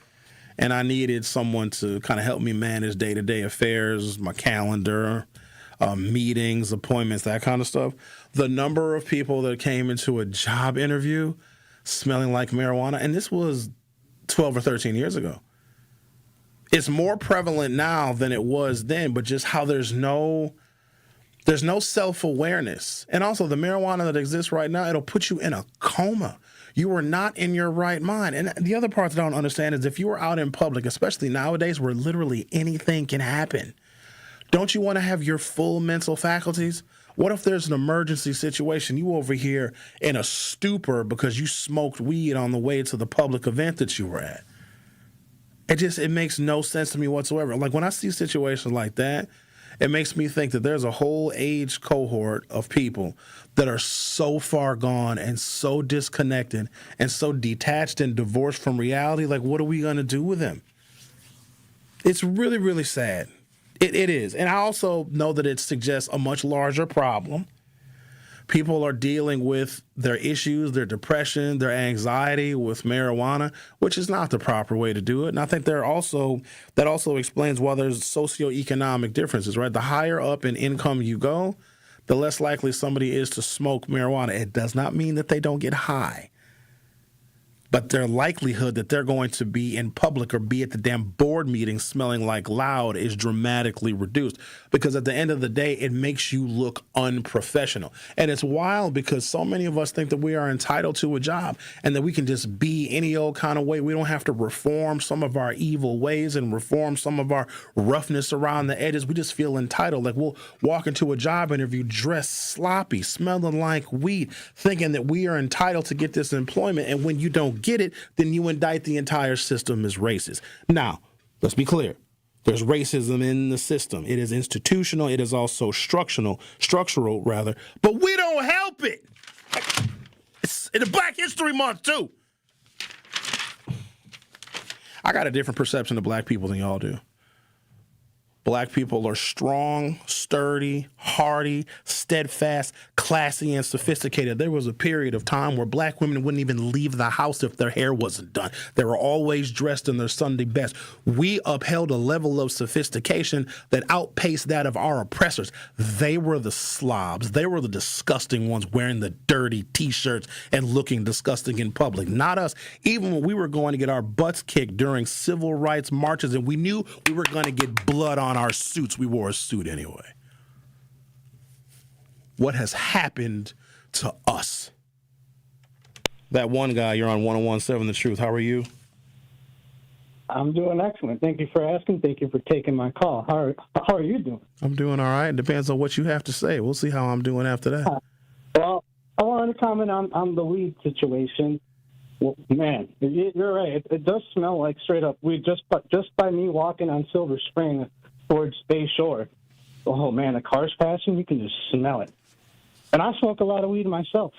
and I needed someone to kind of help me manage day-to-day affairs, my calendar, meetings, appointments, that kind of stuff. The number of people that came into a job interview smelling like marijuana, and this was 12 or 13 years ago. It's more prevalent now than it was then, but just how there's no self-awareness. And also the marijuana that exists right now, it'll put you in a coma. You are not in your right mind. And the other part that I don't understand is if you are out in public, especially nowadays where literally anything can happen, don't you want to have your full mental faculties? What if there's an emergency situation? You over here in a stupor because you smoked weed on the way to the public event that you were at. It makes no sense to me whatsoever. Like when I see situations like that, it makes me think that there's a whole age cohort of people that are so far gone and so disconnected and so detached and divorced from reality. Like, what are we going to do with them? It's really, really sad. It is. And I also know that it suggests a much larger problem. People are dealing with their issues, their depression, their anxiety with marijuana, which is not the proper way to do it. And I think that also explains why there's socioeconomic differences, right? The higher up in income you go, the less likely somebody is to smoke marijuana. It does not mean that they don't get high, but their likelihood that they're going to be in public or be at the damn board meeting smelling like loud is dramatically reduced, because at the end of the day, it makes you look unprofessional. And it's wild because so many of us think that we are entitled to a job and that we can just be any old kind of way. We don't have to reform some of our evil ways and reform some of our roughness around the edges. We just feel entitled. Like we'll walk into a job interview dressed sloppy, smelling like weed, thinking that we are entitled to get this employment. And when you don't get it, then you indict the entire system as racist. Now, let's be clear. There's racism in the system. It is institutional. It is also structural, but we don't help it. It's in the Black History Month, too. I got a different perception of black people than y'all do. Black people are strong, sturdy, hardy, steadfast, classy, and sophisticated. There was a period of time where black women wouldn't even leave the house if their hair wasn't done. They were always dressed in their Sunday best. We upheld a level of sophistication that outpaced that of our oppressors. They were the slobs. They were the disgusting ones wearing the dirty T-shirts and looking disgusting in public. Not us. Even when we were going to get our butts kicked during civil rights marches and we knew we were going to get blood on our suits, we wore a suit anyway. What has happened to us? That one guy, you're on 101.7 The Truth. How are you? I'm doing excellent. Thank you for asking. Thank you for taking my call. How are you doing? I'm doing all right. It depends on what you have to say. We'll see how I'm doing after that. Well, I wanted to comment on the weed situation. Well, man, you're right. It does smell like straight up weed just by me walking on Silver Spring towards Bay Shore. Oh, man, the car's passing, you can just smell it. And I smoke a lot of weed myself,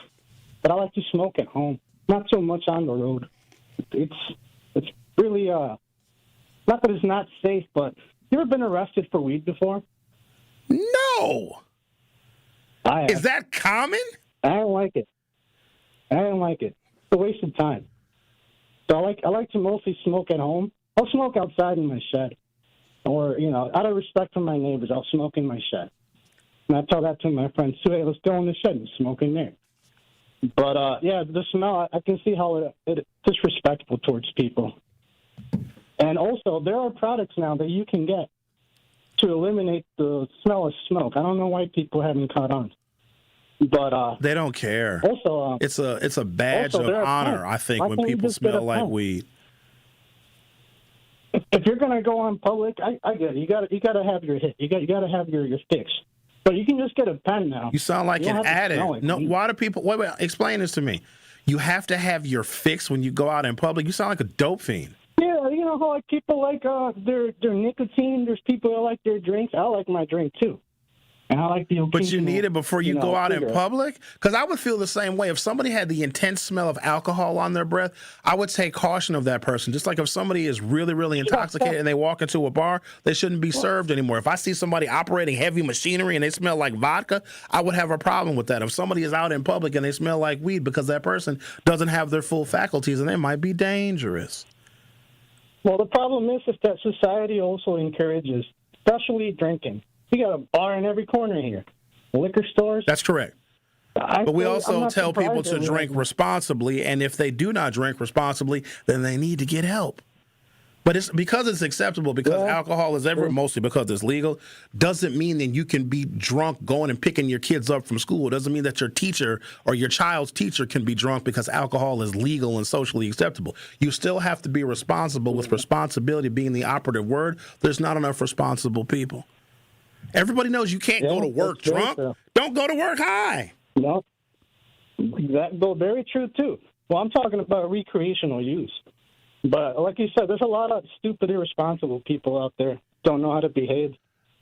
but I like to smoke at home, not so much on the road. It's really, not that it's not safe, but you ever been arrested for weed before? No. Is that common? I don't like it. It's a waste of time. So I like to mostly smoke at home. I'll smoke outside in my shed. Or, out of respect for my neighbors, I'll smoke in my shed. And I tell that to my friends, too. Hey, let's go in the shed and smoke in there. But, the smell, I can see how it's disrespectful towards people. And also, there are products now that you can get to eliminate the smell of smoke. I don't know why people haven't caught on. But they don't care. Also, it's a badge of honor, I think, when people smell like weed. If you're gonna go on public, I get it. You got to have your hit. You got to have your fix. But you can just get a pen now. You sound like an addict. No, why do people? Wait, explain this to me. You have to have your fix when you go out in public. You sound like a dope fiend. Yeah, you know how like people like their nicotine. There's people that like their drinks. I like my drink too. And I like the But you need it before you go out in cigarette. public? Because I would feel the same way. If somebody had the intense smell of alcohol on their breath, I would take caution of that person. Just like if somebody is really, really intoxicated and they walk into a bar, they shouldn't be served anymore. If I see somebody operating heavy machinery and they smell like vodka, I would have a problem with that. If somebody is out in public and they smell like weed, because that person doesn't have their full faculties and they might be dangerous. Well, the problem is that society also encourages, especially drinking. You got a bar in every corner here. Liquor stores. That's correct. But we also tell people to drink responsibly, and if they do not drink responsibly, then they need to get help. But it's because it's acceptable, because alcohol is mostly because it's legal, doesn't mean that you can be drunk going and picking your kids up from school. It doesn't mean that your teacher or your child's teacher can be drunk because alcohol is legal and socially acceptable. You still have to be responsible, with responsibility being the operative word. There's not enough responsible people. Everybody knows you can't go to work drunk. Don't go to work high. No, that's very true, too. Well, I'm talking about recreational use. But like you said, there's a lot of stupid, irresponsible people out there don't know how to behave.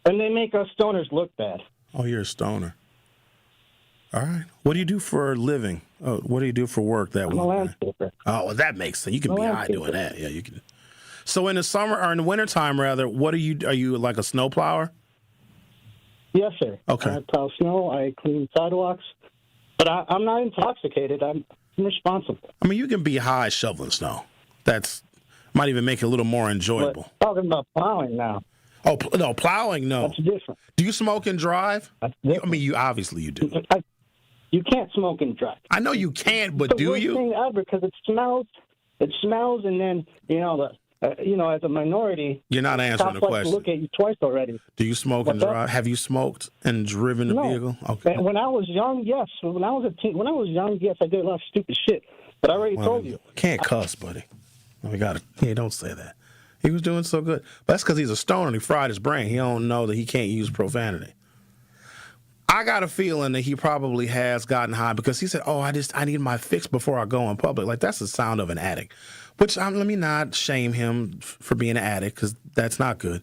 And they make us stoners look bad. Oh, you're a stoner. All right. What do you do for a living? Oh, what do you do for work? I'm a landscaper. Oh, well, that makes sense. You can be high doing that. Yeah, you can. So in the summer, or in the wintertime, rather, what are you like a snow plower? Yes, sir. Okay. I plow snow. I clean sidewalks. But I'm not intoxicated. I'm responsible. I mean, you can be high shoveling snow. That's might even make it a little more enjoyable. But talking about plowing now. Oh, no, plowing, no. That's different. Do you smoke and drive? I mean, you do. You can't smoke and drive. I know you can't, but do you? It's the worst thing ever, because it smells. It smells, and then, as a minority, you're not answering the question. Look at you twice already. Do you smoke and drive? Have you smoked and driven a vehicle? Okay. When I was young, yes. When I was young, yes, I did a lot of stupid shit. But I already told you. Can't cuss, buddy. Don't say that. He was doing so good. But that's because he's a stoner and he fried his brain. He don't know that he can't use profanity. I got a feeling that he probably has gotten high because he said, I need my fix before I go in public. Like, that's the sound of an addict. Which, let me not shame him for being an addict, because that's not good.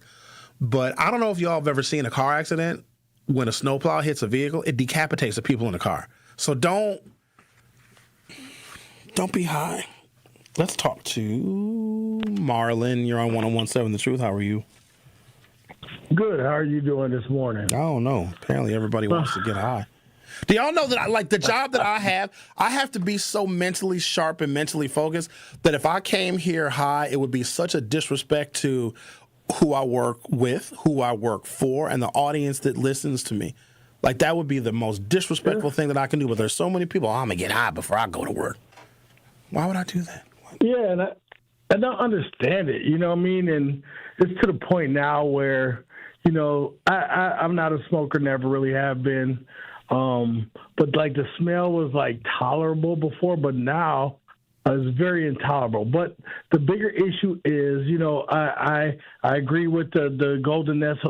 But I don't know if y'all have ever seen a car accident. When a snowplow hits a vehicle, it decapitates the people in the car. So don't be high. Let's talk to Marlon. You're on 101.7 The Truth. How are you? Good. How are you doing this morning? I don't know. Apparently everybody wants to get high. Do y'all know that the job that I have to be so mentally sharp and mentally focused that if I came here high, it would be such a disrespect to who I work with, who I work for, and the audience that listens to me. Like, that would be the most disrespectful thing that I can do. But there's so many people, I'm going to get high before I go to work. Why would I do that? Yeah, and I don't understand it. You know what I mean? And it's to the point now where, I'm not a smoker, never really have been. But like the smell was like tolerable before, but now it's very intolerable. But the bigger issue is, I agree with the Golden Nest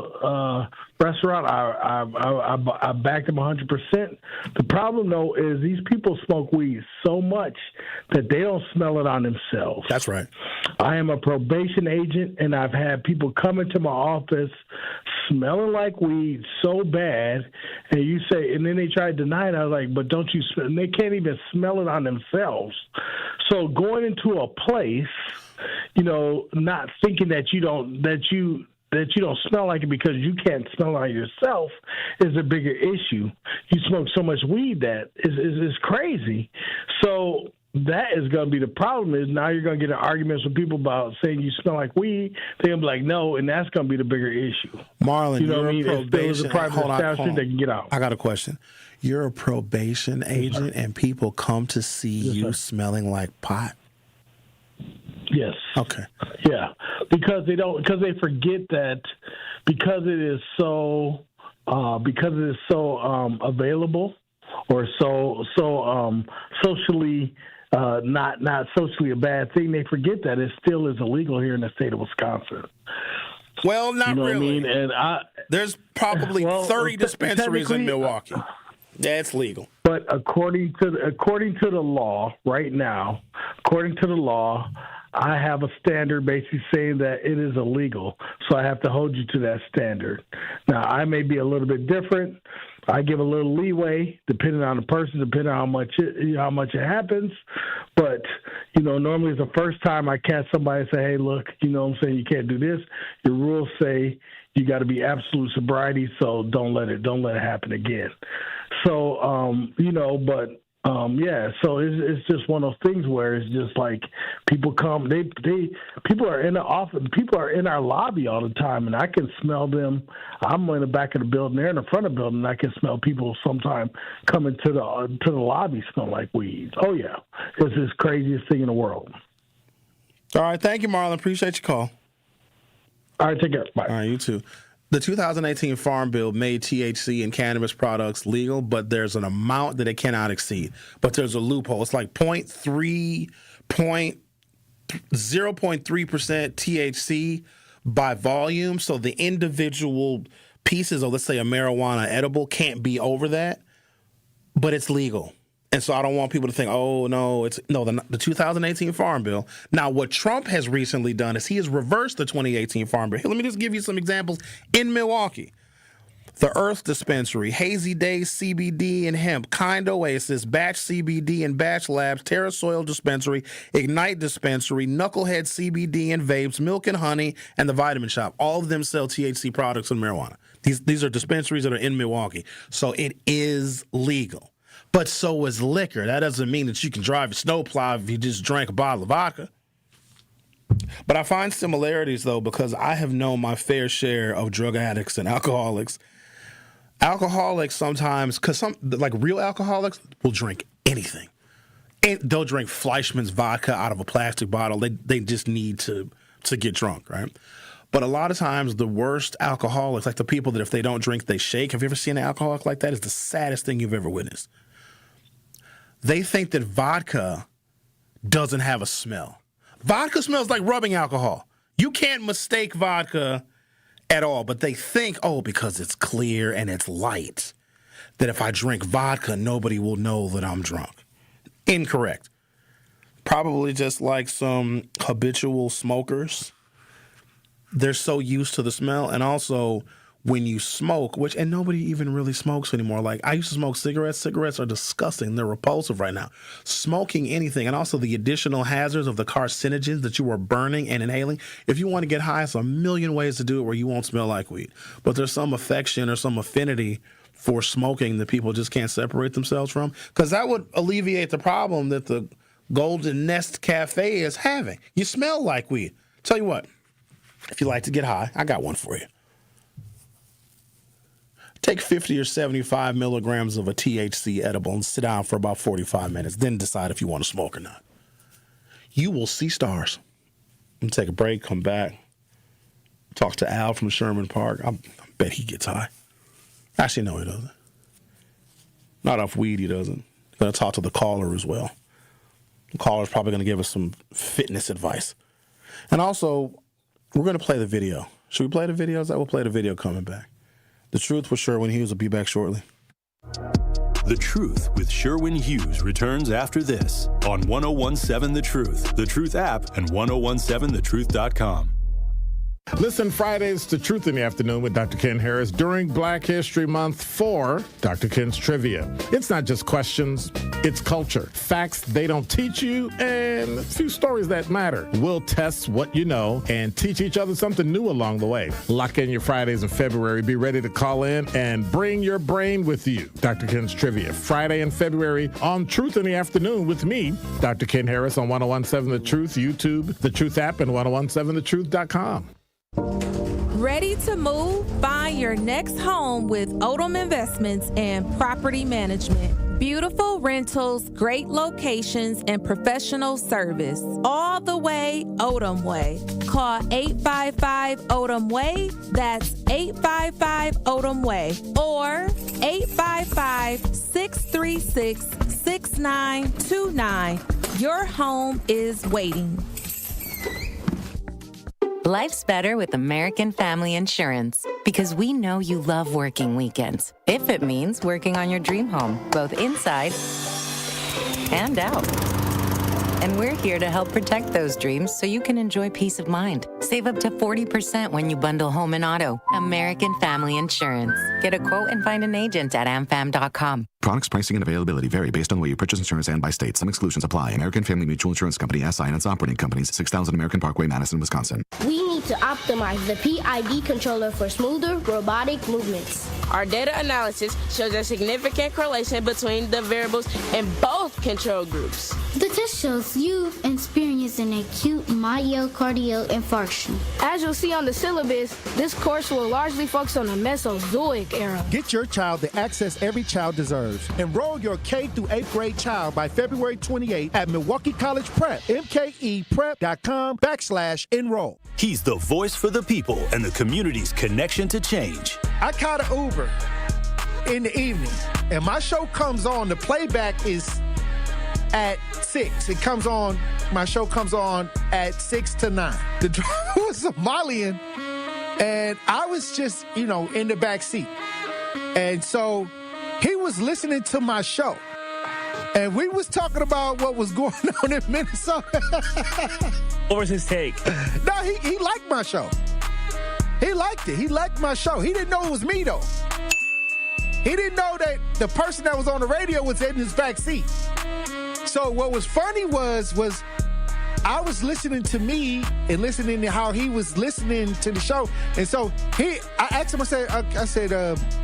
restaurant. I backed them 100%. The problem though is these people smoke weed so much that they don't smell it on themselves. That's right. I am a probation agent, and I've had people come into my office smelling like weed so bad, and then they try to deny it. I was like, but don't you smell? And they can't even smell it on themselves. So going into a place, not thinking that you don't smell like it because you can't smell it on yourself is a bigger issue. You smoke so much weed that is crazy. So that is going to be the problem. Is now you're going to get in arguments with people about saying you smell like weed. They're going to be like, no, and that's going to be the bigger issue. Marlon, you know you're what I mean? a probation. If there was a private establishment, they can get out. I got a question. You're a probation agent, and people come to see you smelling like pot? Yes. Okay. Yeah, because they forget that because it is so available or so socially not socially a bad thing. They forget that it still is illegal here in the state of Wisconsin. Well, not really. What I mean? And there's probably 30 dispensaries in Milwaukee. That's legal. But according to the law right now, according to the law, I have a standard basically saying that it is illegal, so I have to hold you to that standard. Now, I may be a little bit different. I give a little leeway depending on the person, depending on how much it happens. But, normally it's the first time I catch somebody and say, hey, look, what I'm saying, you can't do this. Your rules say you got to be absolute sobriety, so don't let it happen again. So, so it's just one of those things where it's just like people come, people are in the office, people are in our lobby all the time, and I can smell them. I'm in the back of the building, they're in the front of the building, and I can smell people sometime coming to the lobby smelling like weeds. Oh yeah, it's the craziest thing in the world. All right, thank you, Marlon. Appreciate your call. All right, take care. Bye. All right, you too. The 2018 Farm Bill made THC in cannabis products legal, but there's an amount that it cannot exceed. But there's a loophole. It's like 0.3% THC by volume. So the individual pieces of, let's say, a marijuana edible can't be over that, but it's legal. And so I don't want people to think, oh, no, the 2018 Farm Bill. Now, what Trump has recently done is he has reversed the 2018 Farm Bill. Here, let me just give you some examples. In Milwaukee, the Earth Dispensary, Hazy Days CBD and Hemp, Kind Oasis, Batch CBD and Batch Labs, Terra Soil Dispensary, Ignite Dispensary, Knucklehead CBD and Vapes, Milk and Honey, and the Vitamin Shop. All of them sell THC products and marijuana. These are dispensaries that are in Milwaukee. So it is legal. But so is liquor. That doesn't mean that you can drive a snowplow if you just drank a bottle of vodka. But I find similarities, though, because I have known my fair share of drug addicts and alcoholics. Alcoholics sometimes, because real alcoholics will drink anything. And they'll drink Fleischmann's vodka out of a plastic bottle. They just need to get drunk, right? But a lot of times the worst alcoholics, like the people that if they don't drink, they shake. Have you ever seen an alcoholic like that? It's the saddest thing you've ever witnessed. They think that vodka doesn't have a smell. Vodka smells like rubbing alcohol. You can't mistake vodka at all, but they think, because it's clear and it's light, that if I drink vodka, nobody will know that I'm drunk. Incorrect. Probably just like some habitual smokers. They're so used to the smell, and also when you smoke, and nobody even really smokes anymore. Like, I used to smoke cigarettes. Cigarettes are disgusting. They're repulsive right now. Smoking anything, and also the additional hazards of the carcinogens that you are burning and inhaling. If you want to get high, there's a million ways to do it where you won't smell like weed. But there's some affection or some affinity for smoking that people just can't separate themselves from, because that would alleviate the problem that the Golden Nest Cafe is having. You smell like weed. Tell you what, if you like to get high, I got one for you. Take 50 or 75 milligrams of a THC edible and sit down for about 45 minutes, then decide if you want to smoke or not. You will see stars. I'm take a break, come back, talk to Al from Sherman Park. I bet he gets high. Actually, no, he doesn't. Not off weed, he doesn't. I'm going to talk to the caller as well. The caller's probably going to give us some fitness advice. And also, we're going to play the video. Should we play the video? We'll play the video coming back. The Truth with Sherwin Hughes will be back shortly. The Truth with Sherwin Hughes returns after this on 101.7 The Truth, The Truth app, and 101.7thetruth.com. Listen Fridays to Truth in the Afternoon with Dr. Ken Harris during Black History Month for Dr. Ken's Trivia. It's not just questions, it's culture, facts they don't teach you, and a few stories that matter. We'll test what you know and teach each other something new along the way. Lock in your Fridays in February. Be ready to call in and bring your brain with you. Dr. Ken's Trivia, Friday in February on Truth in the Afternoon with me, Dr. Ken Harris on 101.7 The Truth, YouTube, The Truth app, and 101.7thetruth.com. Ready to move? Find your next home with Odom Investments and Property Management. Beautiful rentals, great locations, and professional service. All the way Odom Way. Call 855-ODOM-WAY. That's 855-ODOM-WAY. Or 855-636-6929. Your home is waiting. Life's better with American Family Insurance because we know you love working weekends. If it means working on your dream home, both inside and out. And we're here to help protect those dreams so you can enjoy peace of mind. Save up to 40% when you bundle home and auto. American Family Insurance. Get a quote and find an agent at amfam.com. Products, pricing, and availability vary based on the way you purchase insurance and by state. Some exclusions apply. American Family Mutual Insurance Company, SI, and its operating companies, 6000 American Parkway, Madison, Wisconsin. We need to optimize the PID controller for smoother robotic movements. Our data analysis shows a significant correlation between the variables in both control groups. The test shows you've experienced an acute myocardial infarction. As you'll see on the syllabus, this course will largely focus on the Mesozoic era. Get your child the access every child deserves. Enroll your K through 8th grade child by February 28 at Milwaukee College Prep, mkeprep.com/enroll. He's the voice for the people and the community's connection to change. I caught an Uber in the evening, and my show comes on. The playback is at 6. My show comes on at 6 to 9. The driver was Somalian, and I was just, in the back seat. And so he was listening to my show, and we was talking about what was going on in Minnesota. What was his take? No, he liked my show. He liked it. He liked my show. He didn't know it was me, though. He didn't know that the person that was on the radio was in his back seat. So what was funny was I was listening to me and listening to how he was listening to the show. And so I asked him, I said,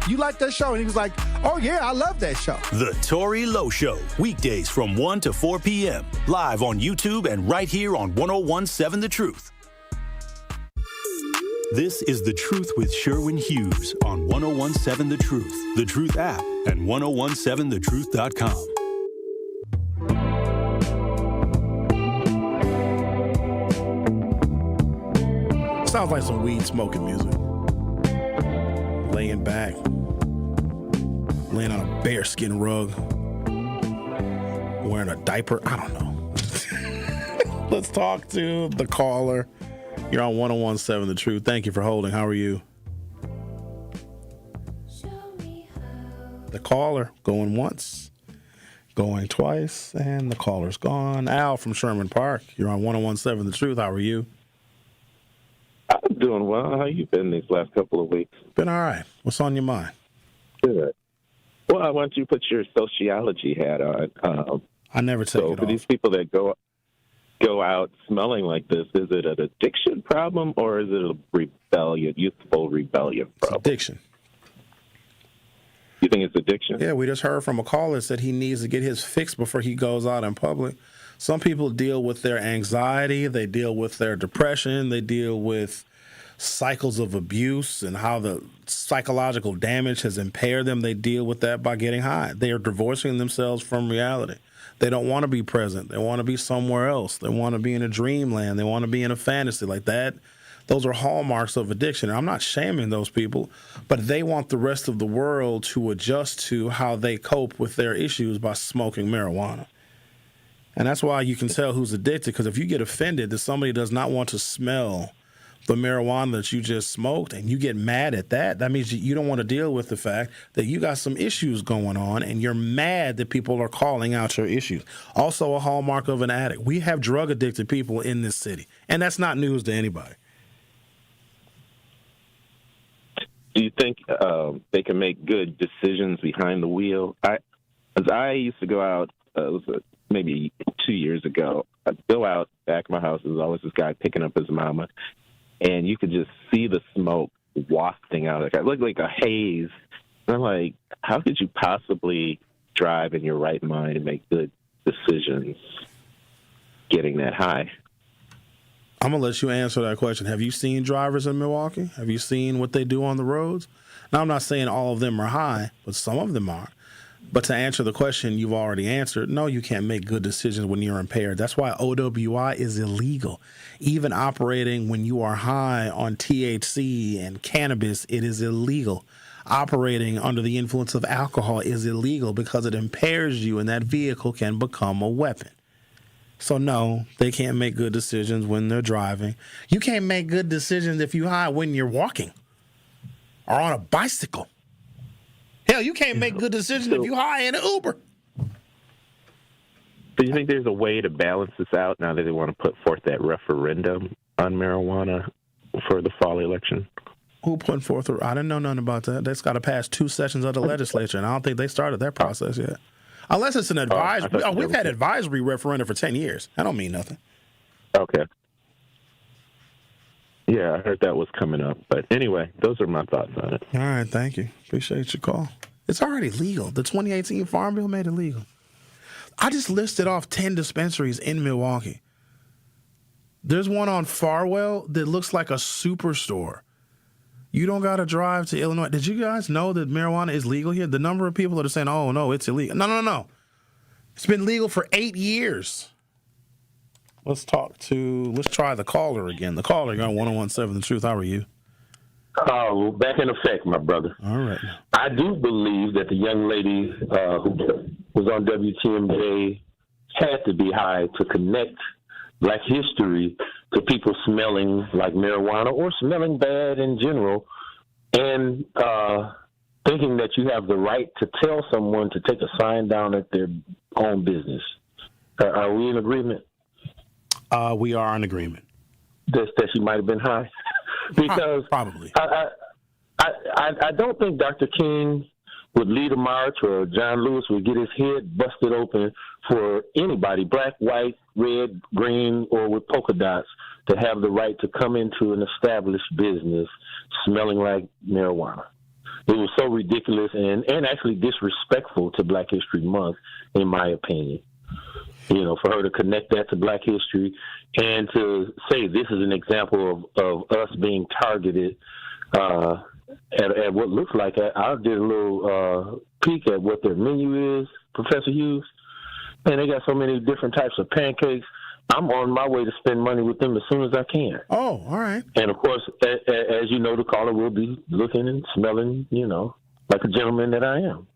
you like that show? And he was like, oh, yeah, I love that show. The Tory Lowe Show, weekdays from 1 to 4 p.m., live on YouTube and right here on 101.7 The Truth. This is The Truth with Sherwin Hughes on 101.7 The Truth, The Truth app, and 1017thetruth.com. Sounds like some weed smoking music. Laying back, laying on a bearskin rug, wearing a diaper. I don't know. Let's talk to the caller. You're on 101.7 The Truth. Thank you for holding. How are you? The caller going once, going twice, and the caller's gone. Al from Sherman Park. You're on 101.7 The Truth. How are you? I'm doing well. How you been these last couple of weeks? Been all right. What's on your mind? Good. Well, I want you to put your sociology hat on. I never take it for off. These people that go out smelling like this, is it an addiction problem or is it a youthful rebellion problem? It's addiction. You think it's addiction? Yeah, we just heard from a caller that said he needs to get his fix before he goes out in public. Some people deal with their anxiety, they deal with their depression, they deal with cycles of abuse and how the psychological damage has impaired them. They deal with that by getting high. They are divorcing themselves from reality. They don't want to be present. They want to be somewhere else. They want to be in a dreamland. They want to be in a fantasy like that. Those are hallmarks of addiction. And I'm not shaming those people, but they want the rest of the world to adjust to how they cope with their issues by smoking marijuana. And that's why you can tell who's addicted, because if you get offended that somebody does not want to smell the marijuana that you just smoked and you get mad at that, that means you don't want to deal with the fact that you got some issues going on and you're mad that people are calling out your issues. Also a hallmark of an addict. We have drug-addicted people in this city, and that's not news to anybody. Do you think they can make good decisions behind the wheel? I used to go out, maybe 2 years ago, I'd go out back of my house. There was always this guy picking up his mama, and you could just see the smoke wafting out. It looked like a haze. And I'm like, how could you possibly drive in your right mind and make good decisions getting that high? I'm going to let you answer that question. Have you seen drivers in Milwaukee? Have you seen what they do on the roads? Now, I'm not saying all of them are high, but some of them are. But to answer the question you've already answered, no, you can't make good decisions when you're impaired. That's why OWI is illegal. Even operating when you are high on THC and cannabis, it is illegal. Operating under the influence of alcohol is illegal because it impairs you, and that vehicle can become a weapon. So, no, they can't make good decisions when they're driving. You can't make good decisions if you're high when you're walking or on a bicycle. Hell, you can't make good decisions if you're high in an Uber. Do you think there's a way to balance this out now that they want to put forth that referendum on marijuana for the fall election? Who put forth? I didn't know nothing about that. That's got to pass 2 sessions of the legislature, and I don't think they started that process yet. Unless it's an advisory. We've had advisory referenda for 10 years. That don't mean nothing. Okay. Yeah, I heard that was coming up. But anyway, those are my thoughts on it. All right, thank you. Appreciate your call. It's already legal. The 2018 Farm Bill made it legal. I just listed off 10 dispensaries in Milwaukee. There's one on Farwell that looks like a superstore. You don't got to drive to Illinois. Did you guys know that marijuana is legal here? The number of people that are saying, oh, no, it's illegal. No. It's been legal for 8 years. Let's try the caller again. The caller, you're on 101.7 The Truth. How are you? Oh, back in effect, my brother. All right. I do believe that the young lady who was on WTMJ had to be high to connect Black history to people smelling like marijuana or smelling bad in general, and thinking that you have the right to tell someone to take a sign down at their own business. Are we in agreement? We are in agreement. That she might have been high? Because probably. I don't think Dr. King would lead a march or John Lewis would get his head busted open for anybody, black, white, red, green, or with polka dots, to have the right to come into an established business smelling like marijuana. It was so ridiculous and actually disrespectful to Black History Month, in my opinion. You know, for her to connect that to Black history and to say this is an example of us being targeted at what looks like, I did a little peek at what their menu is, Professor Hughes, and they got so many different types of pancakes. I'm on my way to spend money with them as soon as I can. Oh, all right. And, of course, as you know, the caller will be looking and smelling, like a gentleman that I am,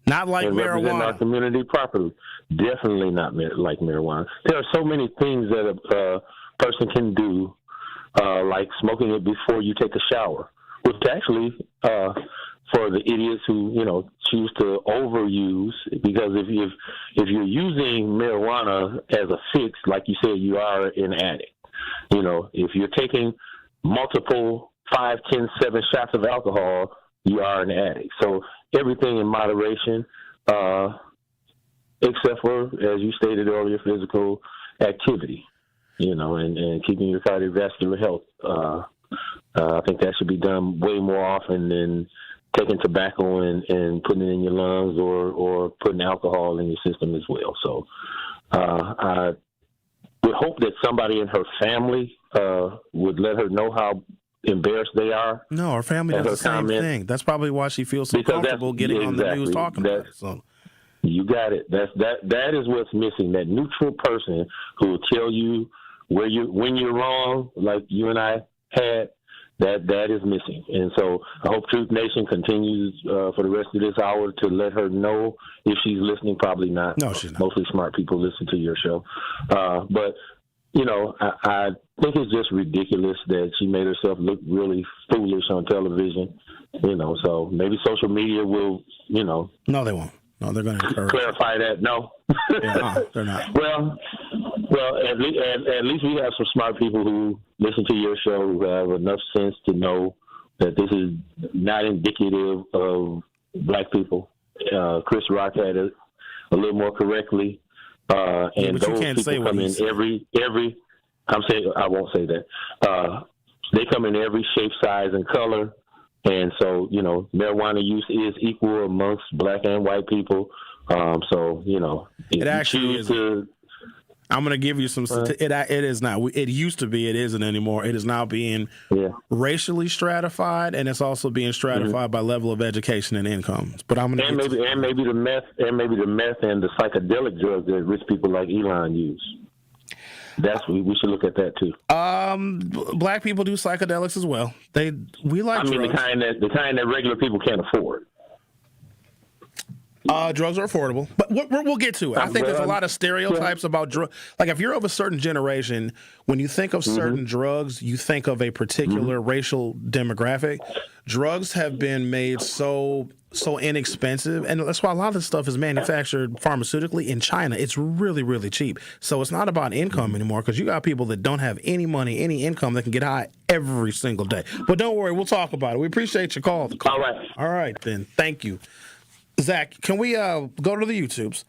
Not like and represent marijuana. our community properly. Definitely not like marijuana. There are so many things that a person can do, like smoking it before you take a shower, which actually, for the idiots who, choose to overuse, because if you're using marijuana as a fix, like you said, you are an addict. If you're taking multiple 5, 10, 7 shots of alcohol, you are an addict. So everything in moderation, except for, as you stated earlier, physical activity, and keeping your cardiovascular health. I think that should be done way more often than taking tobacco and putting it in your lungs or putting alcohol in your system as well. So I would hope that somebody in her family would let her know how embarrassed they are. No, her family does the same thing. That's probably why she feels so comfortable getting on the news talking about it. So. You got it. That is what's missing. That neutral person who will tell you when you're wrong, like you and I had. That is missing. And so I hope Truth Nation continues for the rest of this hour to let her know if she's listening. Probably not. No, she's not. Mostly smart people listen to your show. But, I think it's just ridiculous that she made herself look really foolish on television. So maybe social media will, No, they won't. No, they're going to encourage. Clarify that. No. Yeah, they're not. Well, at least we have some smart people who listen to your show who have enough sense to know that this is not indicative of black people. Chris Rock had it a little more correctly. And those people come in every. I'm saying I won't say that. They come in every shape, size, and color. And so, marijuana use is equal amongst black and white people. So, if it actually is. I'm going to give you some. It is not. It used to be. It isn't anymore. It is now being racially stratified, and it's also being stratified by level of education and income. But I'm going to maybe the meth and the psychedelic drugs that rich people like Elon use. We should look at that too. Black people do psychedelics as well. We like. I mean, drugs. the kind that regular people can't afford. Drugs are affordable, but we'll get to it. I think there's a lot of stereotypes about drugs. Like if you're of a certain generation, when you think of certain drugs, you think of a particular racial demographic. Drugs have been made so so inexpensive, and that's why a lot of this stuff is manufactured pharmaceutically in China. It's really, really cheap. So it's not about income anymore, because you got people that don't have any money, any income, that can get high every single day. But don't worry, we'll talk about it. We appreciate your call. All right, then. Thank you. Zach, can we go to the YouTubes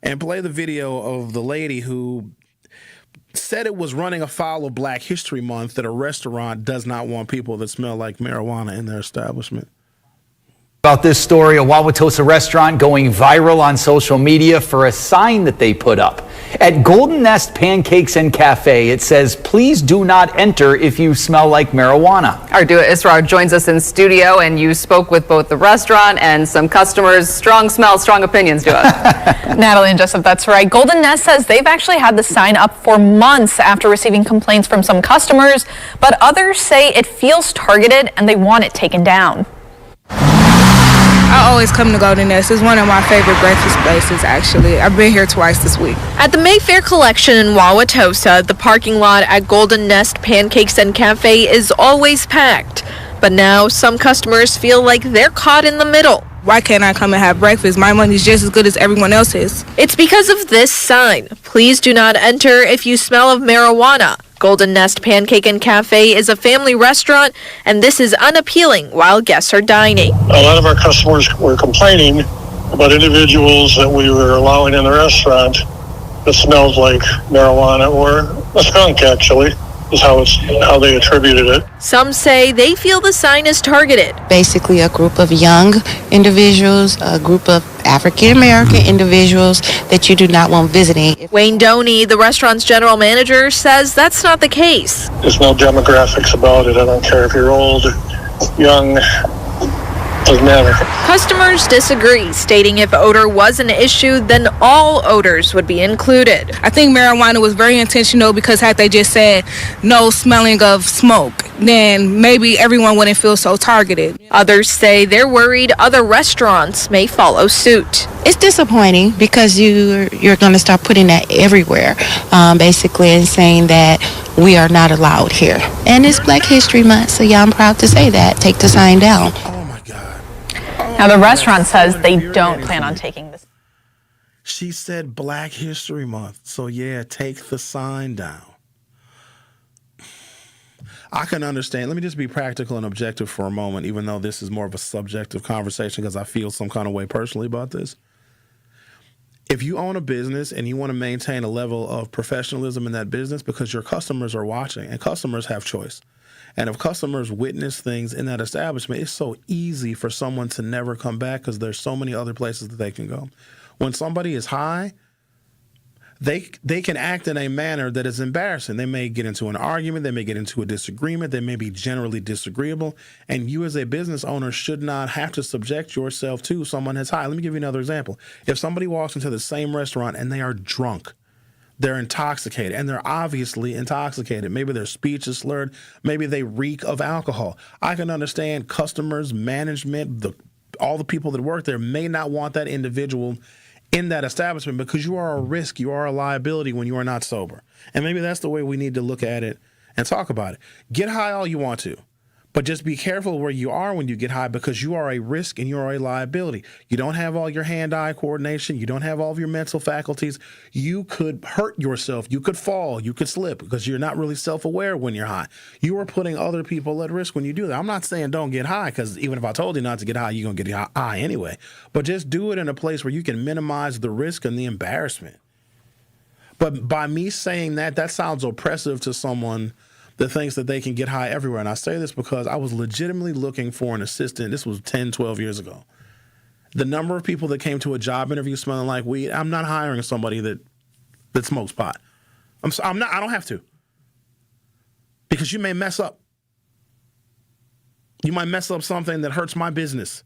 and play the video of the lady who said it was running afoul of Black History Month that a restaurant does not want people that smell like marijuana in their establishment? About this story, a Wauwatosa restaurant going viral on social media for a sign that they put up. At Golden Nest Pancakes and Cafe, it says, "Please do not enter if you smell like marijuana." Our Dua Israr joins us in studio, and you spoke with both the restaurant and some customers. Strong smell, strong opinions, Dua. Natalie and Joseph, that's right. Golden Nest says they've actually had the sign up for months after receiving complaints from some customers, but others say it feels targeted and they want it taken down. I always come to Golden Nest. It's one of my favorite breakfast places, actually. I've been here twice this week. At the Mayfair Collection in Wauwatosa, the parking lot at Golden Nest Pancakes and Cafe is always packed. But now some customers feel like they're caught in the middle. Why can't I come and have breakfast? My money's just as good as everyone else's. It's because of this sign. Please do not enter if you smell of marijuana. Golden Nest Pancake and Cafe is a family restaurant, and this is unappealing while guests are dining. A lot of our customers were complaining about individuals that we were allowing in the restaurant that smelled like marijuana, or a skunk, actually, is how they attributed it. Some say they feel the sign is targeted. Basically a group of young individuals, a group of African American individuals that you do not want visiting. Wayne Doney, the restaurant's general manager, says that's not the case. There's no demographics about it. I don't care if you're old, young, doesn't matter. Customers disagree, stating if odor was an issue, then all odors would be included. I think marijuana was very intentional, because had they just said no smelling of smoke, then maybe everyone wouldn't feel so targeted. Others say they're worried other restaurants may follow suit. It's disappointing, because you're going to start putting that everywhere, basically, and saying that we are not allowed here. And it's Black History Month, so yeah, I'm proud to say that. Take the sign down. Now, the restaurant says they don't plan on taking this. She said Black History Month, so yeah, take the sign down. I can understand. Let me just be practical and objective for a moment, even though this is more of a subjective conversation, because I feel some kind of way personally about this. If you own a business and you want to maintain a level of professionalism in that business, because your customers are watching, and customers have choice. And if customers witness things in that establishment, it's so easy for someone to never come back, because there's so many other places that they can go. When somebody is high, they can act in a manner that is embarrassing. They may get into an argument. They may get into a disagreement. They may be generally disagreeable. And you as a business owner should not have to subject yourself to someone that's high. Let me give you another example. If somebody walks into the same restaurant and they are drunk, they're intoxicated, and they're obviously intoxicated. Maybe their speech is slurred. Maybe they reek of alcohol. I can understand customers, management, all the people that work there may not want that individual in that establishment, because you are a risk, you are a liability when you are not sober. And maybe that's the way we need to look at it and talk about it. Get high all you want to, but just be careful where you are when you get high, because you are a risk and you are a liability. You don't have all your hand-eye coordination. You don't have all of your mental faculties. You could hurt yourself. You could fall. You could slip, because you're not really self-aware when you're high. You are putting other people at risk when you do that. I'm not saying don't get high, because even if I told you not to get high, you're going to get high anyway. But just do it in a place where you can minimize the risk and the embarrassment. But by me saying that, that sounds oppressive to someone that thinks that they can get high everywhere. And I say this because I was legitimately looking for an assistant. This was 10, 12 years ago. The number of people that came to a job interview smelling like weed, I'm not hiring somebody that smokes pot. I don't have to. Because you may mess up. You might mess up something that hurts my business.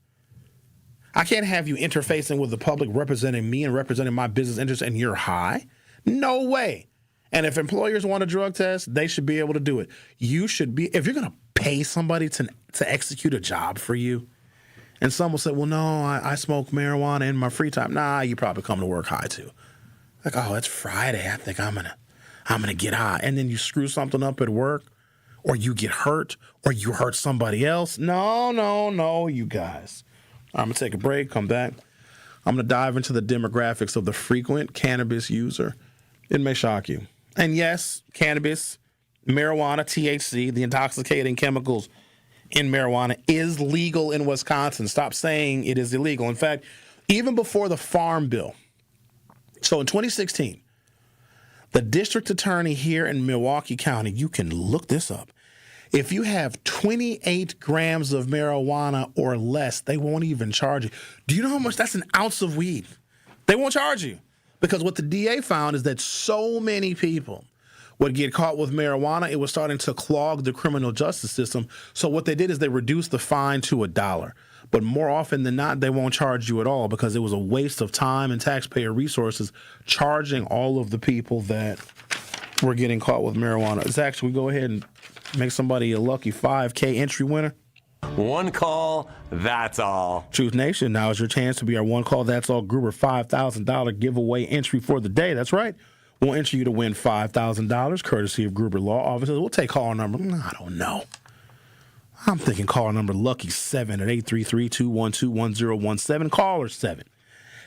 I can't have you interfacing with the public, representing me and representing my business interests, and you're high. No way. And if employers want a drug test, they should be able to do it. You should be, if you're going to pay somebody to execute a job for you, and some will say, well, no, I smoke marijuana in my free time. Nah, you probably come to work high too. Like, oh, it's Friday. I think I'm gonna get high. And then you screw something up at work, or you get hurt, or you hurt somebody else. No, you guys. I'm going to take a break, come back. I'm going to dive into the demographics of the frequent cannabis user. It may shock you. And yes, cannabis, marijuana, THC, the intoxicating chemicals in marijuana is legal in Wisconsin. Stop saying it is illegal. In fact, even before the Farm Bill, so in 2016, the district attorney here in Milwaukee County, you can look this up. If you have 28 grams of marijuana or less, they won't even charge you. Do you know how much that's an ounce of weed? They won't charge you. Because what the DA found is that so many people would get caught with marijuana, it was starting to clog the criminal justice system. So what they did is they reduced the fine to $1. But more often than not, they won't charge you at all because it was a waste of time and taxpayer resources charging all of the people that were getting caught with marijuana. Zach, should we go ahead and make somebody a lucky 5K entry winner? One call, that's all. Truth Nation, now is your chance to be our One Call, That's All Gruber $5,000 giveaway entry for the day. That's right. We'll enter you to win $5,000 courtesy of Gruber Law Offices. We'll take caller number, I don't know. I'm thinking caller number lucky 7 at 833-212-1017. Caller 7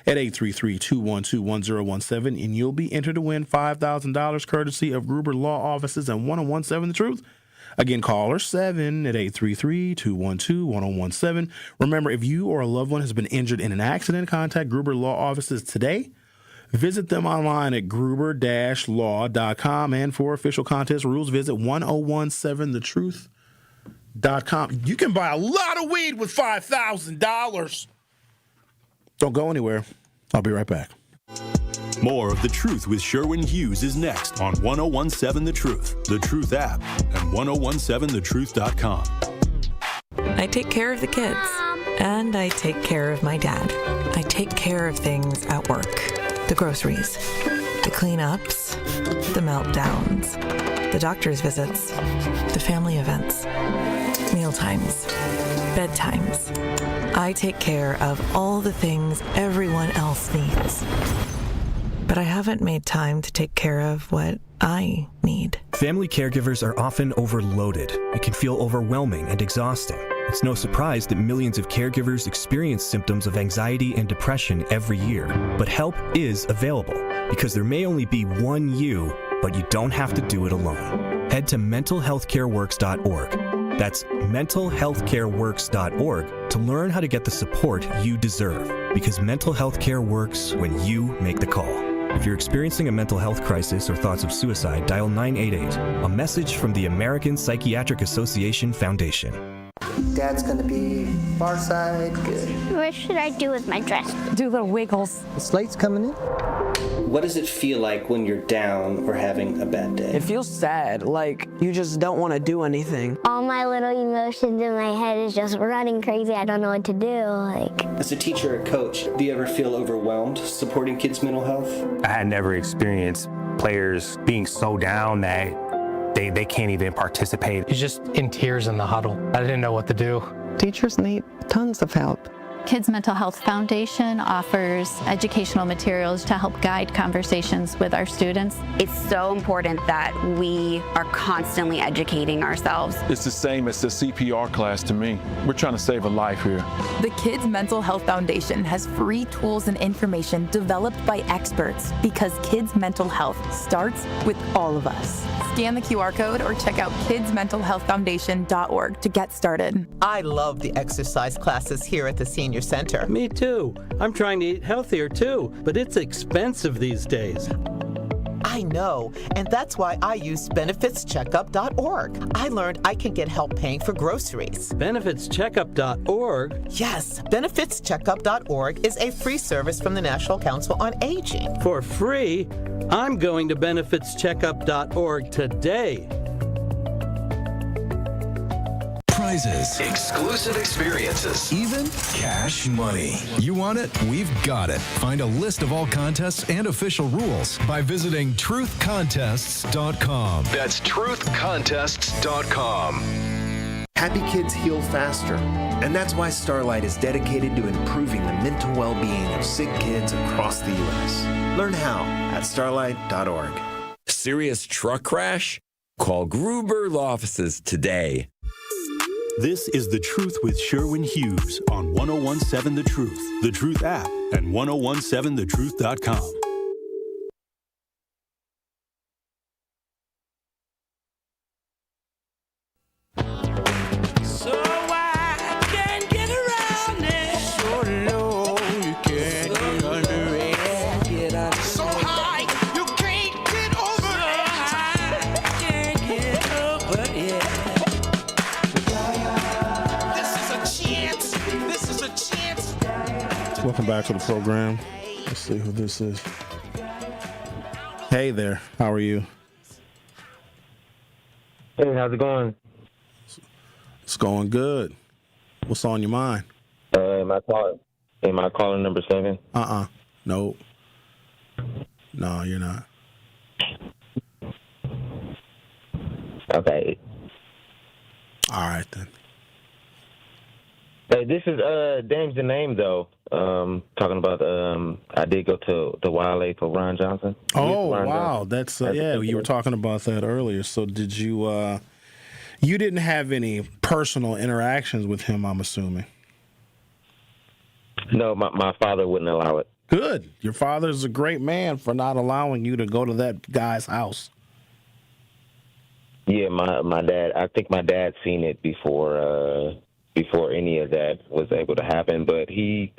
at 833-212-1017. And you'll be entered to win $5,000 courtesy of Gruber Law Offices and 1017 The Truth. Again, caller 7 at 833-212-1017. Remember, if you or a loved one has been injured in an accident, contact Gruber Law Offices today. Visit them online at gruber-law.com. And for official contest rules, visit 1017thetruth.com. You can buy a lot of weed with $5,000. Don't go anywhere. I'll be right back. More of The Truth with Sherwin Hughes is next on 1017 The Truth, The Truth app, and 1017thetruth.com. I take care of the kids, and I take care of my dad. I take care of things at work. The groceries, the cleanups, the meltdowns, the doctor's visits, the family events, mealtimes, bedtimes. I take care of all the things everyone else needs. But I haven't made time to take care of what I need. Family caregivers are often overloaded. It can feel overwhelming and exhausting. It's no surprise that millions of caregivers experience symptoms of anxiety and depression every year. But help is available because there may only be one you, but you don't have to do it alone. Head to mentalhealthcareworks.org. That's mentalhealthcareworks.org to learn how to get the support you deserve, because mental health care works when you make the call. If you're experiencing a mental health crisis or thoughts of suicide, dial 988, a message from the American Psychiatric Association Foundation. Dad's going to be far side, good. What should I do with my dress? Do little wiggles. The slate's coming in. What does it feel like when you're down or having a bad day? It feels sad, like you just don't want to do anything. All my little emotions in my head is just running crazy. I don't know what to do. As a teacher or coach, do you ever feel overwhelmed supporting kids' mental health? I had never experienced players being so down that they can't even participate. He's just in tears in the huddle. I didn't know what to do. Teachers need tons of help. Kids Mental Health Foundation offers educational materials to help guide conversations with our students. It's so important that we are constantly educating ourselves. It's the same as the CPR class to me. We're trying to save a life here. The Kids Mental Health Foundation has free tools and information developed by experts, because kids' mental health starts with all of us. Scan the QR code or check out kidsmentalhealthfoundation.org to get started. I love the exercise classes here at the Senior Center. Me too. I'm trying to eat healthier too, but it's expensive these days. I know, and that's why I use benefitscheckup.org. I learned I can get help paying for groceries. Benefitscheckup.org? Yes, benefitscheckup.org is a free service from the National Council on Aging. For free? I'm going to benefitscheckup.org today. Prizes, exclusive experiences, even cash money. You want it? We've got it. Find a list of all contests and official rules by visiting truthcontests.com. That's truthcontests.com. Happy kids heal faster, and that's why Starlight is dedicated to improving the mental well-being of sick kids across the U.S. Learn how at starlight.org. Serious truck crash? Call Gruber Law Offices today. This is The Truth with Sherwin Hughes on 1017 The Truth, The Truth app, and 1017thetruth.com. Welcome back to the program. Let's see who this is. Hey there. How are you? Hey, how's it going? It's going good. What's on your mind? Am I calling number 7? Nope. No, you're not. Okay. All right, then. Hey, this is Dame's the name, though. Talking about, I did go to the YLA for Ron Johnson. Oh, Ron wow. Johnson. That's, yeah, you were talking about that earlier. So did you, you didn't have any personal interactions with him, I'm assuming? No, my father wouldn't allow it. Good. Your father's a great man for not allowing you to go to that guy's house. Yeah, my dad, I think my dad seen it before any of that was able to happen, but he,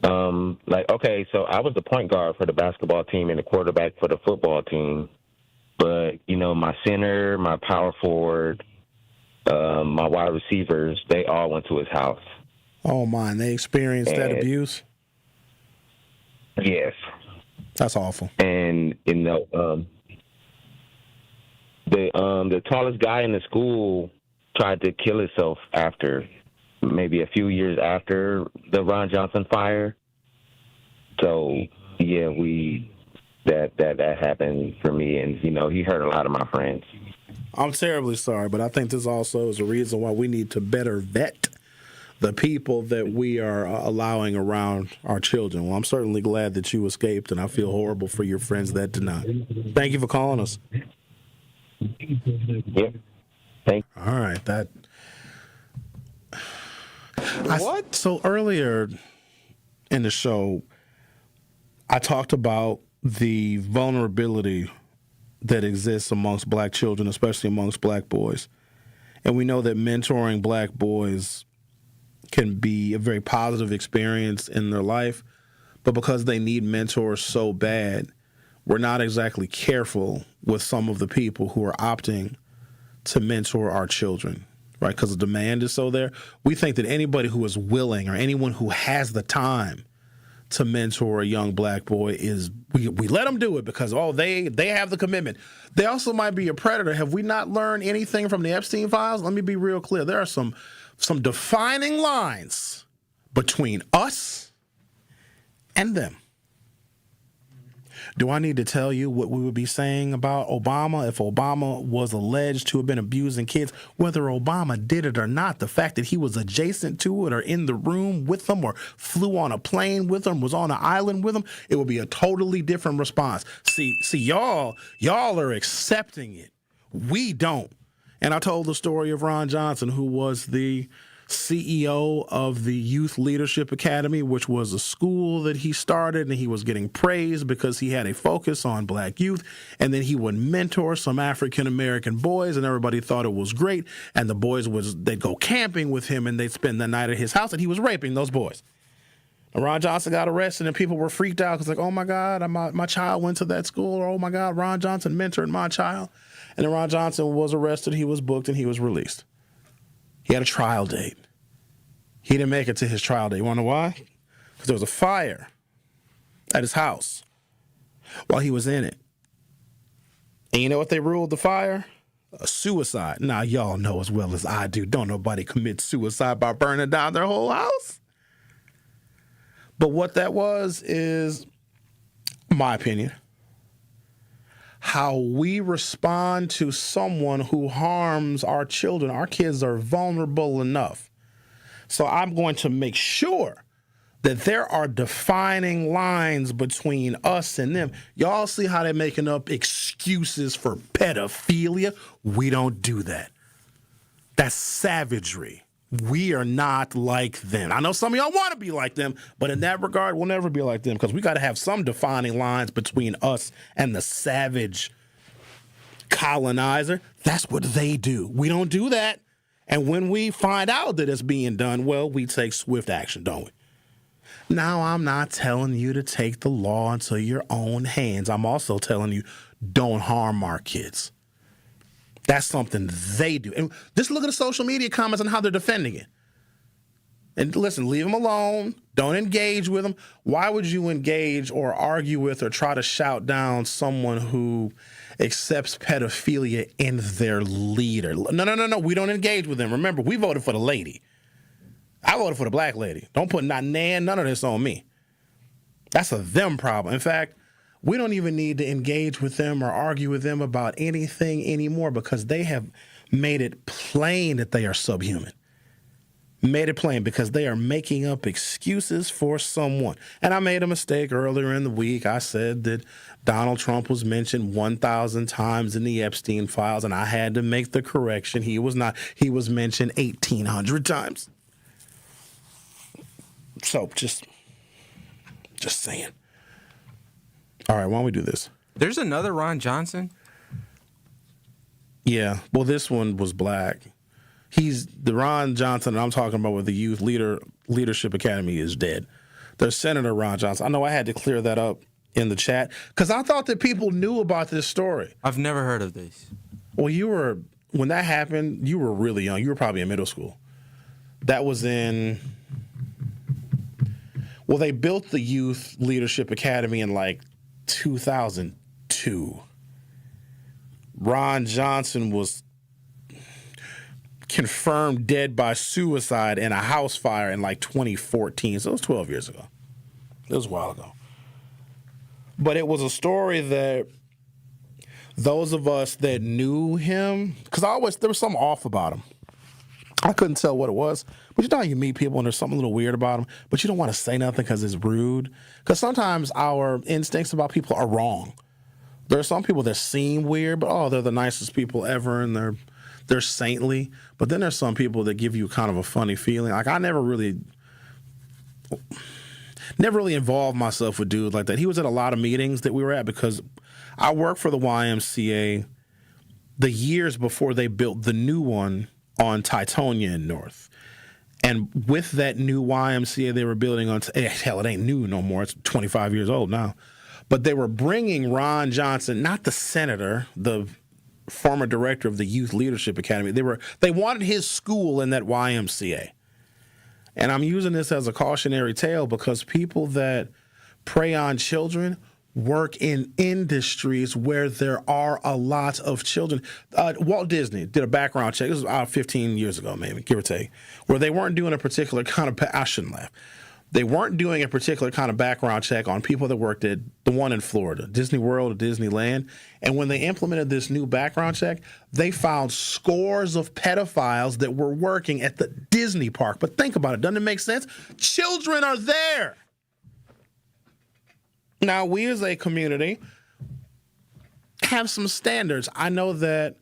okay, so I was the point guard for the basketball team and the quarterback for the football team, but, my center, my power forward, my wide receivers, they all went to his house. Oh, my, they experienced that abuse? Yes. That's awful. And, the tallest guy in the school tried to kill himself after, maybe a few years after the Ron Johnson fire. So, yeah, that happened for me, and, he hurt a lot of my friends. I'm terribly sorry, but I think this also is a reason why we need to better vet the people that we are allowing around our children. Well, I'm certainly glad that you escaped, and I feel horrible for your friends that did not. Thank you for calling us. Yep. All right, what? So earlier in the show, I talked about the vulnerability that exists amongst black children, especially amongst black boys. And we know that mentoring black boys can be a very positive experience in their life, but because they need mentors so bad, we're not exactly careful with some of the people who are opting to mentor our children, right? Because the demand is so there. We think that anybody who is willing or anyone who has the time to mentor a young black boy we let them do it because, they have the commitment. They also might be a predator. Have we not learned anything from the Epstein files? Let me be real clear. There are some defining lines between us and them. Do I need to tell you what we would be saying about Obama if Obama was alleged to have been abusing kids? Whether Obama did it or not, the fact that he was adjacent to it or in the room with them or flew on a plane with them, was on an island with them, it would be a totally different response. See, y'all are accepting it. We don't. And I told the story of Ron Johnson, who was the CEO of the Youth Leadership Academy, which was a school that he started, and he was getting praised because he had a focus on black youth, and then he would mentor some African-American boys, and everybody thought it was great, and the boys they'd go camping with him, and they'd spend the night at his house, and he was raping those boys. And Ron Johnson got arrested, and people were freaked out because, oh, my God, my child went to that school, or, oh, my God, Ron Johnson mentored my child. And then Ron Johnson was arrested, he was booked, and he was released. He had a trial date. He didn't make it to his trial date. You want to know why? Because there was a fire at his house while he was in it. And you know what they ruled the fire? A suicide. Now, y'all know as well as I do, don't nobody commit suicide by burning down their whole house. But what that was is, my opinion, how we respond to someone who harms our children. Our kids are vulnerable enough. So I'm going to make sure that there are defining lines between us and them. Y'all see how they're making up excuses for pedophilia? We don't do that. That's savagery. We are not like them. I know some of y'all want to be like them, but in that regard, we'll never be like them because we got to have some defining lines between us and the savage colonizer. That's what they do. We don't do that. And when we find out that it's being done, well, we take swift action, don't we? Now, I'm not telling you to take the law into your own hands. I'm also telling you, don't harm our kids. That's something they do. And just look at the social media comments on how they're defending it. And listen, leave them alone. Don't engage with them. Why would you engage or argue with or try to shout down someone who accepts pedophilia in their leader? No. We don't engage with them. Remember, we voted for the lady. I voted for the black lady. Don't put none of this on me. That's a them problem. In fact, we don't even need to engage with them or argue with them about anything anymore because they have made it plain that they are subhuman. Made it plain because they are making up excuses for someone. And I made a mistake earlier in the week. I said that Donald Trump was mentioned 1,000 times in the Epstein files, and I had to make the correction. He was not. He was mentioned 1,800 times. So just saying. All right, why don't we do this? There's another Ron Johnson? Yeah, well, this one was black. He's the Ron Johnson that I'm talking about with the Youth Leadership Academy is dead. There's Senator Ron Johnson. I know I had to clear that up in the chat because I thought that people knew about this story. I've never heard of this. Well, when that happened, you were really young. You were probably in middle school. That was in... Well, they built the Youth Leadership Academy in like 2002. Ron Johnson was confirmed dead by suicide in a house fire in like 2014. So it was 12 years ago. It was a while ago. But it was a story that those of us that knew him, because there was something off about him. I couldn't tell what it was. But you know how you meet people and there's something a little weird about them, but you don't want to say nothing because it's rude? Because sometimes our instincts about people are wrong. There are some people that seem weird, but they're the nicest people ever and they're saintly. But then there's some people that give you kind of a funny feeling. Like I never really involved myself with dudes like that. He was at a lot of meetings that we were at because I worked for the YMCA the years before they built the new one on Titonia in North. And with that new YMCA they were building on, hell, it ain't new no more. It's 25 years old now. But they were bringing Ron Johnson, not the senator, the former director of the Youth Leadership Academy. They wanted his school in that YMCA. And I'm using this as a cautionary tale because people that prey on children work in industries where there are a lot of children. Walt Disney did a background check. This was about 15 years ago, maybe, give or take, where they weren't doing a particular kind of, I shouldn't laugh. They weren't doing a particular kind of background check on people that worked at the one in Florida, Disney World or Disneyland. And when they implemented this new background check, they found scores of pedophiles that were working at the Disney park. But think about it. Doesn't it make sense? Children are there. Now, we as a community have some standards. I know that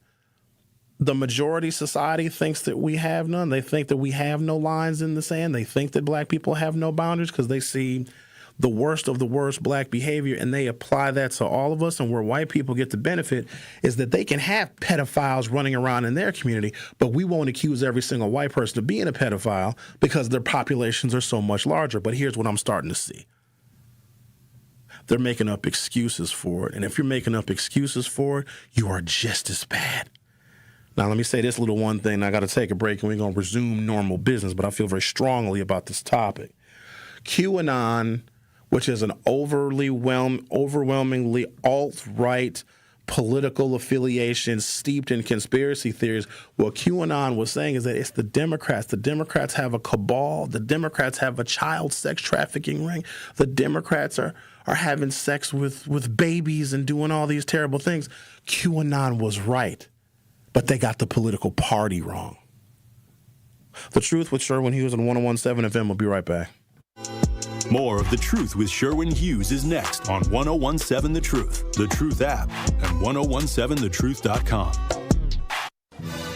the majority society thinks that we have none. They think that we have no lines in the sand. They think that black people have no boundaries because they see the worst of the worst black behavior and they apply that to all of us. And where white people get the benefit is that they can have pedophiles running around in their community, but we won't accuse every single white person of being a pedophile because their populations are so much larger. But here's what I'm starting to see. They're making up excuses for it. And if you're making up excuses for it, you are just as bad. Now, let me say this little one thing. I got to take a break and we're going to resume normal business, but I feel very strongly about this topic. QAnon, which is an overwhelmingly alt-right political affiliation steeped in conspiracy theories, what QAnon was saying is that it's the Democrats. The Democrats have a cabal. The Democrats have a child sex trafficking ring. The Democrats are having sex with babies and doing all these terrible things. QAnon was right, but they got the political party wrong. The Truth with Sherwin Hughes on 101.7 FM. We'll be right back. More of The Truth with Sherwin Hughes is next on 101.7 The Truth, The Truth app, and 1017thetruth.com.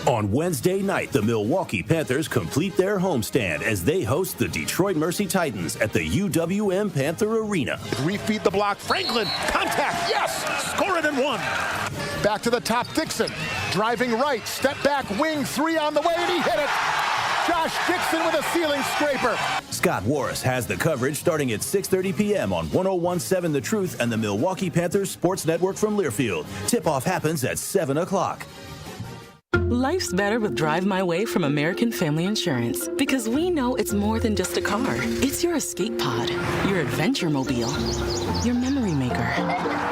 On Wednesday night, the Milwaukee Panthers complete their homestand as they host the Detroit Mercy Titans at the UWM Panther Arena. 3 feet the block. Franklin, contact, yes! Score it and one. Back to the top, Dixon. Driving right, step back, wing, 3 on the way, and he hit it. Josh Dixon with a ceiling scraper. Scott Warris has the coverage starting at 6:30 p.m. on 101.7 The Truth and the Milwaukee Panthers Sports Network from Learfield. Tip-off happens at 7 o'clock. Life's better with Drive My Way from American Family Insurance because we know it's more than just a car. It's your escape pod, your adventure mobile, your memory maker.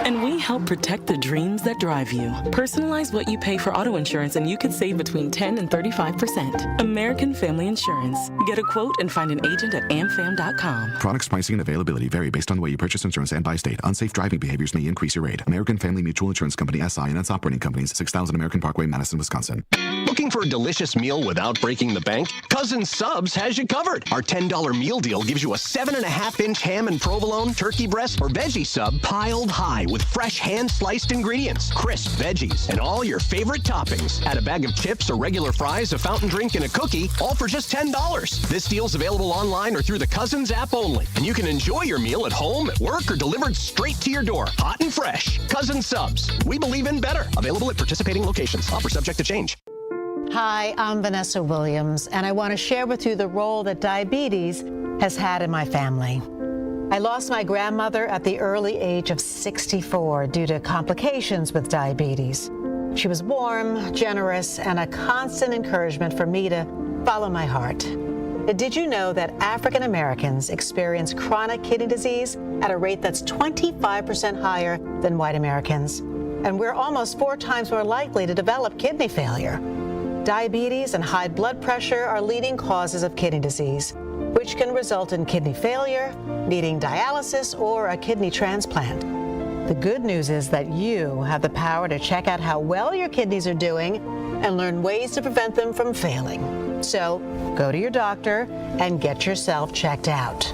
And we help protect the dreams that drive you. Personalize what you pay for auto insurance and you could save between 10 and 35%. American Family Insurance. Get a quote and find an agent at amfam.com. Products, pricing, and availability vary based on the way you purchase insurance and by state. Unsafe driving behaviors may increase your rate. American Family Mutual Insurance Company, SI, and its operating companies, 6000 American Parkway, Madison, Wisconsin. Looking for a delicious meal without breaking the bank? Cousin Subs has you covered. Our $10 meal deal gives you a 7.5-inch ham and provolone, turkey breast, or veggie sub piled high with fresh hand-sliced ingredients, crisp veggies, and all your favorite toppings. Add a bag of chips, a regular fries, a fountain drink, and a cookie, all for just $10. This deal's available online or through the Cousins app only. And you can enjoy your meal at home, at work, or delivered straight to your door. Hot and fresh. Cousin Subs. We believe in better. Available at participating locations. Offer subject to change. Hi, I'm Vanessa Williams, and I want to share with you the role that diabetes has had in my family. I lost my grandmother at the early age of 64 due to complications with diabetes. She was warm, generous, and a constant encouragement for me to follow my heart. Did you know that African Americans experience chronic kidney disease at a rate that's 25% higher than white Americans? And we're almost 4 times more likely to develop kidney failure. Diabetes and high blood pressure are leading causes of kidney disease, which can result in kidney failure, needing dialysis, or a kidney transplant. The good news is that you have the power to check out how well your kidneys are doing and learn ways to prevent them from failing. So go to your doctor and get yourself checked out.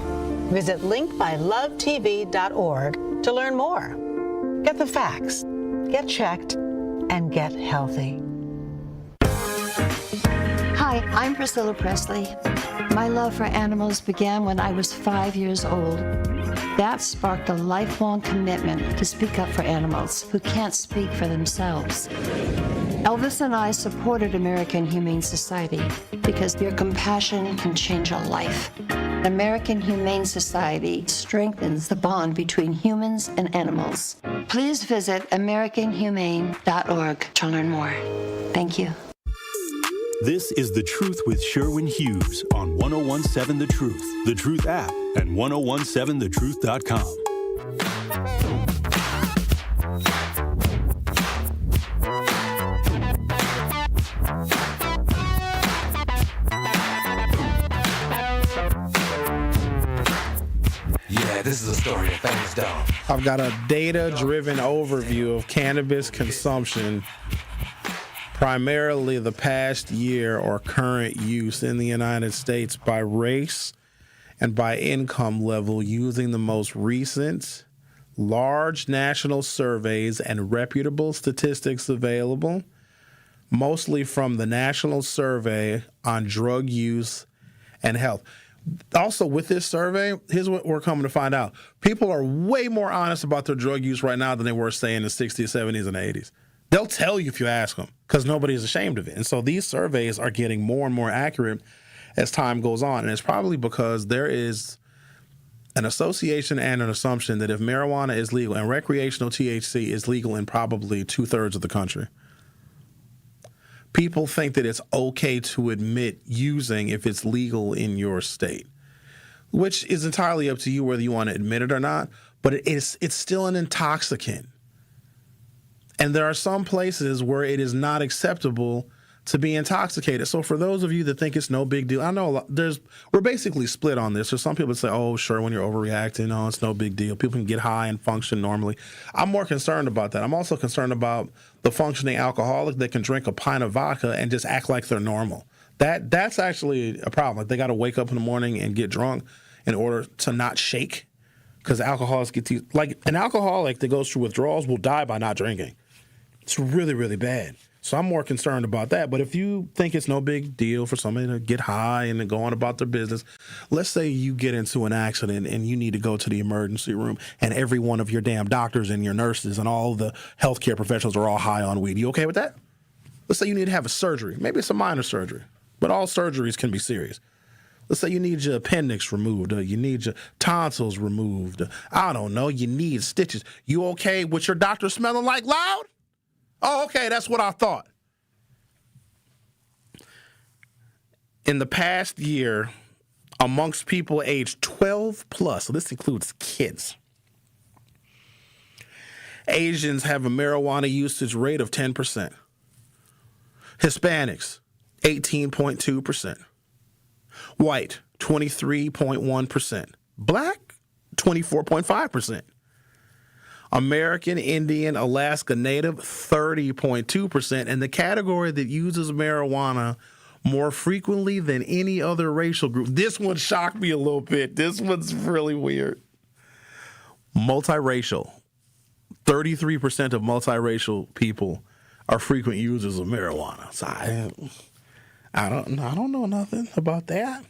Visit linkmylovetv.org to learn more. Get the facts, get checked, and get healthy. Hi, I'm Priscilla Presley. My love for animals began when I was 5 years old. That sparked a lifelong commitment to speak up for animals who can't speak for themselves. Elvis and I supported American Humane Society because your compassion can change a life. American Humane Society strengthens the bond between humans and animals. Please visit AmericanHumane.org to learn more. Thank you. This is The Truth with Sherwin Hughes on 101.7 The Truth, The Truth app, and 101.7thetruth.com. Yeah, this is a story of famous dog. I've got a data-driven overview of cannabis consumption, primarily the past year or current use in the United States by race and by income level, using the most recent large national surveys and reputable statistics available, mostly from the National Survey on Drug Use and Health. Also, with this survey, here's what we're coming to find out. People are way more honest about their drug use right now than they were, say, in the 60s, 70s, and 80s. They'll tell you if you ask them because nobody's ashamed of it. And so these surveys are getting more and more accurate as time goes on. And it's probably because there is an association and an assumption that if marijuana is legal and recreational THC is legal in probably 2/3 of the country, people think that it's okay to admit using if it's legal in your state, which is entirely up to you whether you want to admit it or not. But it's still an intoxicant. And there are some places where it is not acceptable to be intoxicated. So for those of you that think it's no big deal, I know we're basically split on this. There's some people that say, oh, sure, when you're overreacting, oh, it's no big deal. People can get high and function normally. I'm more concerned about that. I'm also concerned about the functioning alcoholic that can drink a pint of vodka and just act like they're normal. That's actually a problem. Like they got to wake up in the morning and get drunk in order to not shake, because alcoholics get like an alcoholic that goes through withdrawals will die by not drinking. It's really, really bad. So I'm more concerned about that. But if you think it's no big deal for somebody to get high and then go on about their business, let's say you get into an accident and you need to go to the emergency room and every one of your damn doctors and your nurses and all the healthcare professionals are all high on weed. You okay with that? Let's say you need to have a surgery. Maybe it's a minor surgery, but all surgeries can be serious. Let's say you need your appendix removed, or you need your tonsils removed. I don't know, you need stitches. You okay with your doctor smelling like loud? Oh, okay, that's what I thought. In the past year, amongst people aged 12 plus, so this includes kids, Asians have a marijuana usage rate of 10%. Hispanics, 18.2%. White, 23.1%. Black, 24.5%. American Indian, Alaska Native, 30.2%. And the category that uses marijuana more frequently than any other racial group. This one shocked me a little bit. This one's really weird. Multiracial. 33% of multiracial people are frequent users of marijuana. So I don't know nothing about that.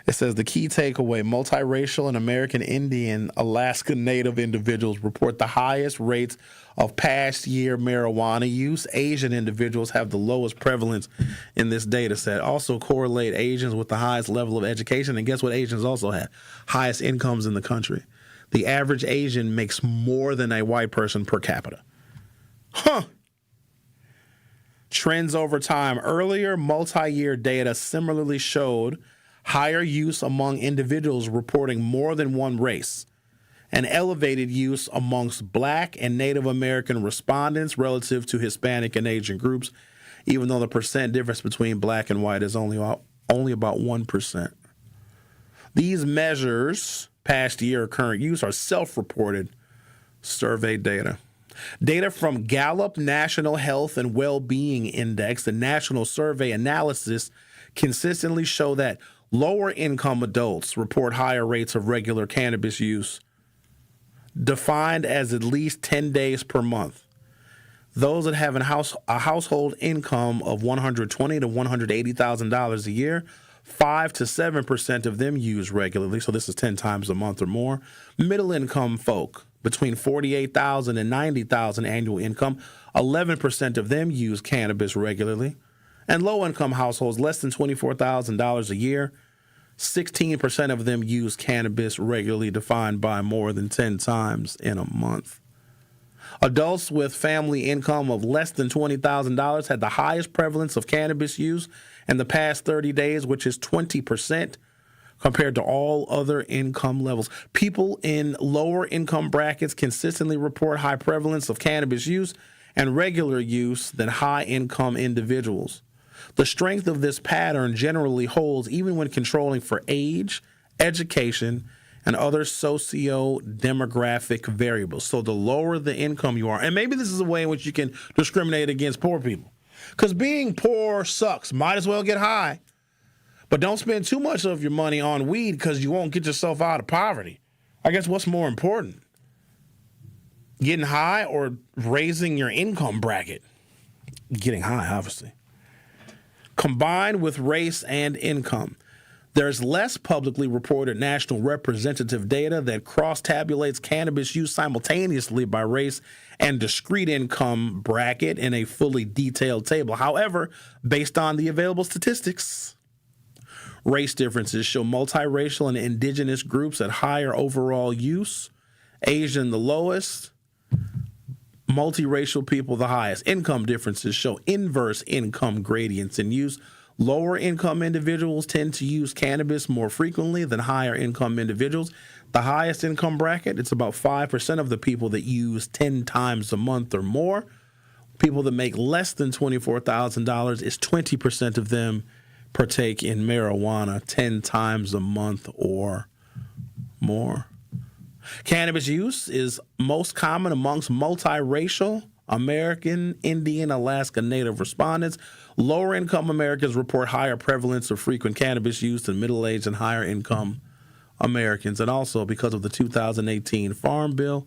It says the key takeaway: multiracial and American Indian, Alaska Native individuals report the highest rates of past year marijuana use. Asian individuals have the lowest prevalence in this data set. Also correlate Asians with the highest level of education. And guess what Asians also have? Highest incomes in the country. The average Asian makes more than a white person per capita. Trends over time. Earlier multi-year data similarly showed higher use among individuals reporting more than one race, and elevated use amongst Black and Native American respondents relative to Hispanic and Asian groups, even though the percent difference between Black and white is only about 1%. These measures, past year or current use, are self-reported survey data. Data from Gallup National Health and Well-Being Index, the national survey analysis, consistently show that lower income adults report higher rates of regular cannabis use, defined as at least 10 days per month. Those that have a household income of $120,000 to $180,000 a year, 5 to 7% of them use regularly, so this is 10 times a month or more. Middle income folk, between $48,000 and $90,000 annual income, 11% of them use cannabis regularly. And low-income households, less than $24,000 a year, 16% of them use cannabis regularly, defined by more than 10 times in a month. Adults with family income of less than $20,000 had the highest prevalence of cannabis use in the past 30 days, which is 20% compared to all other income levels. People in lower income brackets consistently report high prevalence of cannabis use and regular use than high-income individuals. The strength of this pattern generally holds even when controlling for age, education, and other socio-demographic variables. So the lower the income you are, and maybe this is a way in which you can discriminate against poor people. Because being poor sucks. Might as well get high. But don't spend too much of your money on weed because you won't get yourself out of poverty. I guess what's more important? Getting high or raising your income bracket? Getting high, obviously. Combined with race and income, there's less publicly reported national representative data that cross-tabulates cannabis use simultaneously by race and discrete income bracket in a fully detailed table. However, based on the available statistics, race differences show multiracial and indigenous groups at higher overall use, Asian the lowest, multiracial people the highest. Income differences show inverse income gradients in use. Lower income individuals tend to use cannabis more frequently than higher income individuals. The highest income bracket, it's about 5% of the people that use 10 times a month or more. People that make less than $24,000 is 20% of them partake in marijuana 10 times a month or more. Cannabis use is most common amongst multiracial American, Indian, Alaska Native respondents. Lower income Americans report higher prevalence of frequent cannabis use than middle-aged and higher income Americans. And also, because of the 2018 Farm Bill,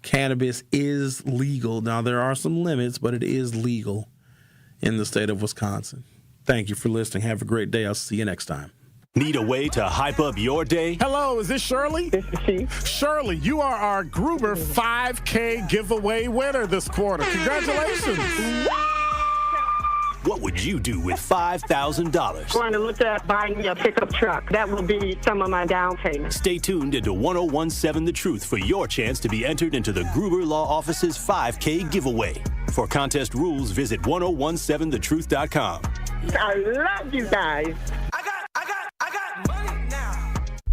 cannabis is legal. Now, there are some limits, but it is legal in the state of Wisconsin. Thank you for listening. Have a great day. I'll see you next time. Need a way to hype up your day? Hello, is this Shirley? This is she. Shirley, you are our Gruber 5K giveaway winner this quarter. Congratulations. What would you do with $5,000? Going to look at buying me a pickup truck. That will be some of my down payment. Stay tuned into 1017 The Truth for your chance to be entered into the Gruber Law Office's 5K giveaway. For contest rules, visit 1017thetruth.com. I love you guys.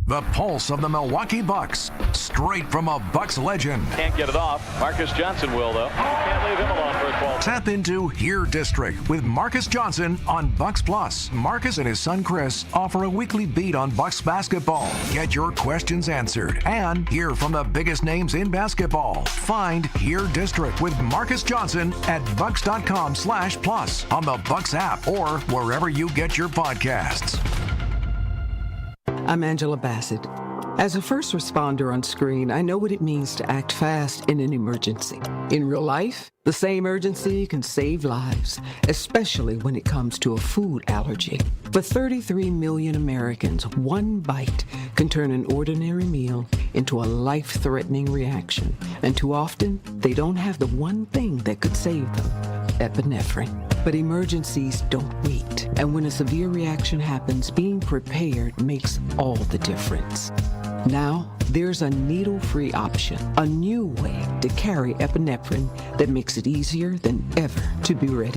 The pulse of the Milwaukee Bucks, straight from a Bucks legend. Can't get it off. Marcus Johnson will, though. Can't leave him alone for a 12. Tap into Here District with Marcus Johnson on Bucks Plus. Marcus and his son Chris offer a weekly beat on Bucks basketball. Get your questions answered and hear from the biggest names in basketball. Find Here District with Marcus Johnson at bucks.com/plus on the Bucks app or wherever you get your podcasts. I'm Angela Bassett. As a first responder on screen, I know what it means to act fast in an emergency. In real life, the same urgency can save lives, especially when it comes to a food allergy. For 33 million Americans, one bite can turn an ordinary meal into a life-threatening reaction. And too often, they don't have the one thing that could save them: epinephrine. But emergencies don't wait. And when a severe reaction happens, being prepared makes all the difference. Now, there's a needle-free option, a new way to carry epinephrine that makes it easier than ever to be ready.